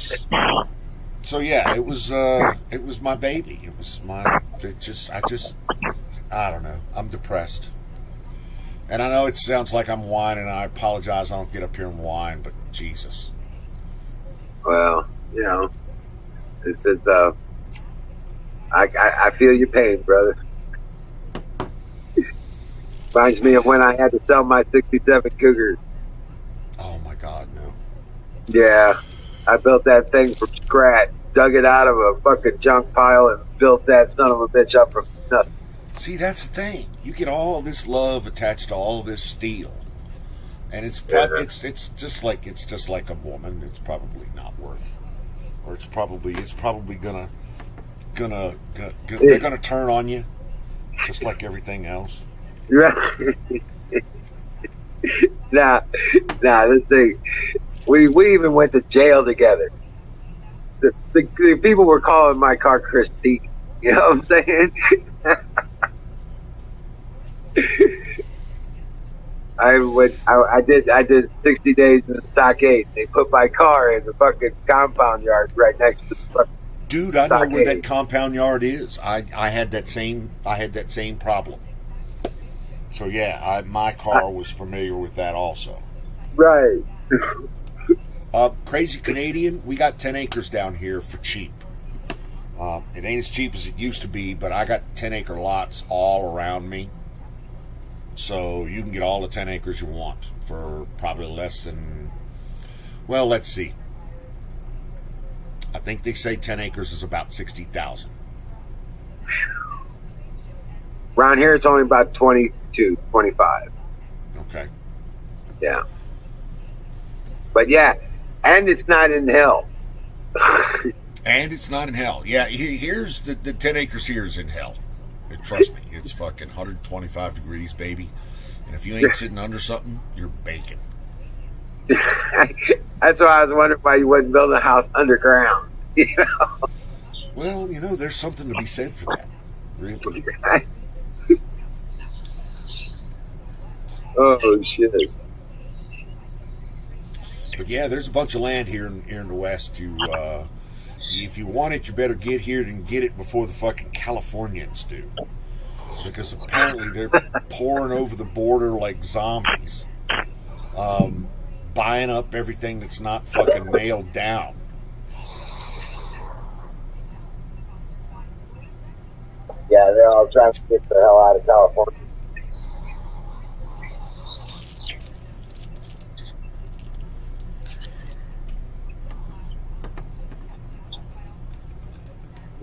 So yeah, it was my baby. It was I don't know. I'm depressed. And I know it sounds like I'm whining. I apologize. I don't get up here and whine, but Jesus. well, I feel your pain, brother. Reminds me of when I had to sell my '67 Cougars. Oh my God, no. Yeah, I built that thing from scratch, dug it out of a fucking junk pile, and built that son of a bitch up from nothing. See, that's the thing. You get all this love attached to all this steel, and it's just like a woman. It's probably not worth, or it's probably gonna they're gonna turn on you, just like everything else. Right. Nah, this thing. We even went to jail together. The people were calling my car Christine. You know what I'm saying? I did 60 days in the stockade. They put my car in the fucking compound yard right next to the fucking Dude, I know where stockade. that compound yard is. I had that same problem. So yeah, my car was familiar with that also. Right. Crazy Canadian, we got 10 acres down here for cheap. It ain't as cheap as it used to be, but I got 10-acre lots all around me. So you can get all the 10 acres you want for probably less than, well, let's see. I think they say 10 acres is about $60,000. Around here, it's only about 22, 25. Okay. Yeah. But yeah, and it's not in hell. And it's not in hell. Yeah, here's the 10 acres here is in hell. Trust me, it's fucking 125 degrees, baby. And if you ain't sitting under something, you're baking. That's why I was wondering why you wouldn't build a house underground. You know? Well, there's something to be said for that. Really. Oh shit. But yeah, there's a bunch of land here in the West. If you want it, you better get here and get it before the fucking Californians do. Because apparently they're pouring over the border like zombies, buying up everything that's not fucking nailed down. Yeah, they're all trying to get the hell out of California.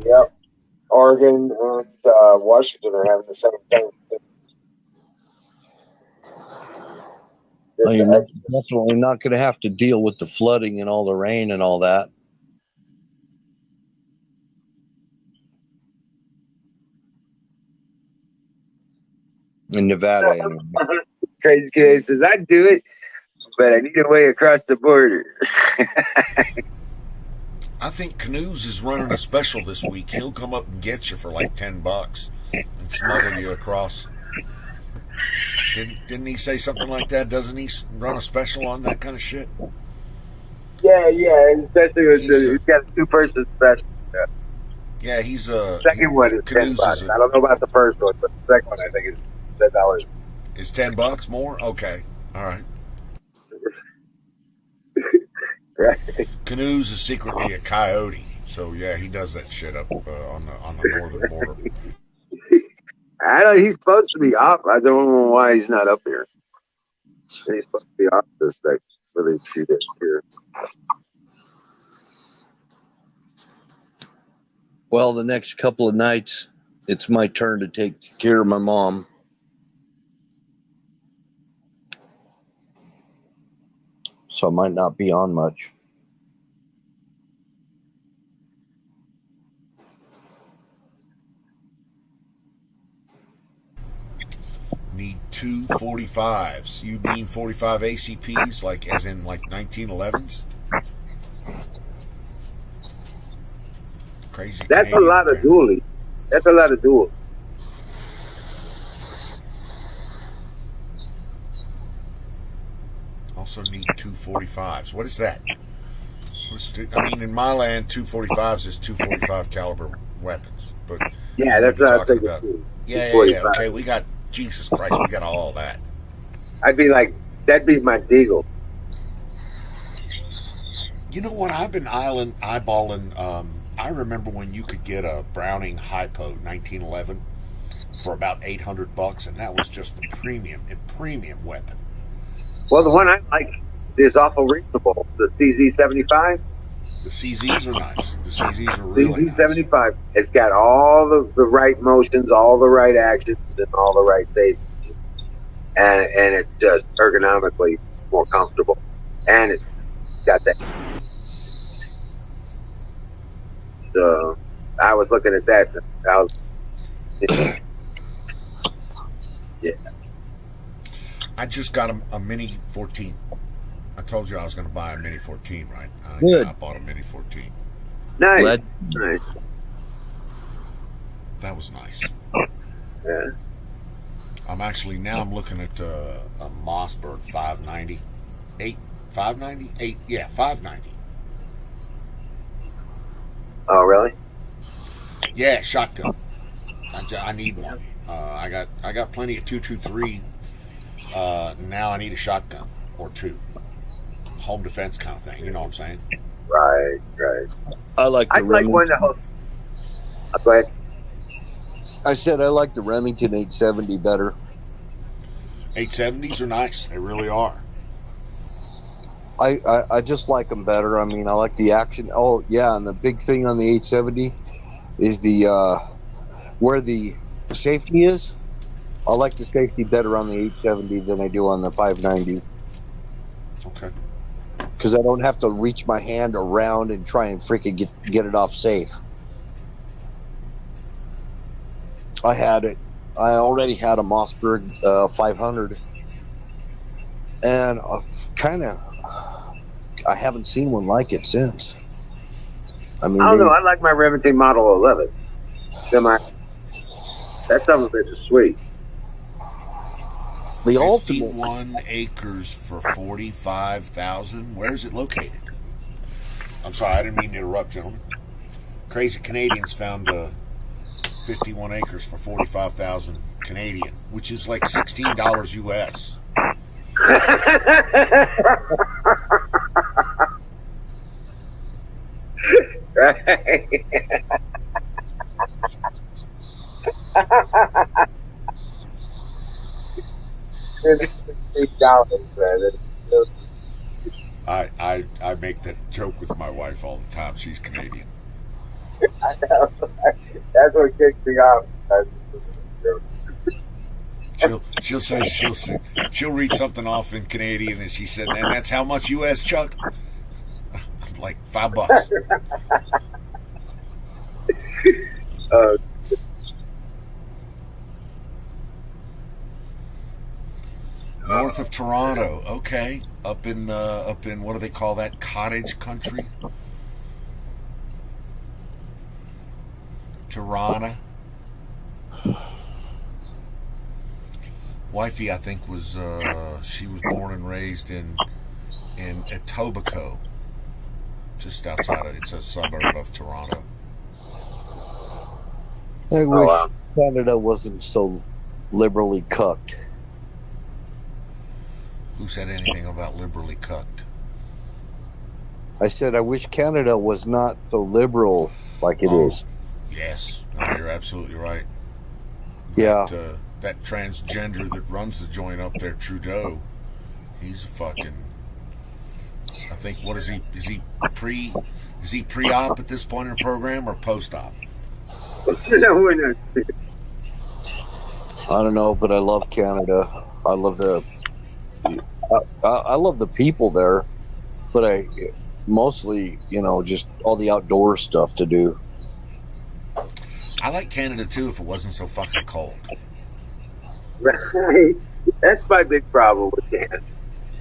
Yep. Oregon and Washington are having the same thing. Well, you're definitely not going to have to deal with the flooding and all the rain and all that. In Nevada, anyway. Crazy Kid says, I'd do it, but I need a way across the border. I think Canoes is running a special this week. He'll come up and get you for like $10 and smuggle you across. Didn't he say something like that? Doesn't he run a special on that kind of shit? Yeah, especially with he's got a 2-person special. Yeah, he's a... Second one is $10. I don't know about the first one, but the second one I think is $10. Is $10 more? Okay, all right. Right. Canoes is secretly a coyote, so yeah, he does that shit up on the northern border. I know he's supposed to be up. I don't know why he's not up here. He's supposed to be off this thing. Really shoot it here. Well, the next couple of nights, it's my turn to take care of my mom. So I might not be on much. Need 2 45s. You mean 45 ACPs, like as in like 1911s? Crazy. That's Canadian a lot of brand. dually. That's a lot of dual. Also need 245s. What is that? I mean, in my land, 245s is 245 caliber weapons. But Yeah, you that's may be what I was talking thinking about. too. Yeah. 245. Okay, we got Jesus Christ. We got all that. I'd be like, that'd be my deagle. You know what? I've been eyeballing. I remember when you could get a Browning Hypo 1911 for about $800, and that was just the premium weapon. Well, the one I like is awful reasonable. The CZ75. The CZs are nice. The CZs are really nice. CZ75. It's got all the right motions, all the right actions, and all the right safety. And it's just ergonomically more comfortable. And it's got that. So I was looking at that. Yeah. I just got a Mini 14. I told you I was going to buy a Mini 14, right? Good. I bought a Mini 14. Nice. Glad- Nice. That was nice. Yeah. I'm looking at a Mossberg 590. 590? Yeah, 590. Oh, really? Yeah, shotgun. I need one. I got plenty of 223. Now I need a shotgun or two. Home defense kind of thing. You know what I'm saying? Right. I like the I'd like one to hold. Go ahead. I said I like the Remington 870 better. 870s are nice. They really are. I just like them better. I mean, I like the action. Oh yeah, and the big thing on the 870 is the where the safety is. I like the safety better on the 870 than I do on the 590 Okay. because I don't have to reach my hand around and try and freaking get it off safe. I already had a Mossberg 500, and I haven't seen one like it since. I mean, I don't know. I like my Remington Model 11. That some of it is sweet. the ultimate. 51 acres for 45,000. Where's it located? I'm sorry, I didn't mean to interrupt, gentlemen. Crazy Canadians found 51 acres for 45,000 Canadian, which is like $16 US. Right. I make that joke with my wife all the time. She's Canadian. I know. That's what kicked me off. She'll read something off in Canadian, and she said, "And that's how much US, Chuck?" I'm like, $5. North of Toronto, okay. Up in what do they call that? Cottage country. Toronto. Wifey, I think, she was born and raised in Topical, just outside of, it's a suburb of Toronto. I wish Canada wasn't so liberally cucked. Who said anything about liberally cucked? I said I wish Canada was not so liberal like it is. Yes, no, you're absolutely right. Yeah. That transgender that runs the joint up there, Trudeau, he's a fucking. I think, what is he? Is he pre-op at this point in the program or post-op? I don't know, but I love Canada. I love I love the people there, but I mostly, just all the outdoor stuff to do. I like Canada too if it wasn't so fucking cold. Right. That's my big problem with Canada.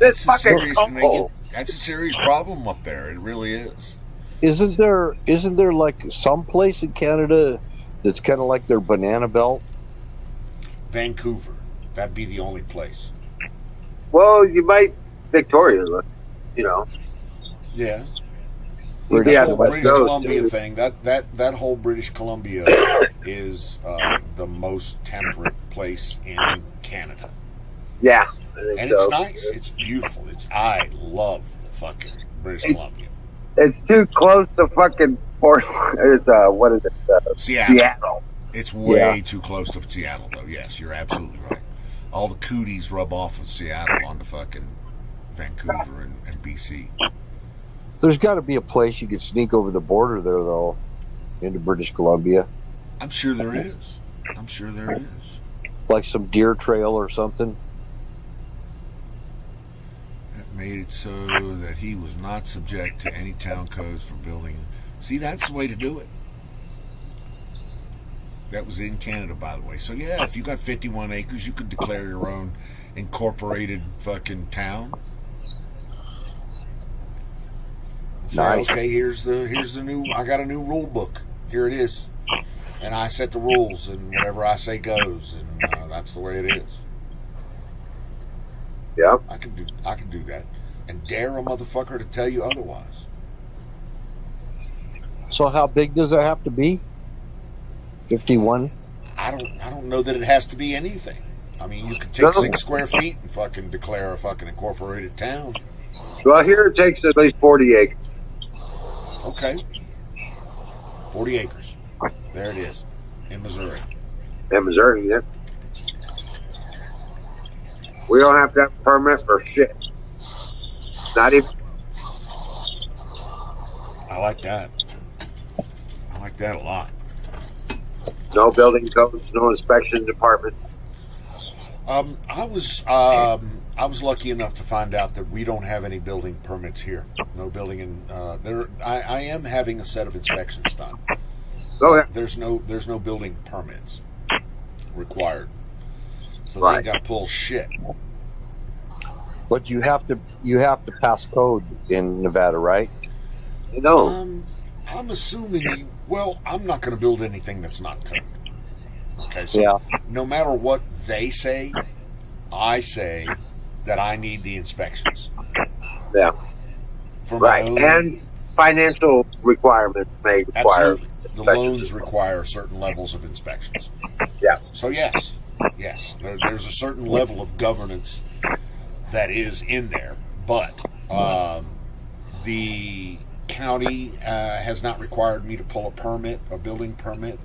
It's fucking cold. That's a serious problem up there. It really is. Isn't there like some place in Canada that's kind of like their banana belt? Vancouver. That'd be the only place. Well, you might Victoria, you know. Yeah. British The Yeah, whole West British Coast, Columbia too. thing, that whole British Columbia is the most temperate place in Canada. Yeah, I think And so. it's nice. It's beautiful. I love the fucking British Columbia. It's too close to fucking Fort. It's what is it? Seattle. Seattle. It's way too close to Seattle, though. Yes, you're absolutely right. All the cooties rub off of Seattle onto fucking Vancouver and BC. There's got to be a place you could sneak over the border there, though, into British Columbia, I'm sure there is. I'm sure there is. like some deer trail or something. That made it so that he was not subject to any town codes for building. See, that's the way to do it. That was in Canada, by the way. So, yeah, if you got 51 acres, you could declare your own incorporated fucking town. Say, Nice. okay, here's the new. I got a new rule book. Here it is, and I set the rules, and whatever I say goes, and that's the way it is. Yeah. I can do that, and dare a motherfucker to tell you otherwise. So how big does it have to be? 51? I don't know that it has to be anything. I mean, you could take No. 6 square feet and fucking declare a fucking incorporated town. Well, here it takes at least 40 acres. Okay, 40 acres. There it is, in Missouri. In Missouri, yeah. We don't have to have a permit for shit. Not even. I like that. I like that a lot. No building codes, no inspection department. I was lucky enough to find out that we don't have any building permits here. No building in there. I am having a set of inspections done. Go ahead. There's no building permits required, so they Right. ain't got to pull shit. But you have to pass code in Nevada, right? No. I'm assuming. Well, I'm not going to build anything that's not code. Okay, so Yeah. no matter what they say, I say that I need the inspections. Yeah. For my Right. own, And financial requirements may require. absolutely. The loans require certain levels of inspections. Yeah. So yes, there's a certain level of governance that is in there, but the county has not required me to pull a building permit,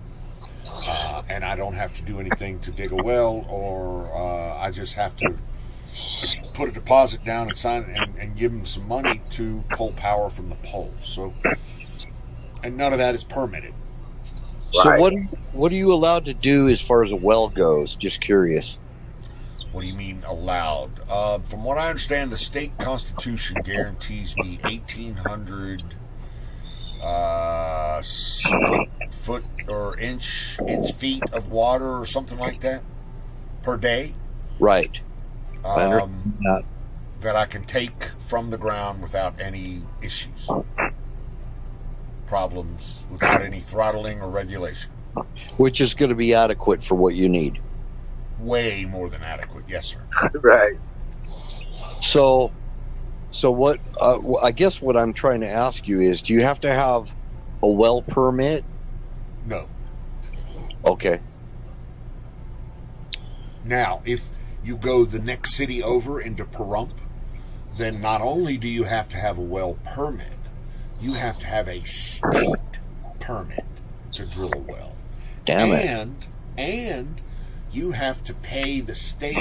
and I don't have to do anything to dig a well, or I just have to put a deposit down and sign and give them some money to pull power from the pole. So, and none of that is permitted. So Right. what are you allowed to do as far as a well goes? Just curious. What do you mean allowed? From what I understand, the state constitution guarantees me 1,800 foot or inch feet of water or something like that per day. Right. I understand that. That I can take from the ground without any issues, problems, without any throttling or regulation. Which is going to be adequate for what you need. Way more than adequate, yes, sir. Right. So what? I guess what I'm trying to ask you is, do you have to have a well permit? No. Okay. Now, if you go the next city over into Pahrump, then not only do you have to have a well permit, you have to have a state permit to drill a well. Damn it. And you have to pay the state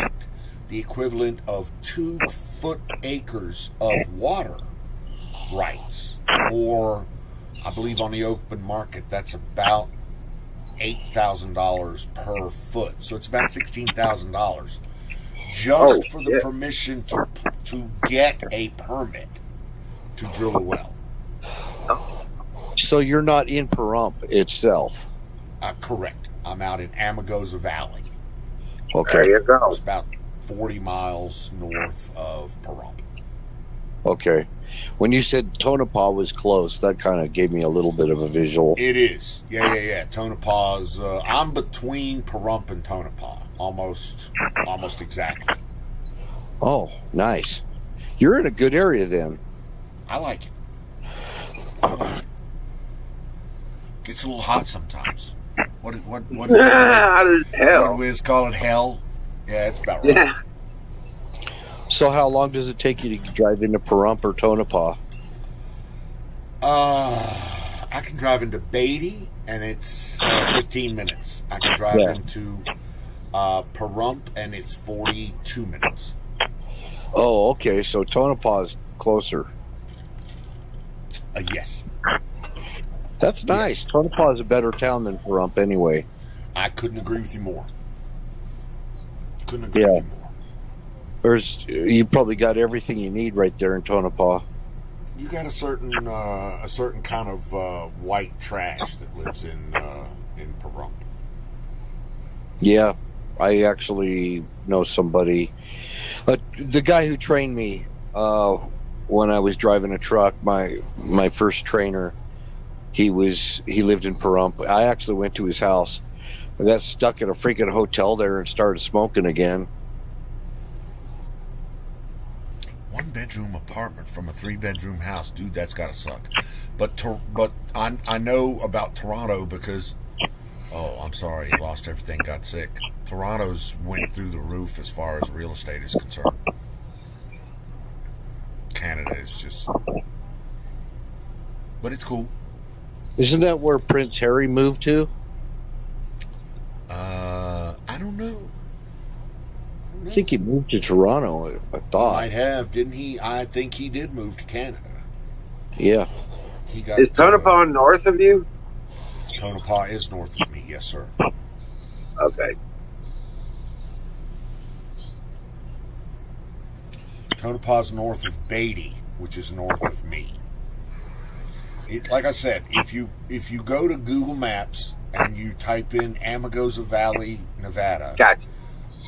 the equivalent of 2 foot acres of water rights, or I believe on the open market that's about $8,000 per foot. So it's about $16,000 just for the shit. permission to get a permit to drill a well. So you're not in Pahrump itself. Correct. I'm out in Amagosa Valley. Okay. There you go. It's about 40 miles north of Pahrump. Okay. When you said Tonopah was close, that kind of gave me a little bit of a visual. It is. Yeah. Tonopah's. I'm between Pahrump and Tonopah, almost exactly. Oh, nice. You're in a good area then. I like it. Gets a little hot sometimes. What How does what hell? do Wiz call it? Hell? Yeah, it's about right. Yeah. So how long does it take you to drive into Pahrump or Tonopah? I can drive into Beatty, and it's 15 minutes. I can drive into Pahrump, and it's 42 minutes. Oh, okay. So Tonopah is closer. Yes. That's nice. Yes. Tonopah is a better town than Pahrump anyway. I couldn't agree with you more. Couldn't agree with you more. You probably got everything you need right there in Tonopah. You got a certain kind of white trash that lives in Pahrump. Yeah, I actually know somebody. The guy who trained me when I was driving a truck, my first trainer, he lived in Pahrump. I actually went to his house. I got stuck at a freaking hotel there and started smoking again. 1-bedroom apartment from a 3-bedroom house, dude. That's gotta suck. But I know about Toronto because, oh, I'm sorry, he lost everything, got sick. Toronto's went through the roof as far as real estate is concerned. Canada is just, but it's cool. Isn't that where Prince Harry moved to? I don't know. I think he moved to Toronto, I thought. Might have, didn't he? I think he did move to Canada. Yeah. He got. Is Tonopah north of you? Tonopah is north of me, yes, sir. Okay. Tonopah's north of Beatty, which is north of me. Like I said, if you go to Google Maps and you type in Amargosa Valley, Nevada, Gotcha.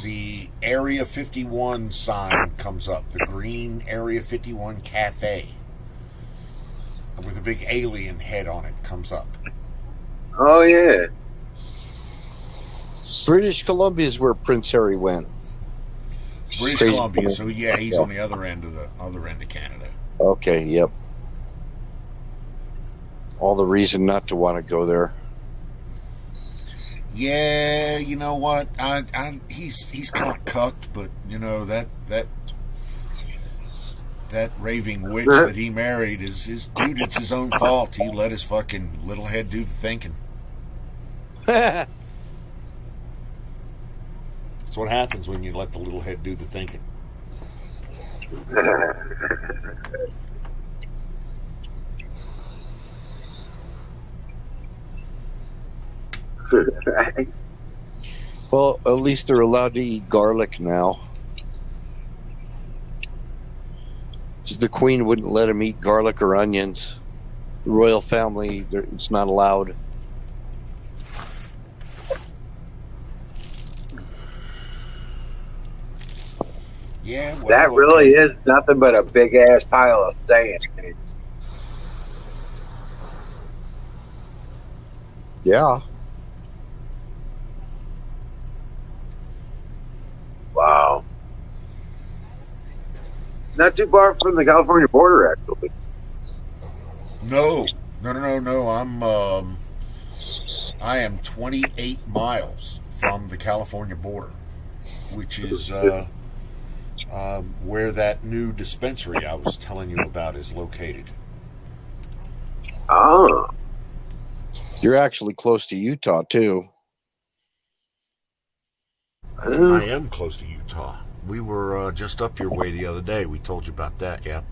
the Area 51 sign comes up, the green Area 51 cafe with a big alien head on it comes up. Oh yeah. British Columbia is where Prince Harry went. British Crazy. Columbia, so yeah, he's on the other end of Canada. Okay, yep. All the reason not to want to go there. Yeah, you know what? He's kind of cucked, but you know that raving witch that he married is dude. It's his own fault. He let his fucking little head do the thinking. That's what happens when you let the little head do the thinking. Well, at least they're allowed to eat garlic now. The Queen wouldn't let him eat garlic or onions. The royal family, it's not allowed. Yeah, well, That really is nothing but a big ass pile of sand. Yeah. Wow. Not too far from the California border, actually. No. I am 28 miles from the California border, which is where that new dispensary I was telling you about is located. Oh. You're actually close to Utah, too. I am close to Utah. We were just up your way the other day. We told you about that, yeah.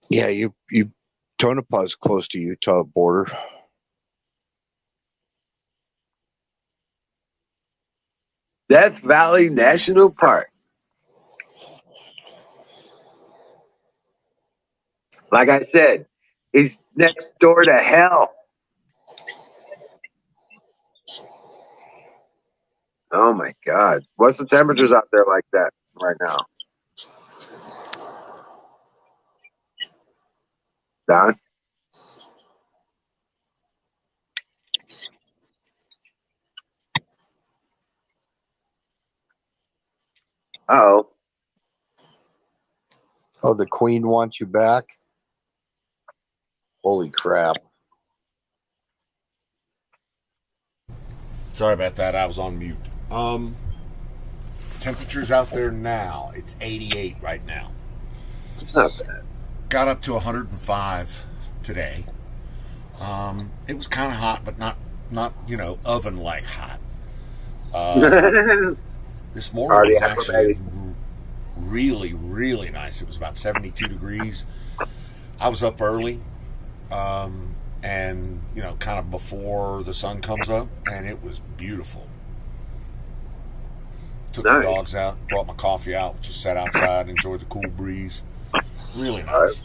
Yeah, you Tonopah's close to Utah border. Death Valley National Park. Like I said, he's next door to hell. Oh my God. What's the temperatures out there like that right now? Don? Uh-oh. Oh, the queen wants you back? Holy crap. Sorry about that. I was on mute. Temperatures out there now, it's 88 right now. It's not bad. Got up to 105 today. It was kind of hot, but not oven-like hot. This morning was actually really, really nice. It was about 72 degrees. I was up early, and kind of before the sun comes up, and it was beautiful. Took the dogs out, brought my coffee out, just sat outside, enjoyed the cool breeze. Really nice.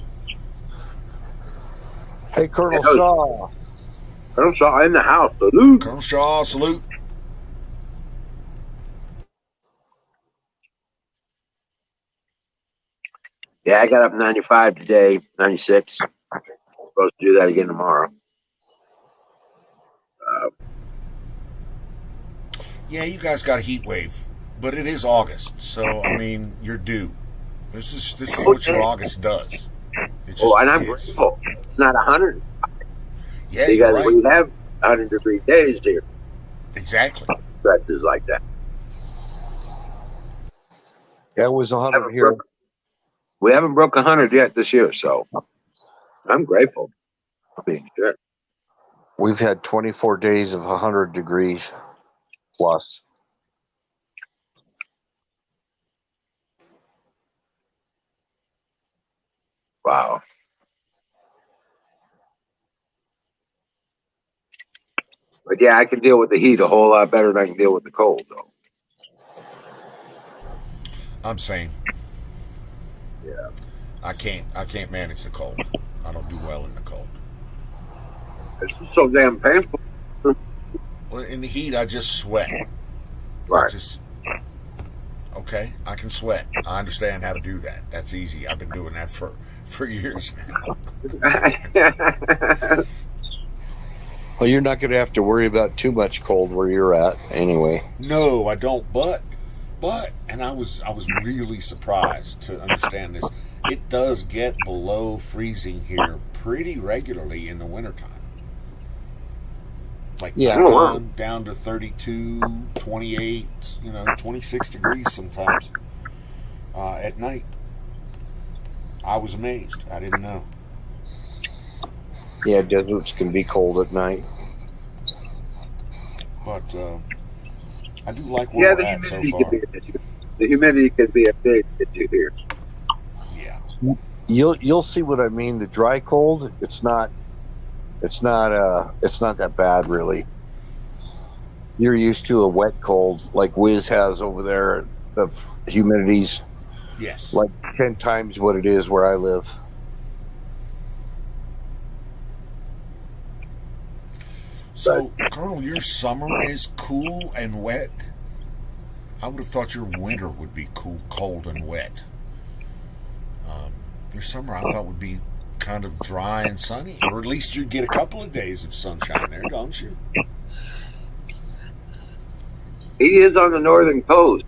Hey, Colonel Shaw. Colonel Shaw in the house. Salute. Colonel Shaw, salute. Yeah, I got up 95 today, 96. Supposed to do that again tomorrow. Yeah, you guys got a heat wave, but it is August, so I mean you're due. This is what your August does. And I'm grateful. It's not 100. Yeah, because right. we have 100-degree days here. Exactly. Stretches like that. Yeah, it was 100 here. We haven't broke 100 yet this year, so I'm grateful for being sure. We've had 24 days of 100 degrees plus. Wow. But yeah, I can deal with the heat a whole lot better than I can deal with the cold, though. I'm saying. Yeah. I can't manage the cold. I don't do well in the cold. It's so damn painful. Well, in the heat, I just sweat. Right. Okay, I can sweat. I understand how to do that. That's easy. I've been doing that for years now. Well, you're not going to have to worry about too much cold where you're at anyway. No, I don't. But, and I was really surprised to understand this. It does get below freezing here pretty regularly in the wintertime. Like down to 32, 28, 26 degrees sometimes at night. I was amazed. I didn't know. Yeah, deserts can be cold at night. But I do like where we're at so far. The humidity can be a big issue here. Yeah. You'll see what I mean. The dry cold, it's not that bad really. You're used to a wet cold like Wiz has over there. The humidity's like 10 times what it is where I live. So, Colonel, your summer is cool and wet. I would have thought your winter would be cool, cold, and wet. Your summer, I thought, would be kind of dry and sunny, or at least you'd get a couple of days of sunshine there, don't you? He is on the northern coast.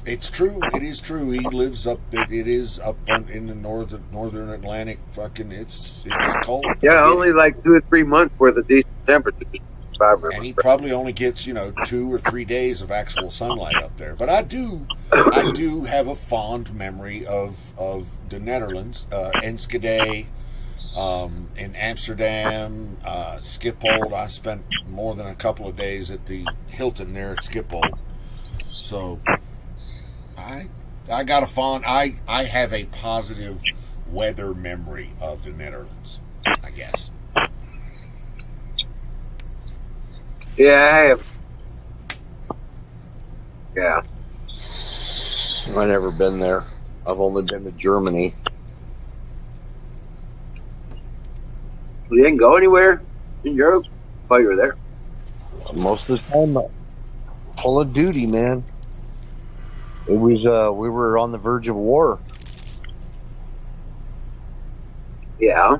It's true. It is true. He lives up. It is up in the northern Atlantic. Fucking, it's cold. Yeah, only like 2 or 3 months worth of decent temperatures. And he probably only gets 2 or 3 days of actual sunlight up there. But I do have a fond memory of the Netherlands, Enschede, in Amsterdam, Schiphol. I spent more than a couple of days at the Hilton there at Schiphol. So I got a fond. I have a positive weather memory of the Netherlands, I guess. Yeah, I have. Yeah. I've never been there. I've only been to Germany. You didn't go anywhere in Europe while you were there? Most of the time, pulling duty, man. It was we were on the verge of war. Yeah.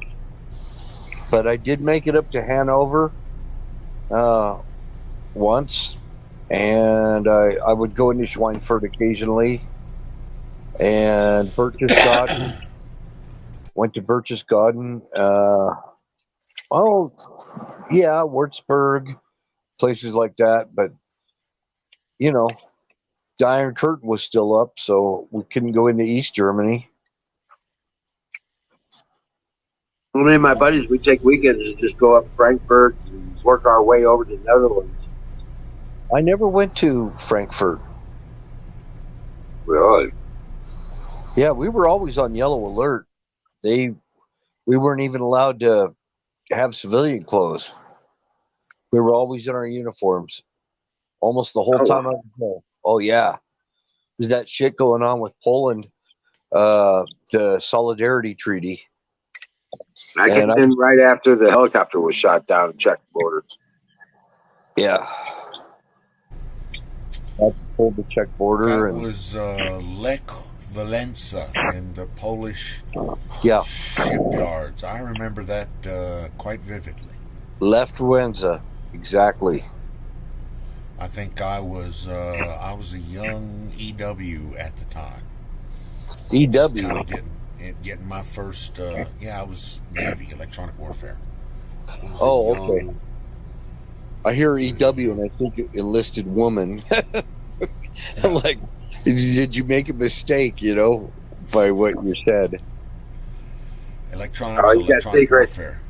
But I did make it up to Hanover once, and I would go into Schweinfurt occasionally, and Berchtesgaden. Went to Berchtesgaden. Würzburg, places like that. But you know, the Iron Curtain was still up, so we couldn't go into East Germany. Well, me and my buddies, we take weekends and just go up Frankfurt and work our way over to the Netherlands. I never went to Frankfurt. Really? Yeah, we were always on yellow alert. We weren't even allowed to have civilian clothes. We were always in our uniforms, almost the whole time I was there. Oh yeah, there's that shit going on with Poland, the Solidarity Treaty. I came in right after the helicopter was shot down and checked the borders. Yeah. I pulled the Czech border. That was Lech Walesa in the Polish shipyards. I remember that quite vividly. Lech Walesa, exactly. I think I was a young EW at the time. EW? Getting my first, I was Navy, electronic warfare. Oh, okay. I hear EW and I think enlisted woman. I'm like, did you make a mistake, by what you said? Electronic warfare.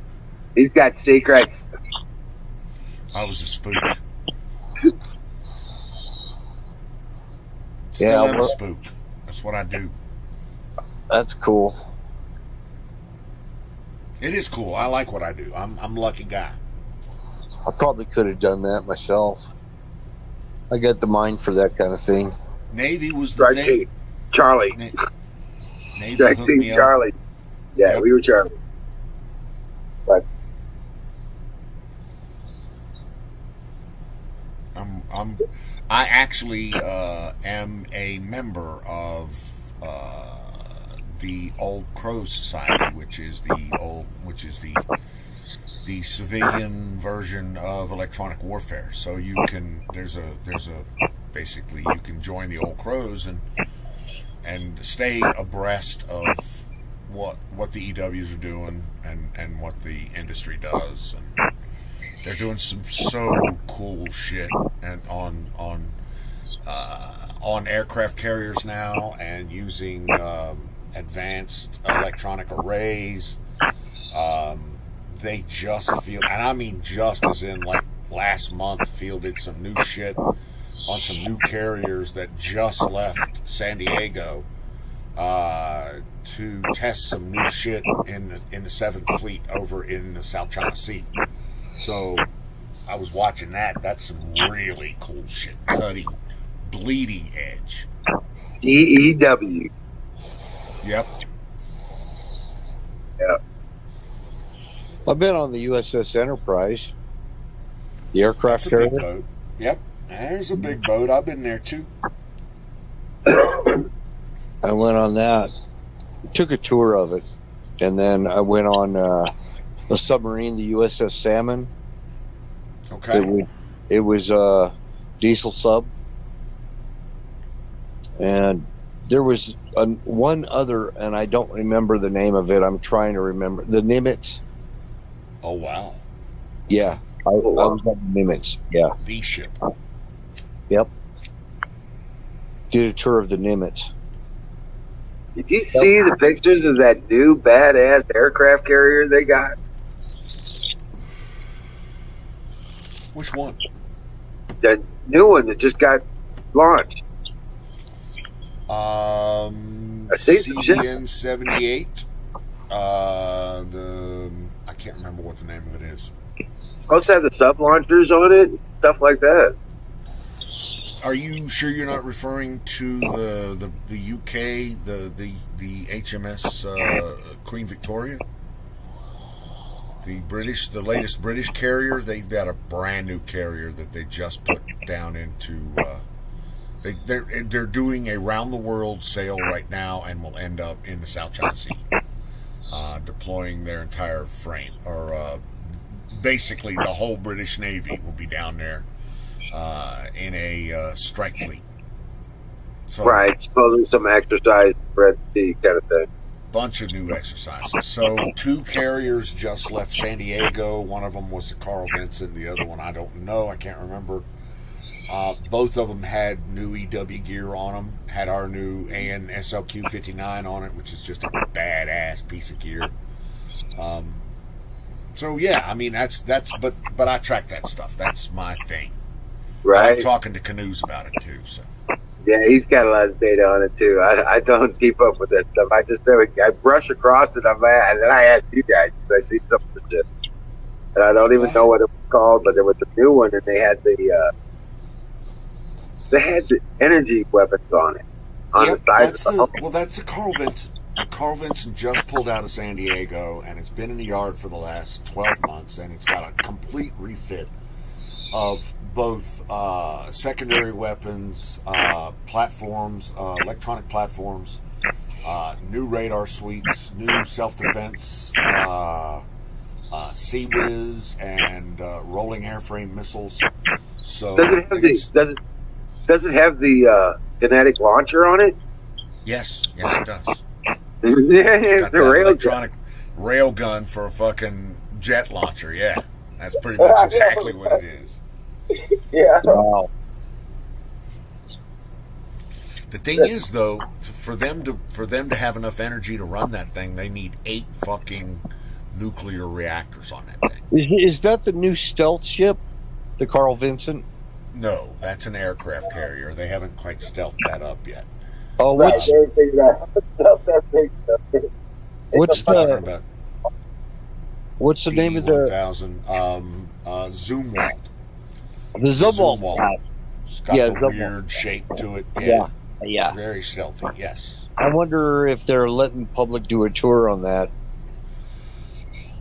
He's got secrets. I was a spook. Yeah, I'm a spook. That's what I do. That's cool. It is cool. I like what I do. I'm a lucky guy. I probably could have done that myself. I got the mind for that kind of thing. Navy was the thing. Charlie. Navy hooked me up. Charlie. Yeah, yep. We were Charlie. But I actually am a member of the Old Crow Society, which is the civilian version of electronic warfare. So you can basically you can join the Old Crows and stay abreast of what the EWs are doing and what the industry does, and they're doing some so cool shit and on aircraft carriers now, and using advanced electronic arrays. They just and I mean just as in like last month, fielded some new shit on some new carriers that just left San Diego to test some new shit in the 7th Fleet over in the South China Sea. So I was watching that. That's some really cool shit. Cutting, bleeding edge. DEW. Yep. Yep. I've been on the USS Enterprise, the aircraft carrier. Big boat. Yep, there's a big boat. I've been there too. I went on that, took a tour of it, and then I went on a submarine, the USS Salmon. Okay. It was a diesel sub, and there was one other, and I don't remember the name of it. I'm trying to remember the Nimitz. Oh wow! Yeah, I was on the Nimitz. Yeah, the ship. Yep. Did a tour of the Nimitz. Did you see the pictures of that new badass aircraft carrier they got? Which one? The new one that just got launched. CN-78. I can't remember what the name of it is. Supposed to have the sub launchers on it, stuff like that. Are you sure you're not referring to the UK, the HMS Queen Victoria? the latest British carrier, they've got a brand new carrier that they just put down into. They're doing a round the world sail right now, and will end up in the South China Sea, deploying their entire frame, or basically the whole British Navy will be down there in a strike fleet. So, right, supposing some exercise, Red Sea kind of thing. Bunch of new exercises. So 2 carriers just left San Diego. One of them was the Carl Vinson. The other one I don't know. I can't remember. Both of them had new EW gear on them. Had our new AN SLQ 59 on it, which is just a badass piece of gear. So yeah, I mean that's but I track that stuff. That's my thing. Right. I'm talking to Canoes about it too. So. Yeah, he's got a lot of data on it too. I don't keep up with that stuff. I just I brush across it. And then I ask you guys because I see some of the shit, and I don't even know what it was called. But there was a new one, and they had the energy weapons on it on the side of the hull. Well, that's the Carl Vinson. Carl Vinson just pulled out of San Diego, and it's been in the yard for the last 12 months, and it's got a complete refit of both secondary weapons, platforms, electronic platforms, new radar suites, new self-defense, Sea-Wiz, and rolling airframe missiles. So does it have the kinetic launcher on it? Yes, it does. Yeah, It's got the that rail electronic rail gun for a fucking jet launcher. Yeah, that's pretty much exactly what it is. Yeah. Wow. The thing is, though, for them to have enough energy to run that thing, they need 8 fucking nuclear reactors on that thing. Is that the new stealth ship, the Carl Vinson? No, that's an aircraft carrier. They haven't quite stealthed that up yet. Oh, what's the name of the P1000 Zoomwalt? the Zumwalt? It's got the weird shape to it. Yeah. Very stealthy. Yes. I wonder if they're letting public do a tour on that.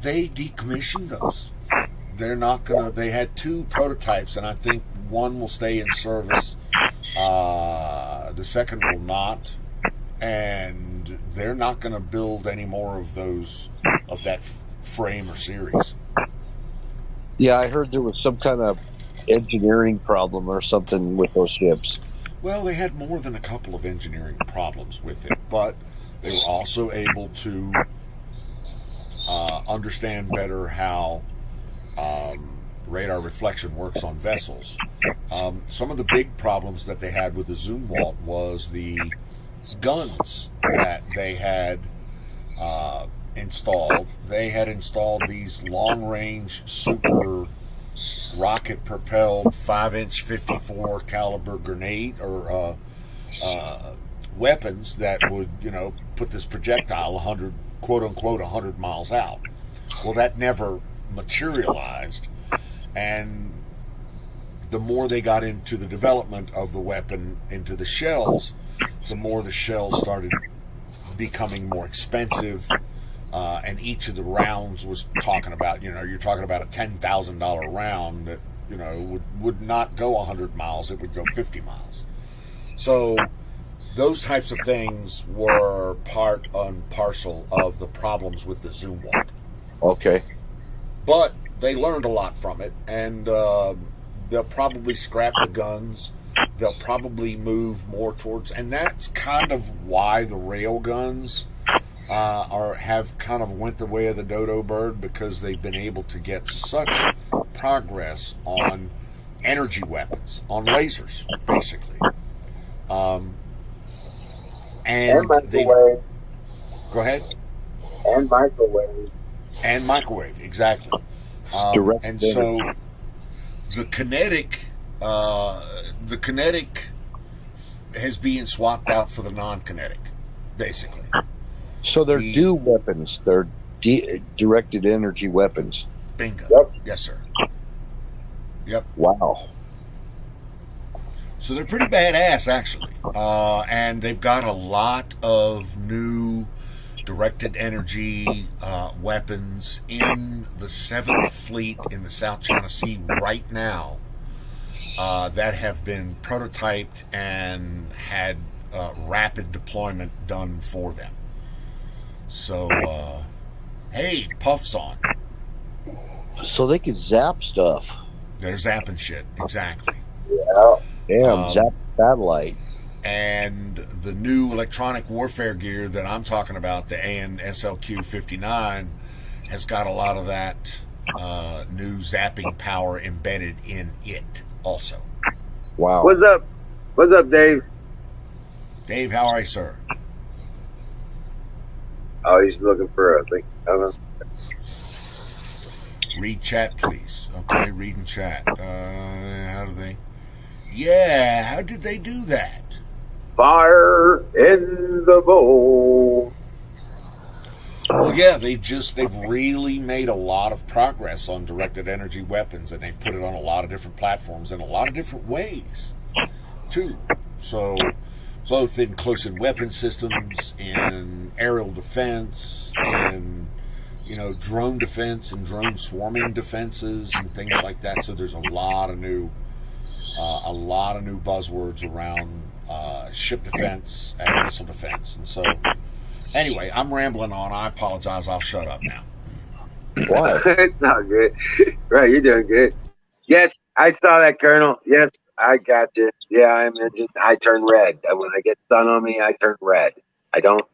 They decommissioned those. They're not gonna. They had 2 prototypes, and I think one will stay in service. The second will not, and they're not going to build any more of those of that frame or series. Yeah, I heard there was some kind of engineering problem or something with those ships. Well, they had more than a couple of engineering problems with it, but they were also able to understand better how radar reflection works on vessels. Some of the big problems that they had with the Zoomwalt was the guns that they had installed. They had installed these long-range, super rocket-propelled 5-inch 54 caliber grenade or weapons that would, put this projectile 100, quote unquote, 100 miles out. Well, that never materialized. And the more they got into the development of the weapon into the shells, the more the shells started becoming more expensive. And each of the rounds was talking about, you're talking about a $10,000 round that, would not go 100 miles. It would go 50 miles. So those types of things were part and parcel of the problems with the Zoomwalt. Okay. But they learned a lot from it, and they'll probably scrap the guns. They'll probably move more towards, and that's kind of why the rail guns have kind of went the way of the dodo bird, because they've been able to get such progress on energy weapons, on lasers, basically. And microwave. Go ahead. And microwave. And microwave, exactly. And so the kinetic has been swapped out for the non-kinetic, basically. So they're DEW weapons. They're directed energy weapons. Bingo. Yep. Yes, sir. Yep. Wow. So they're pretty badass, actually. And they've got a lot of new directed energy weapons in the 7th Fleet in the South China Sea right now that have been prototyped and had rapid deployment done for them. So, hey, Puff's on. So they can zap stuff. They're zapping shit, exactly. Yeah, zap satellite. And the new electronic warfare gear that I'm talking about, the ANSLQ 59, has got a lot of that new zapping power embedded in it also. Wow. What's up? What's up, Dave? Dave, how are you, sir? Oh, he's looking for a thing. I don't know. Read chat, please. Okay, read and chat. How do they... Yeah, how did they do that? Fire in the bowl. Well, yeah, they've really made a lot of progress on directed energy weapons, and they've put it on a lot of different platforms in a lot of different ways, too. So, both in close-in weapon systems, in aerial defense, in drone defense and drone swarming defenses and things like that. So there's a lot of new buzzwords around ship defense and missile defense. And so, anyway, I'm rambling on. I apologize. I'll shut up now. Why? It's not good. Right, you're doing good. Yes, I saw that, Colonel. Yes, I got you. Yeah, I mentioned I turn red. When I get sun on me, I turn red. I don't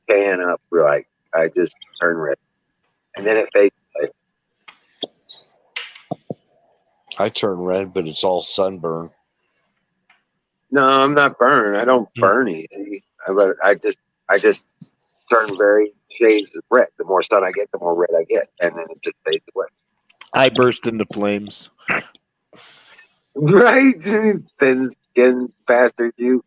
tan up right. I just turn red. And then it fades away. I turn red, but it's all sunburn. No, I'm not burned. I don't burn easy. I just turn very shades of red. The more sun I get, the more red I get, and then it just fades away. I burst into flames. Right? Thin skin bastard, you.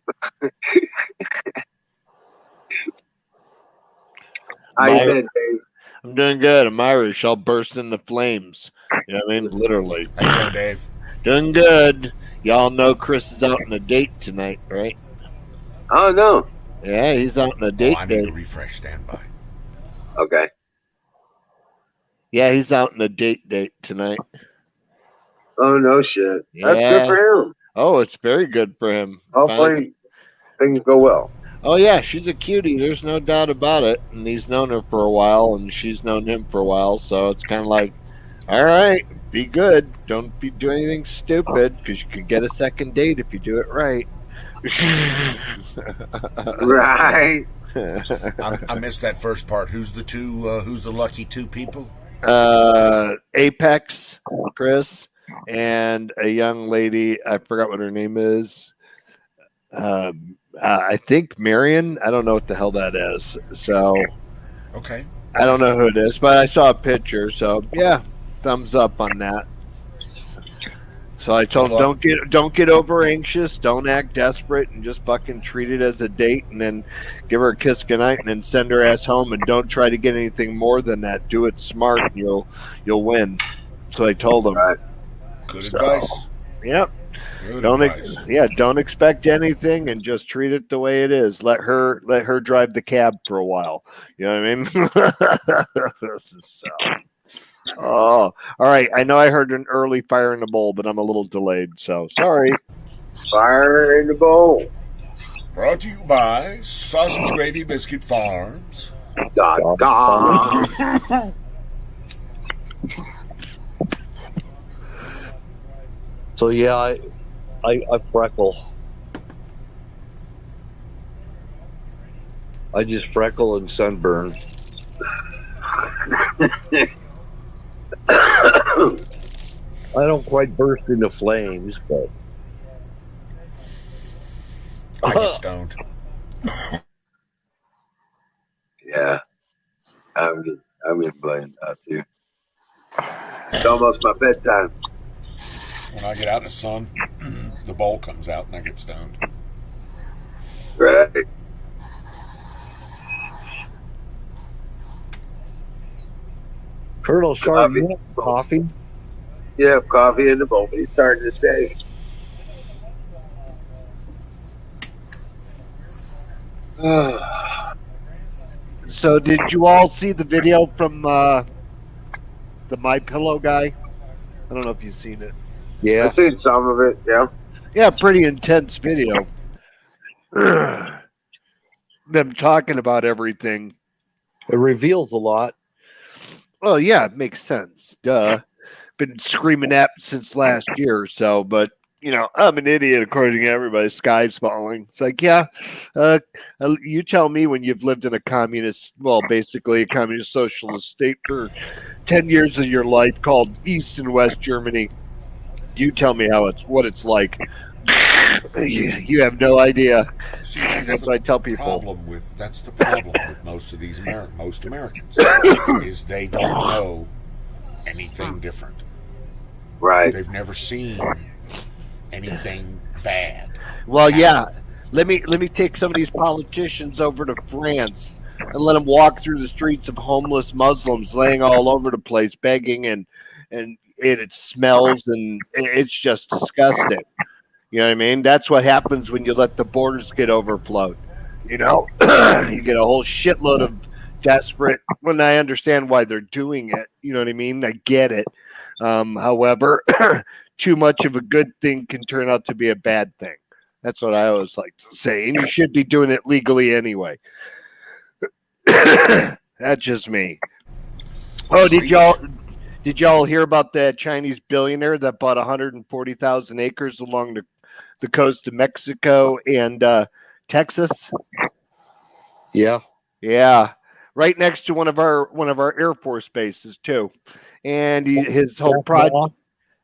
I said, Dave. I'm doing good. I'm Irish. I'll burst into flames. You know what I mean? Literally. How you doing, Dave? Doing good. Y'all know Chris is out on a date tonight, right? Oh, no. Yeah, he's out on a date. I need to refresh standby. Okay. Yeah, he's out on a date tonight. Oh, no shit. That's Yeah. good for him. Oh, it's very good for him. Hopefully things go well. Oh, yeah, she's a cutie. There's no doubt about it. And he's known her for a while, and she's known him for a while. So it's kind of like, all right, be good. Don't do anything stupid, because you could get a second date if you do it right. Right. I missed that first part. Who's the lucky two people? Apex, Chris, and a young lady. I forgot what her name is. I think Marion. I don't know what the hell that is. So, Okay. I don't know who it is, but I saw a picture. So, yeah, thumbs up on that. So I told him, don't get over anxious, don't act desperate, and just fucking treat it as a date, and then give her a kiss goodnight, and then send her ass home, and don't try to get anything more than that. Do it smart, and you'll win. So I told him. Right. Good advice. Yep. Good Don't advice. don't expect anything, and just treat it the way it is. Let her drive the cab for a while. You know what I mean? So. Oh, all right. I know I heard an early fire in the bowl, but I'm a little delayed, so sorry. Fire in the bowl. Brought to you by Sausage Gravy Biscuit Farms. .com. So yeah, I freckle. I just freckle and sunburn. I don't quite burst into flames, but I get stoned. Yeah. I'm getting blamed out too. It's almost my bedtime. When I get out in the sun, the bowl comes out and I get stoned. Right. Colonel Sharp, you want coffee? Yeah, coffee in the bowl. He's starting this day. So did you all see the video from the My Pillow guy? I don't know if you've seen it. Yeah. I've seen some of it. Yeah. Yeah, pretty intense video. Them talking about everything. It reveals a lot. Well, yeah, it makes sense. Duh. Been screaming at since last year or so, but you know, I'm an idiot according to everybody. Sky's falling. It's like, yeah, you tell me when you've lived in a communist, well, basically a communist socialist state for 10 years of your life called East and West Germany. You tell me what it's like. You have no idea. See, That's what I tell people. That's the problem with most of these most Americans is they don't know anything different. Right. They've never seen anything bad. Well, yeah. Let me take some of these politicians over to France and let them walk through the streets of homeless Muslims laying all over the place, begging, and it smells and it's just disgusting. You know what I mean? That's what happens when you let the borders get overflowed. You know, you get a whole shitload of desperate. When I understand why they're doing it, you know what I mean? I get it. However, too much of a good thing can turn out to be a bad thing. That's what I always like to say. And you should be doing it legally anyway. That's just me. Oh, did y'all hear about that Chinese billionaire that bought 140,000 acres along the coast of Mexico and Texas? Yeah. Yeah, right next to one of our Air Force bases too. And his whole project,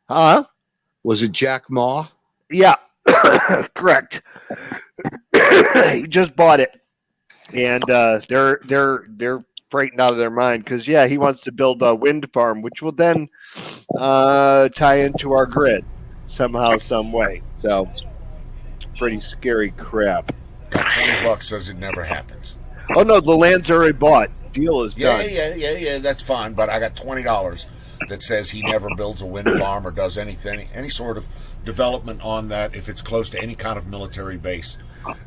huh? Was it Jack Ma? Yeah, correct. He just bought it, and they're frightened out of their mind because he wants to build a wind farm, which will then tie into our grid somehow, some way. So, pretty scary crap. Got $20 says it never happens. Oh no, the land's already bought. Deal is done. Yeah. That's fine, but I got $20 that says he never builds a wind farm or does any sort of development on that if it's close to any kind of military base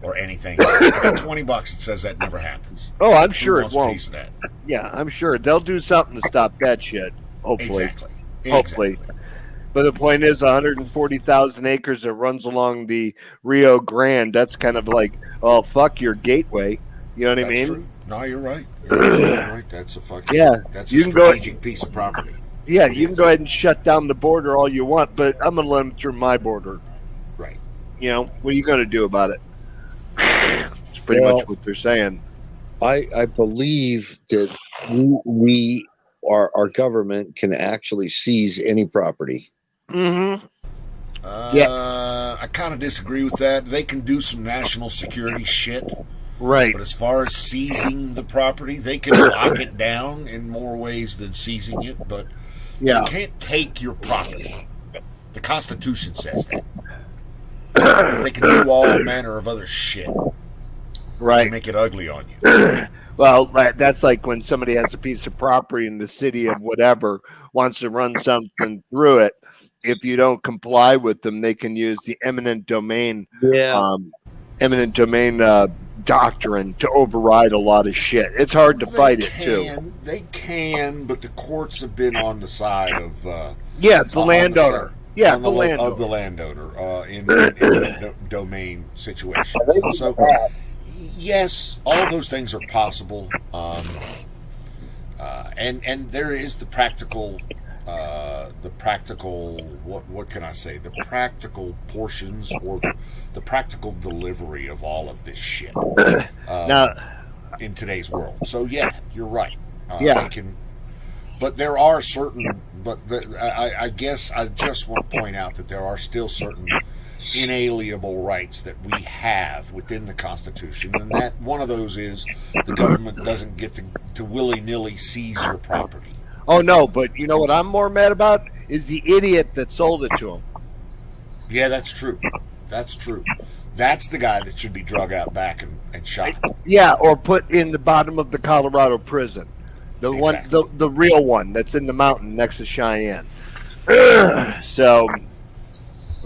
or anything. I got $20 that says that never happens. Oh, I'm sure Who it wants a won't. piece of that? Yeah, I'm sure they'll do something to stop that shit. Hopefully. Hopefully. Exactly. But the point is 140,000 acres that runs along the Rio Grande. That's kind of like, oh, fuck your gateway. You know what I mean? True. No, you're right. You're absolutely right. That's a fucking that's a you can strategic piece of property. Yeah, you can go ahead and shut down the border all you want, but I'm going to let them through my border. Right. You know, what are you going to do about it? It's pretty much what they're saying. I believe that our government can actually seize any property. Mm-hmm. I kind of disagree with that. They can do some national security shit. Right. But as far as seizing the property, they can lock it down in more ways than seizing it, but they can't take your property. The Constitution says that. But they can do all manner of other shit. Right. To make it ugly on you. Well, that's like when somebody has a piece of property in the city of whatever, wants to run something through it. If you don't comply with them, they can use the eminent domain doctrine to override a lot of shit. It's hard to fight it too. They can, but the courts have been on the side of the landowner. Of the landowner in eminent domain situations. So yes, all those things are possible, and there is the practical. What can I say? The practical portions or the practical delivery of all of this shit in today's world. So yeah, you're right. But there are certain. I guess I just want to point out that there are still certain inalienable rights that we have within the Constitution, and that one of those is the government doesn't get to willy-nilly seize your property. Oh no, but you know what I'm more mad about is the idiot that sold it to him. Yeah, that's true. That's the guy that should be drug out back and shot. Yeah, or put in the bottom of the Colorado prison. The one, the real one that's in the mountain next to Cheyenne. So.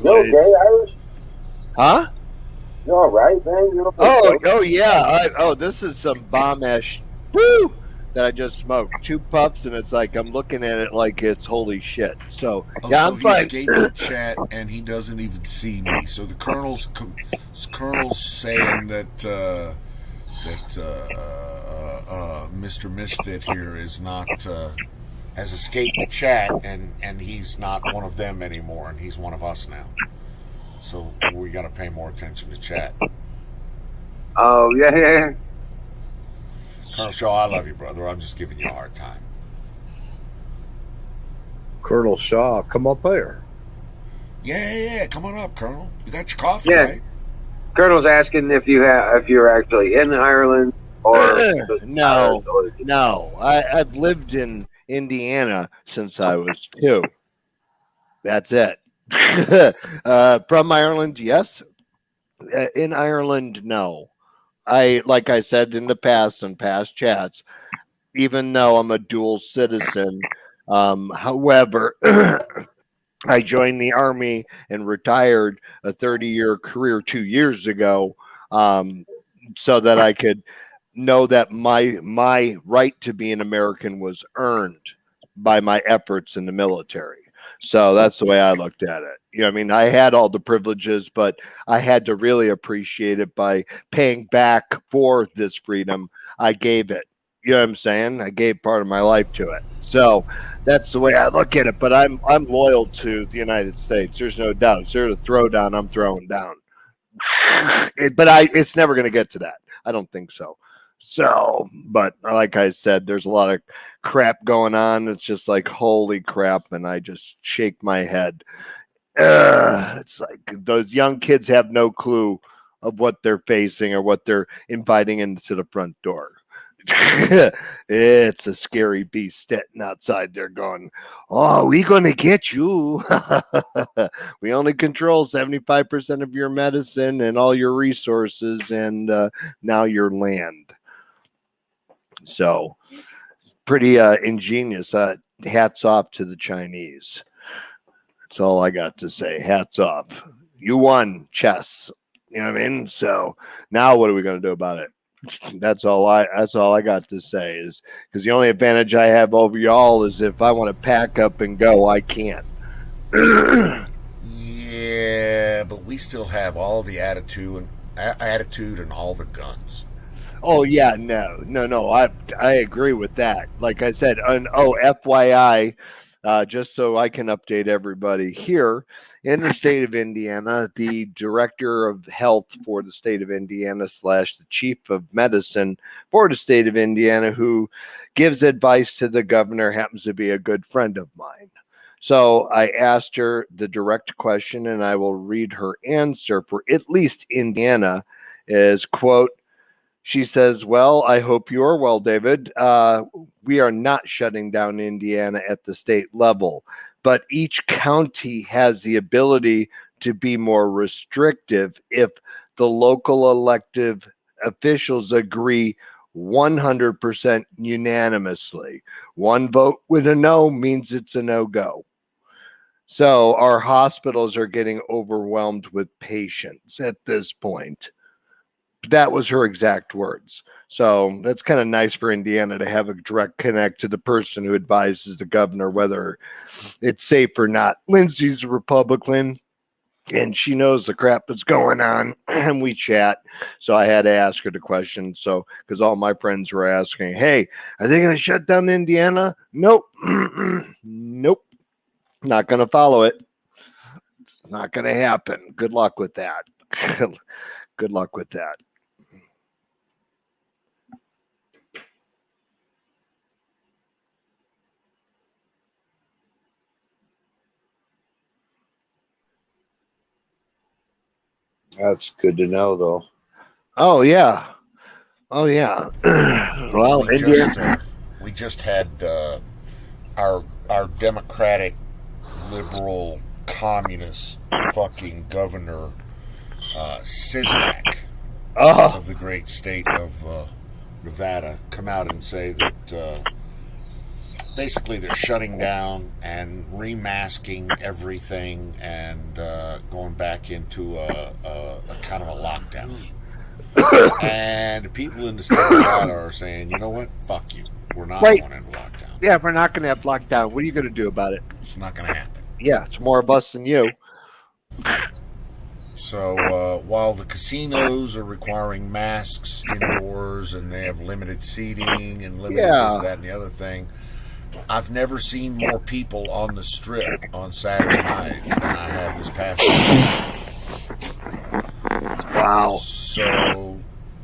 You okay, Irish? Huh? You all right, man? You okay? Oh yeah. This is some bomb-ass woo, that I just smoked. 2 puffs, and it's like I'm looking at it like it's holy shit. So yeah, so I'm he fine. escaped the chat and he doesn't even see me. So the colonel's saying that Mr. Misfit here is not has escaped the chat, and he's not one of them anymore, and he's one of us now. So we got to pay more attention to chat. Oh, yeah. Colonel Shaw, I love you, brother. I'm just giving you a hard time. Colonel Shaw, come up here. Yeah. Come on up, Colonel. You got your coffee, Yeah. right? Colonel's asking if you're actually in Ireland or No. I've lived in Indiana since I was 2. That's it. From Ireland, yes. In Ireland, no. Like I said in the past, in past chats, even though I'm a dual citizen, however, I joined the Army and retired a 30-year career 2 years ago, so that I could know that my right to be an American was earned by my efforts in the military. So that's the way I looked at it. You know, I mean, I had all the privileges, but I had to really appreciate it by paying back for this freedom. I gave it. You know what I'm saying? I gave part of my life to it. So that's the way I look at it. But I'm loyal to the United States. There's no doubt. If there's a throwdown, I'm throwing down. It's never going to get to that. I don't think so. So, but like I said, there's a lot of crap going on. It's just like, holy crap. And I just shake my head. It's like those young kids have no clue of what they're facing or what they're inviting into the front door. It's a scary beast sitting outside there going, oh, we gonna get you. We only control 75% of your medicine and all your resources and now your land. So pretty ingenious. Hats off to the Chinese. That's all I got to say. Hats off. You won chess. You know what I mean? So now what are we going to do about it? That's all I got to say, is because the only advantage I have over y'all is if I want to pack up and go, I can. Yeah, but we still have all the attitude and all the guns. Oh yeah, no. I agree with that. Like I said, FYI, just so I can update everybody here in the state of Indiana, the director of health for the state of Indiana / the chief of medicine for the state of Indiana, who gives advice to the governor, happens to be a good friend of mine. So I asked her the direct question, and I will read her answer for at least Indiana is, quote, she says, well, I hope you are well, David. We are not shutting down Indiana at the state level, but each county has the ability to be more restrictive if the local elective officials agree 100% unanimously. One vote with a no means it's a no-go. So our hospitals are getting overwhelmed with patients at this point. That was her exact words. So that's kind of nice for Indiana to have a direct connect to the person who advises the governor whether it's safe or not. Lindsay's a Republican, and she knows the crap that's going on, and we chat. So I had to ask her the question. So because all my friends were asking, hey, are they going to shut down Indiana? Nope. Nope. Not going to follow it. It's not going to happen. Good luck with that. Good luck with that. That's good to know, though. Oh yeah. Well, we just had our Democratic, liberal, communist fucking governor Cizak of the great state of Nevada come out and say that basically they're shutting down and remasking everything and going back into a kind of a lockdown. And the people in the state of Nevada are saying, you know what? Fuck you. We're not Right. going into lockdown. Yeah, we're not going to have lockdown. What are you going to do about it? It's not going to happen. Yeah, it's more of us than you. So while the casinos are requiring masks indoors and they have limited seating and limited this, that, and the other thing, I've never seen more people on the strip on Saturday night than I have this past week. Wow. So,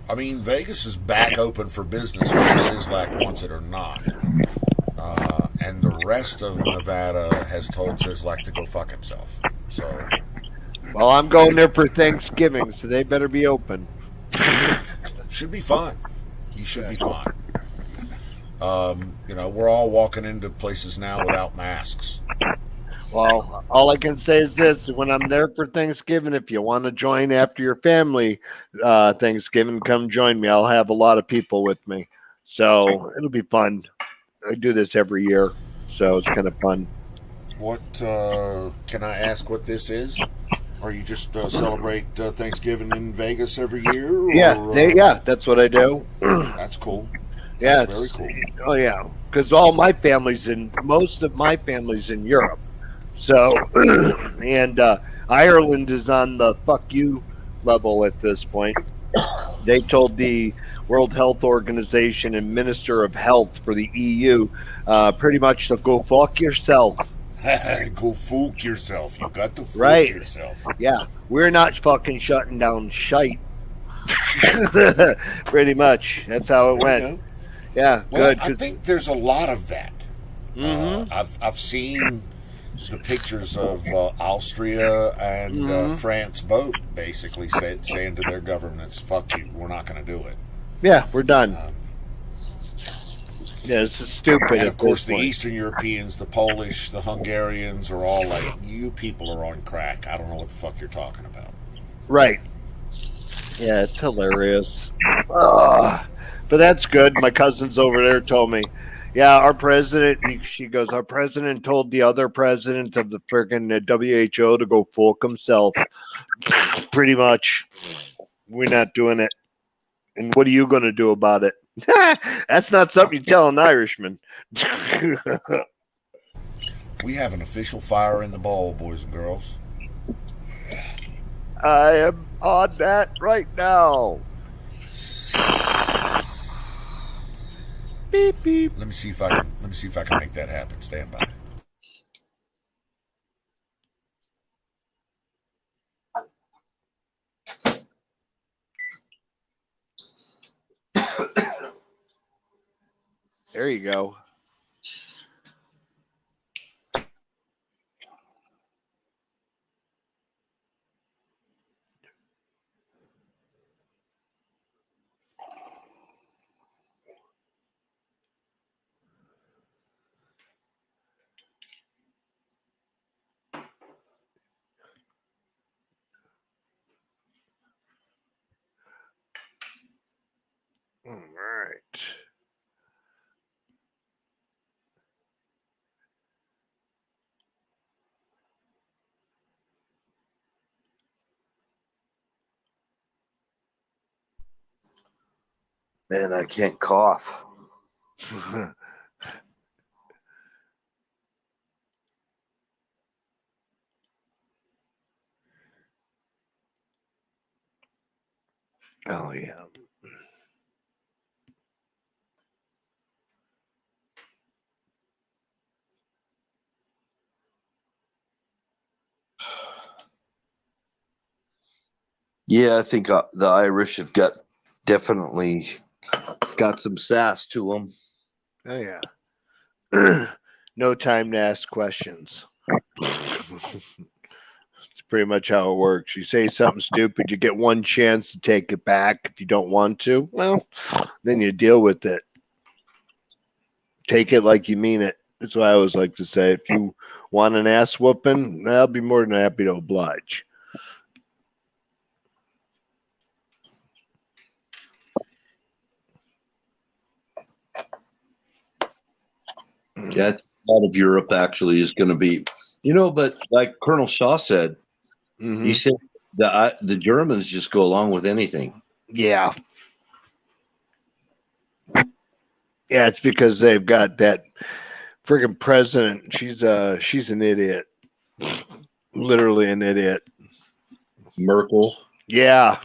I mean, Vegas is back open for business whether Sislak wants it or not. And the rest of Nevada has told Sislak to go fuck himself. So, well, I'm going there for Thanksgiving, so they better be open. Should be fine. You should be fine. You know, we're all walking into places now without masks. Well, all I can say is this: when I'm there for Thanksgiving, if you want to join after your family Thanksgiving, come join me. I'll have a lot of people with me, so it'll be fun. I do this every year, so it's kind of fun. What can I ask? What this is? Or you just celebrate Thanksgiving in Vegas every year? Or, Yeah, that's what I do. That's cool. Yeah, That's very cool. Oh yeah, because most of my family's in Europe. So, and Ireland is on the fuck you level at this point. They told the World Health Organization and Minister of Health for the EU pretty much to go fuck yourself. Go fuck yourself. You got to fuck Right. yourself. Yeah, we're not fucking shutting down shite. Pretty much. That's how it went. Okay. Yeah, Well, good. I think there's a lot of that. Mhm. I've seen the pictures of Austria and France both basically saying to their governments, "Fuck you, we're not going to do it." Yeah, we're done. Yeah, this is stupid. And at of course, this the point. Eastern Europeans, the Polish, the Hungarians are all like, "You people are on crack. I don't know what the fuck you're talking about." Right. Yeah, it's hilarious. But that's good. My cousins over there told me, yeah, our president, she goes, our president told the other president of the friggin' WHO to go fuck himself. Pretty much. We're not doing it. And what are you going to do about it? That's not something you tell an Irishman. We have an official fire in the bowl, boys and girls. I am on that right now. Beep beep. Let me see if I can make that happen. Stand by. There you go. All right. Man, I can't cough. Oh, yeah. Yeah, I think the Irish have definitely got some sass to them. Oh, yeah. No time to ask questions. It's pretty much how it works. You say something stupid, you get one chance to take it back. If you don't want to, well, then you deal with it. Take it like you mean it. That's what I always like to say. If you want an ass whooping, I'll be more than happy to oblige. Yeah, I think a lot of Europe actually is going to be, but like Colonel Shaw said, Mhm. he said the Germans just go along with anything. Yeah. Yeah, it's because they've got that friggin' president. She's an idiot. Literally an idiot. Merkel. Yeah.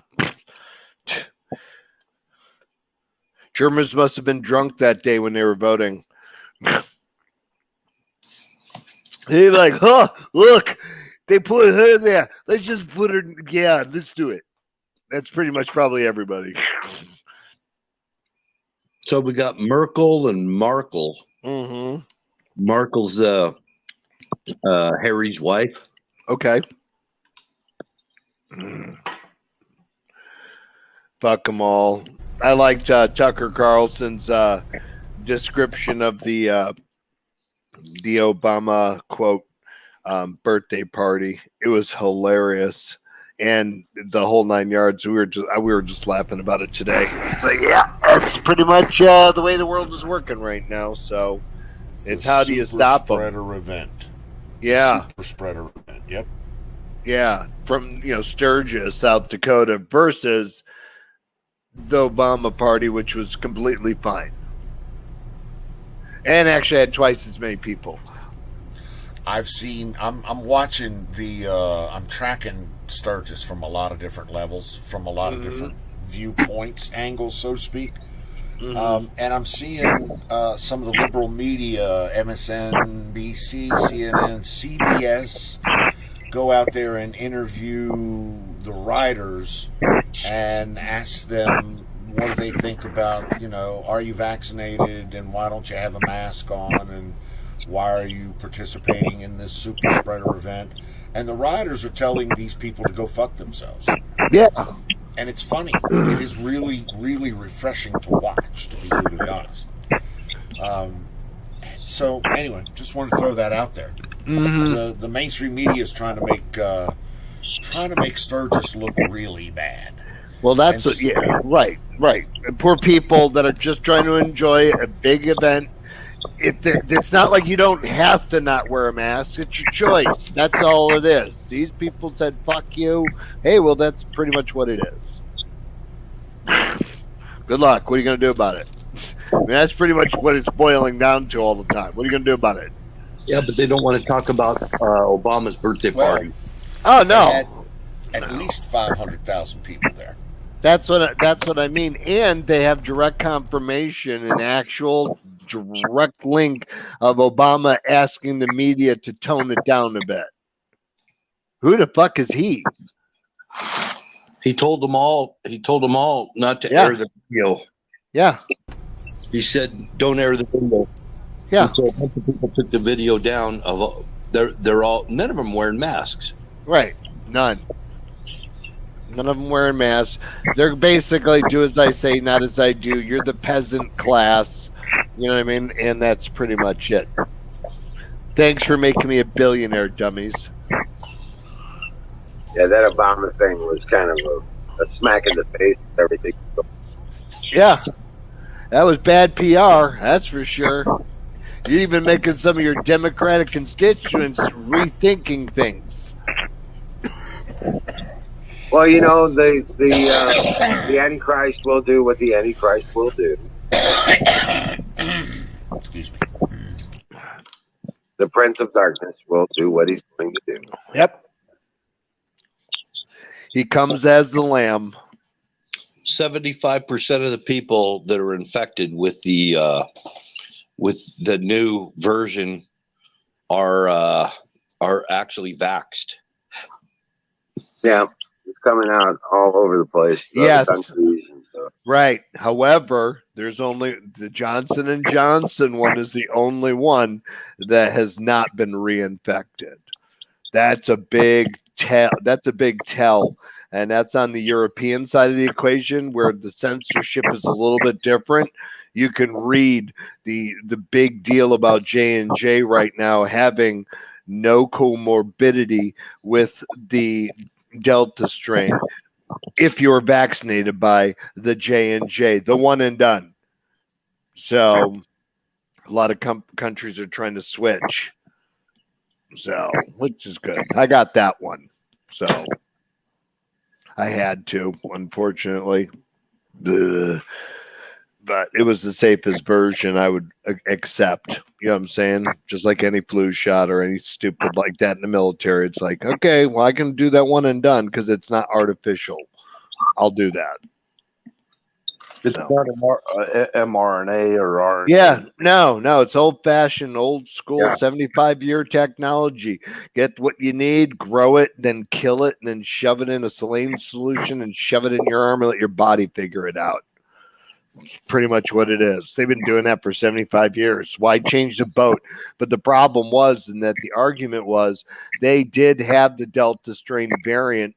Germans must have been drunk that day when they were voting. They're like, huh, look, they put her there. Let's just put her. Yeah, let's do it. That's pretty much probably everybody. So we got Merkel and Markle. Mm-hmm. Markle's Harry's wife. Okay. Fuck them all. I liked Tucker Carlson's description of the Obama quote birthday party. It was hilarious, and the whole 9 yards. We were just laughing about it today. It's like, yeah, that's pretty much the way the world is working right now. So it's how do you stop them? Spreader event. Yeah, Super spreader event. Yep. yeah. From Sturgis, South Dakota, versus the Obama party, which was completely fine, and actually had twice as many people. I've seen. I'm watching the. I'm tracking Sturgis from a lot of different levels, from a lot of different viewpoints, angles, so to speak. And I'm seeing some of the liberal media, MSNBC, CNN, CBS, go out there and interview the riders and ask them what do they think about, are you vaccinated and why don't you have a mask on and why are you participating in this super spreader event? And the riders are telling these people to go fuck themselves. Yeah. And it's funny. It is really, really refreshing to watch, to be brutally honest. So anyway, just wanted to throw that out there. The mainstream media is trying to make Sturgis look really bad. Well, that's right. And poor people that are just trying to enjoy a big event. It's not like you don't have to not wear a mask. It's your choice. That's all it is. These people said, fuck you. Hey, well, that's pretty much what it is. Good luck. What are you going to do about it? I mean, that's pretty much what it's boiling down to all the time. What are you going to do about it? Yeah, but they don't want to talk about Obama's birthday party. Oh, no. At least 500,000 people there. That's what I mean. And they have direct confirmation and actual direct link of Obama asking the media to tone it down a bit. Who the fuck is he? He told them all not to air the video. Yeah. He said, "Don't air the video." Yeah. And so a bunch of people took the video down. They're all, none of them wearing masks. Right. None of them wearing masks. They're basically do as I say, not as I do. You're the peasant class. You know what I mean? And that's pretty much it. Thanks for making me a billionaire, dummies. Yeah, that Obama thing was kind of a smack in the face of everything. Yeah. That was bad PR, that's for sure. You're even making some of your Democratic constituents rethinking things. Well, the Antichrist will do what the Antichrist will do. Excuse me. The Prince of Darkness will do what he's going to do. Yep. He comes as the lamb. 75% of the people that are infected with the new version are actually vaxxed. Yeah, it's coming out all over the place. Yes. Countries and stuff. Right. However, there's only the Johnson & Johnson one is the only one that has not been reinfected. That's a big tell. And that's on the European side of the equation where the censorship is a little bit different. You can read the big deal about J&J right now having no comorbidity with the Delta strain if you're vaccinated by the J&J, the one and done. So a lot of countries are trying to switch. So, which is good. I got that one. So I had to, unfortunately. but it was the safest version I would accept. You know what I'm saying? Just like any flu shot or any stupid like that in the military. It's like, okay, well, I can do that one and done because it's not artificial. I'll do that. It's So. not mRNA or RNA. Yeah, no, it's old fashioned, old school, Yeah. 75-year technology. Get what you need, grow it, then kill it, and then shove it in a saline solution and shove it in your arm and let your body figure it out. It's pretty much what it is. They've been doing that for 75 years. Why change the boat? But the problem was, and that the argument was, they did have the Delta strain variant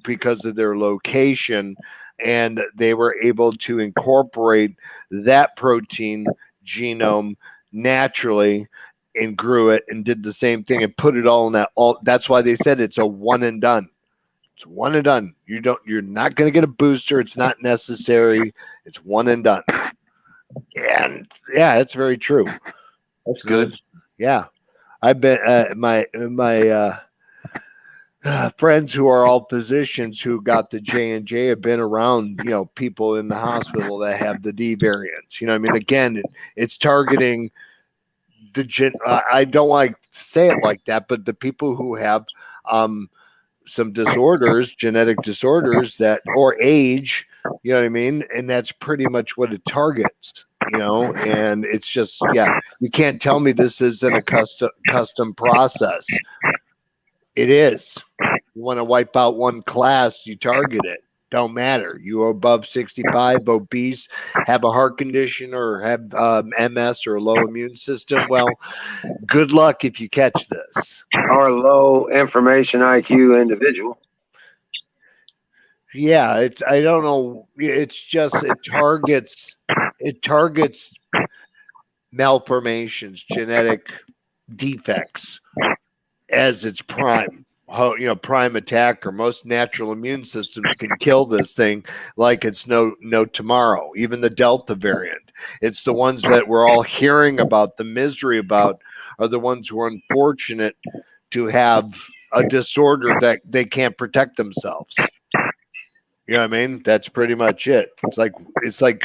because of their location, and they were able to incorporate that protein genome naturally and grew it and did the same thing and put it all in that. That's why they said it's a one and done. It's one and done. You're not going to get a booster. It's not necessary. It's one and done. And yeah, it's very true. That's good. Yeah. I've been my friends who are all physicians who got the J&J have been around, people in the hospital that have the D variants. You know what I mean? Again, it's targeting the I don't like to say it like that, but the people who have some disorders, genetic disorders or age, you know what I mean? And that's pretty much what it targets. And it's just, you can't tell me this isn't a custom process. It is. You want to wipe out one class, you target it. Don't matter. You are above 65, obese, have a heart condition, or have MS or a low immune system. Well, good luck if you catch this. Or low information IQ individual. Yeah, I don't know. It's just it targets malformations, genetic defects as its prime. Prime attacker. Most natural immune systems can kill this thing like it's no tomorrow. Even the Delta variant. It's the ones that we're all hearing about, the misery about, are the ones who are unfortunate to have a disorder that they can't protect themselves. You know what I mean? That's pretty much it. It's like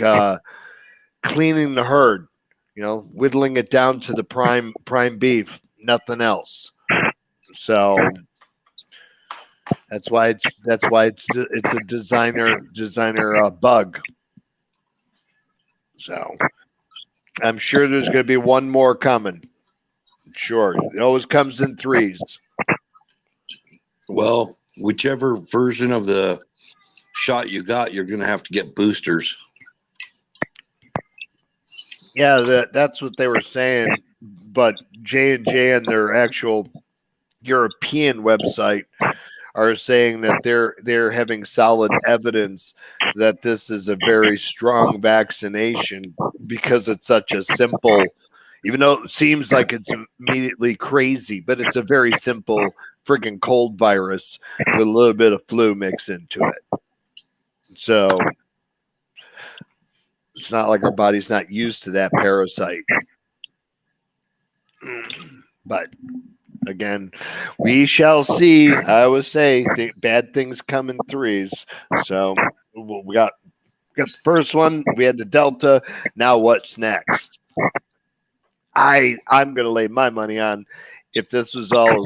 cleaning the herd. Whittling it down to the prime beef, nothing else. So that's why it's a designer bug. So I'm sure there's going to be one more coming. Sure, it always comes in threes. Well, whichever version of the shot you got, you're going to have to get boosters. Yeah, that's what they were saying. But J&J and their actual European website are saying that they're having solid evidence that this is a very strong vaccination because it's such a simple, even though it seems like it's immediately crazy, but it's a very simple freaking cold virus with a little bit of flu mixed into it. So it's not like our body's not used to that parasite. But again, we shall see. I always say bad things come in threes. So we got the first one. We had the Delta. Now what's next? I'm going to lay my money on, if this was all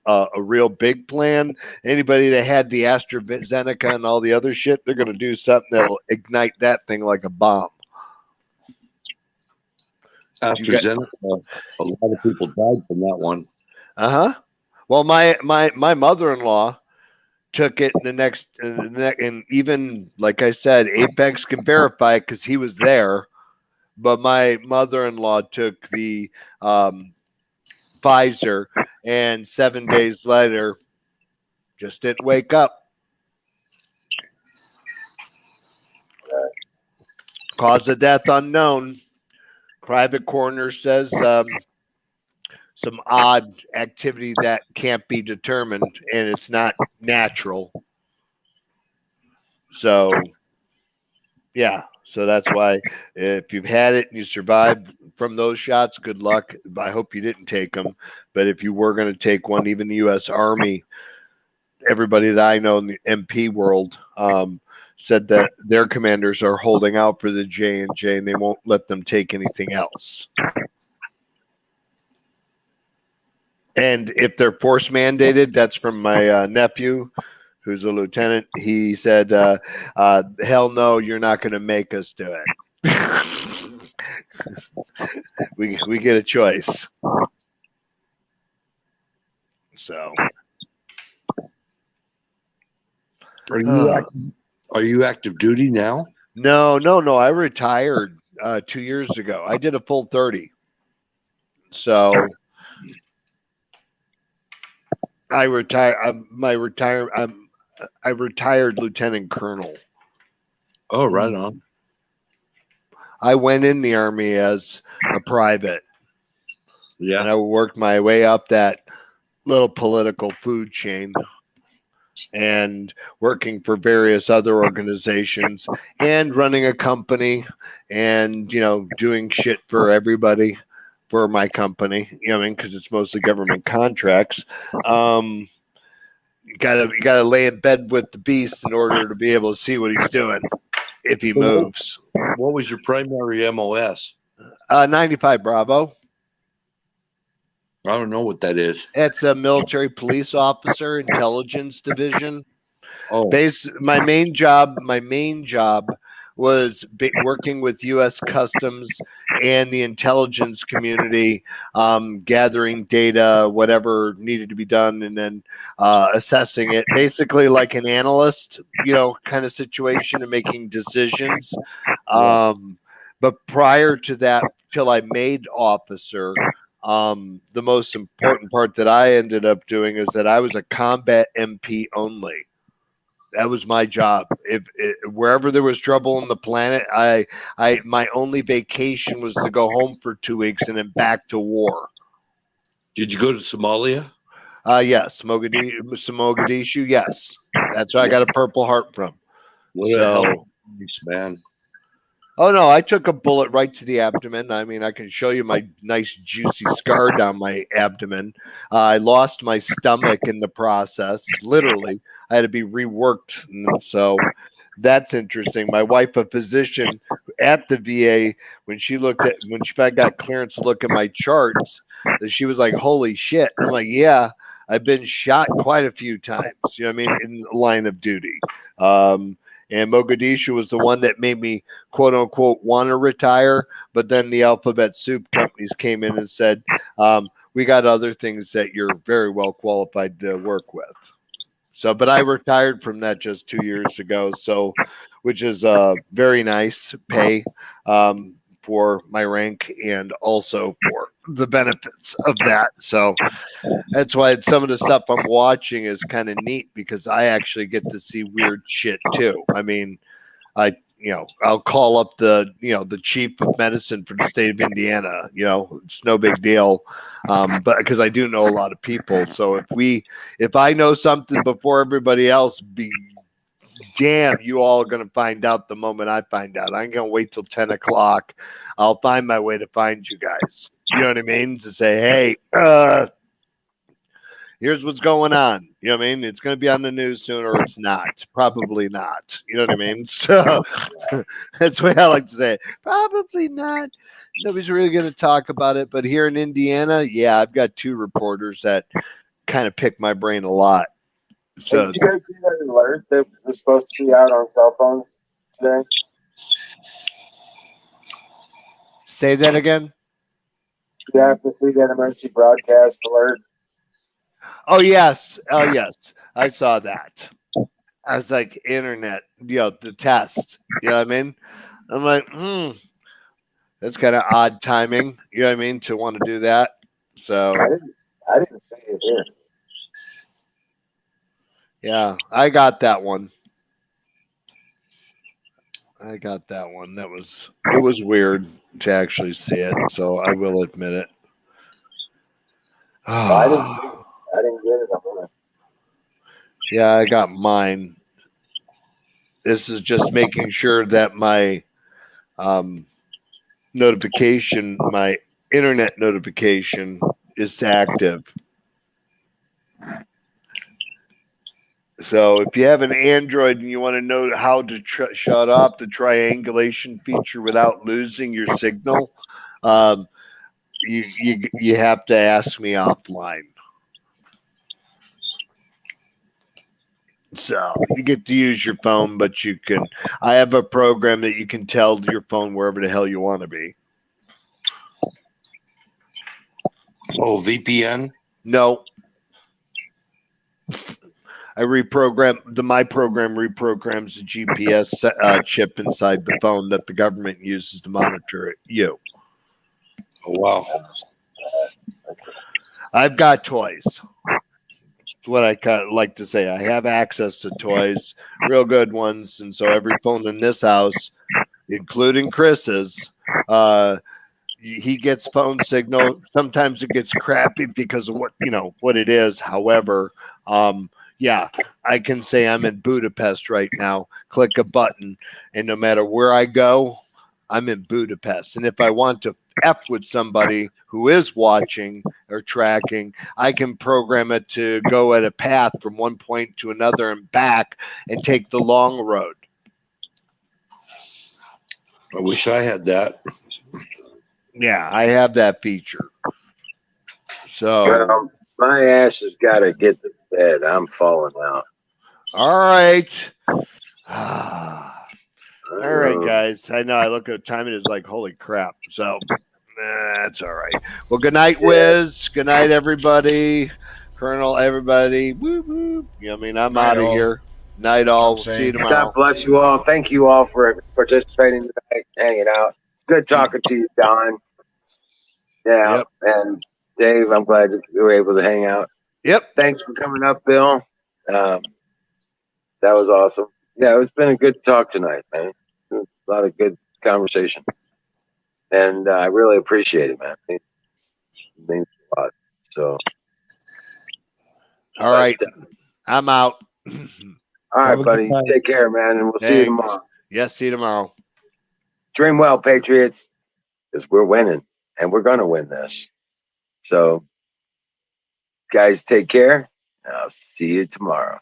a real big plan, anybody that had the AstraZeneca and all the other shit, they're going to do something that'll ignite that thing like a bomb. AstraZeneca, a lot of people died from that one. Well, my mother-in-law took it and even like I said, Apex can verify it because he was there. But my mother-in-law took the Pfizer, and 7 days later, just didn't wake up. Cause of death unknown. Private coroner says some odd activity that can't be determined, and it's not natural. So, yeah. So that's why if you've had it and you survived from those shots, good luck. I hope you didn't take them. But if you were going to take one, even the U.S. Army, everybody that I know in the MP world said that their commanders are holding out for the J&J and they won't let them take anything else. And if they're force mandated, that's from my nephew, who's a lieutenant. He said, hell no, you're not going to make us do it. we get a choice. So, Are you active duty now? No. I retired 2 years ago. I did a full 30. So I retired lieutenant colonel. Oh, right on. I went in the Army as a private. Yeah. And I worked my way up that little political food chain and working for various other organizations and running a company and, doing shit for everybody for my company, because it's mostly government contracts. You gotta lay in bed with the beast in order to be able to see what he's doing if he moves. What was your primary MOS? 95 Bravo. I don't know what that is. It's a military police officer, intelligence division. Oh, My main job was working with U.S. Customs and the intelligence community, gathering data, whatever needed to be done, and then assessing it. Basically, like an analyst, kind of situation and making decisions. But prior to that, till I made officer. The most important part that I ended up doing is that I was a combat MP only. That was my job. Wherever there was trouble on the planet, my only vacation was to go home for 2 weeks and then back to war. Did you go to Somalia? Yes, Mogadishu. Yes, that's where I got a Purple Heart from. What the hell, man? Oh, no, I took a bullet right to the abdomen. I mean, I can show you my nice juicy scar down my abdomen. I lost my stomach in the process. Literally, I had to be reworked. And so that's interesting. My wife, a physician at the VA, when she got clearance to look at my charts, she was like, holy shit. I'm like, yeah, I've been shot quite a few times, in the line of duty. And Mogadishu was the one that made me, quote unquote, want to retire. But then the alphabet soup companies came in and said, we got other things that you're very well qualified to work with. So, but I retired from that just 2 years ago. So, which is very nice pay for my rank and also for the benefits of that. So that's why some of the stuff I'm watching is kind of neat because I actually get to see weird shit too. I mean, I'll call up the chief of medicine for the state of Indiana. It's no big deal. But because I do know a lot of people. So if I know something before everybody else, damn, you all are going to find out the moment I find out. I ain't going to wait till 10 o'clock. I'll find my way to find you guys. You know what I mean? To say, hey, here's what's going on. You know what I mean? It's going to be on the news soon or it's not. Probably not. You know what I mean? So that's the way I like to say it. Probably not. Nobody's really going to talk about it. But here in Indiana, yeah, I've got 2 reporters that kind of pick my brain a lot. So, did you guys see that alert that was supposed to be out on cell phones today? say that again. You have to see that emergency broadcast alert. Oh yes. I saw that. I was like, internet, the test. You know what I mean? I'm like, that's kind of odd timing. You know what I mean? To want to do that. So I didn't see it here. Yeah, I got that one. It was weird to actually see it, so I will admit it. I didn't get it. Yeah, I got mine. This is just making sure that my notification, my internet notification is active. So if you have an Android and you want to know how to shut off the triangulation feature without losing your signal, you have to ask me offline. So you get to use your phone, but I have a program that you can tell your phone wherever the hell you want to be. Oh, VPN? No. I my program reprograms the GPS chip inside the phone that the government uses to monitor you. Oh, wow. I've got toys. That's what I like to say. I have access to toys, real good ones, and so every phone in this house, including Chris's, he gets phone signal. Sometimes it gets crappy because of what it is. However, yeah, I can say I'm in Budapest right now. Click a button, and no matter where I go, I'm in Budapest. And if I want to F with somebody who is watching or tracking, I can program it to go at a path from one point to another and back and take the long road. I wish I had that. Yeah, I have that feature. So, Well, my ass has got to get to bed. I'm falling out. all right. All right, guys. I know I look at the time, it is like, holy crap. So, that's all right. Well, good night, Wiz. Good night, everybody. Colonel, everybody. Woo woo. I'm out of here. Night all. See you tomorrow. God bless you all. Thank you all for participating today, hanging out. Good talking to you, Don. Yeah. Yep. And Dave, I'm glad that you were able to hang out. Yep. Thanks for coming up, Bill. That was awesome. Yeah, it's been a good talk tonight, man. A lot of good conversation. And I really appreciate it, man. It means a lot. So, all right. I'm out. All right, buddy. Take care, man. And we'll see you tomorrow. Yes, see you tomorrow. Dream well, Patriots, because we're winning and we're going to win this. So, guys, take care. I'll see you tomorrow.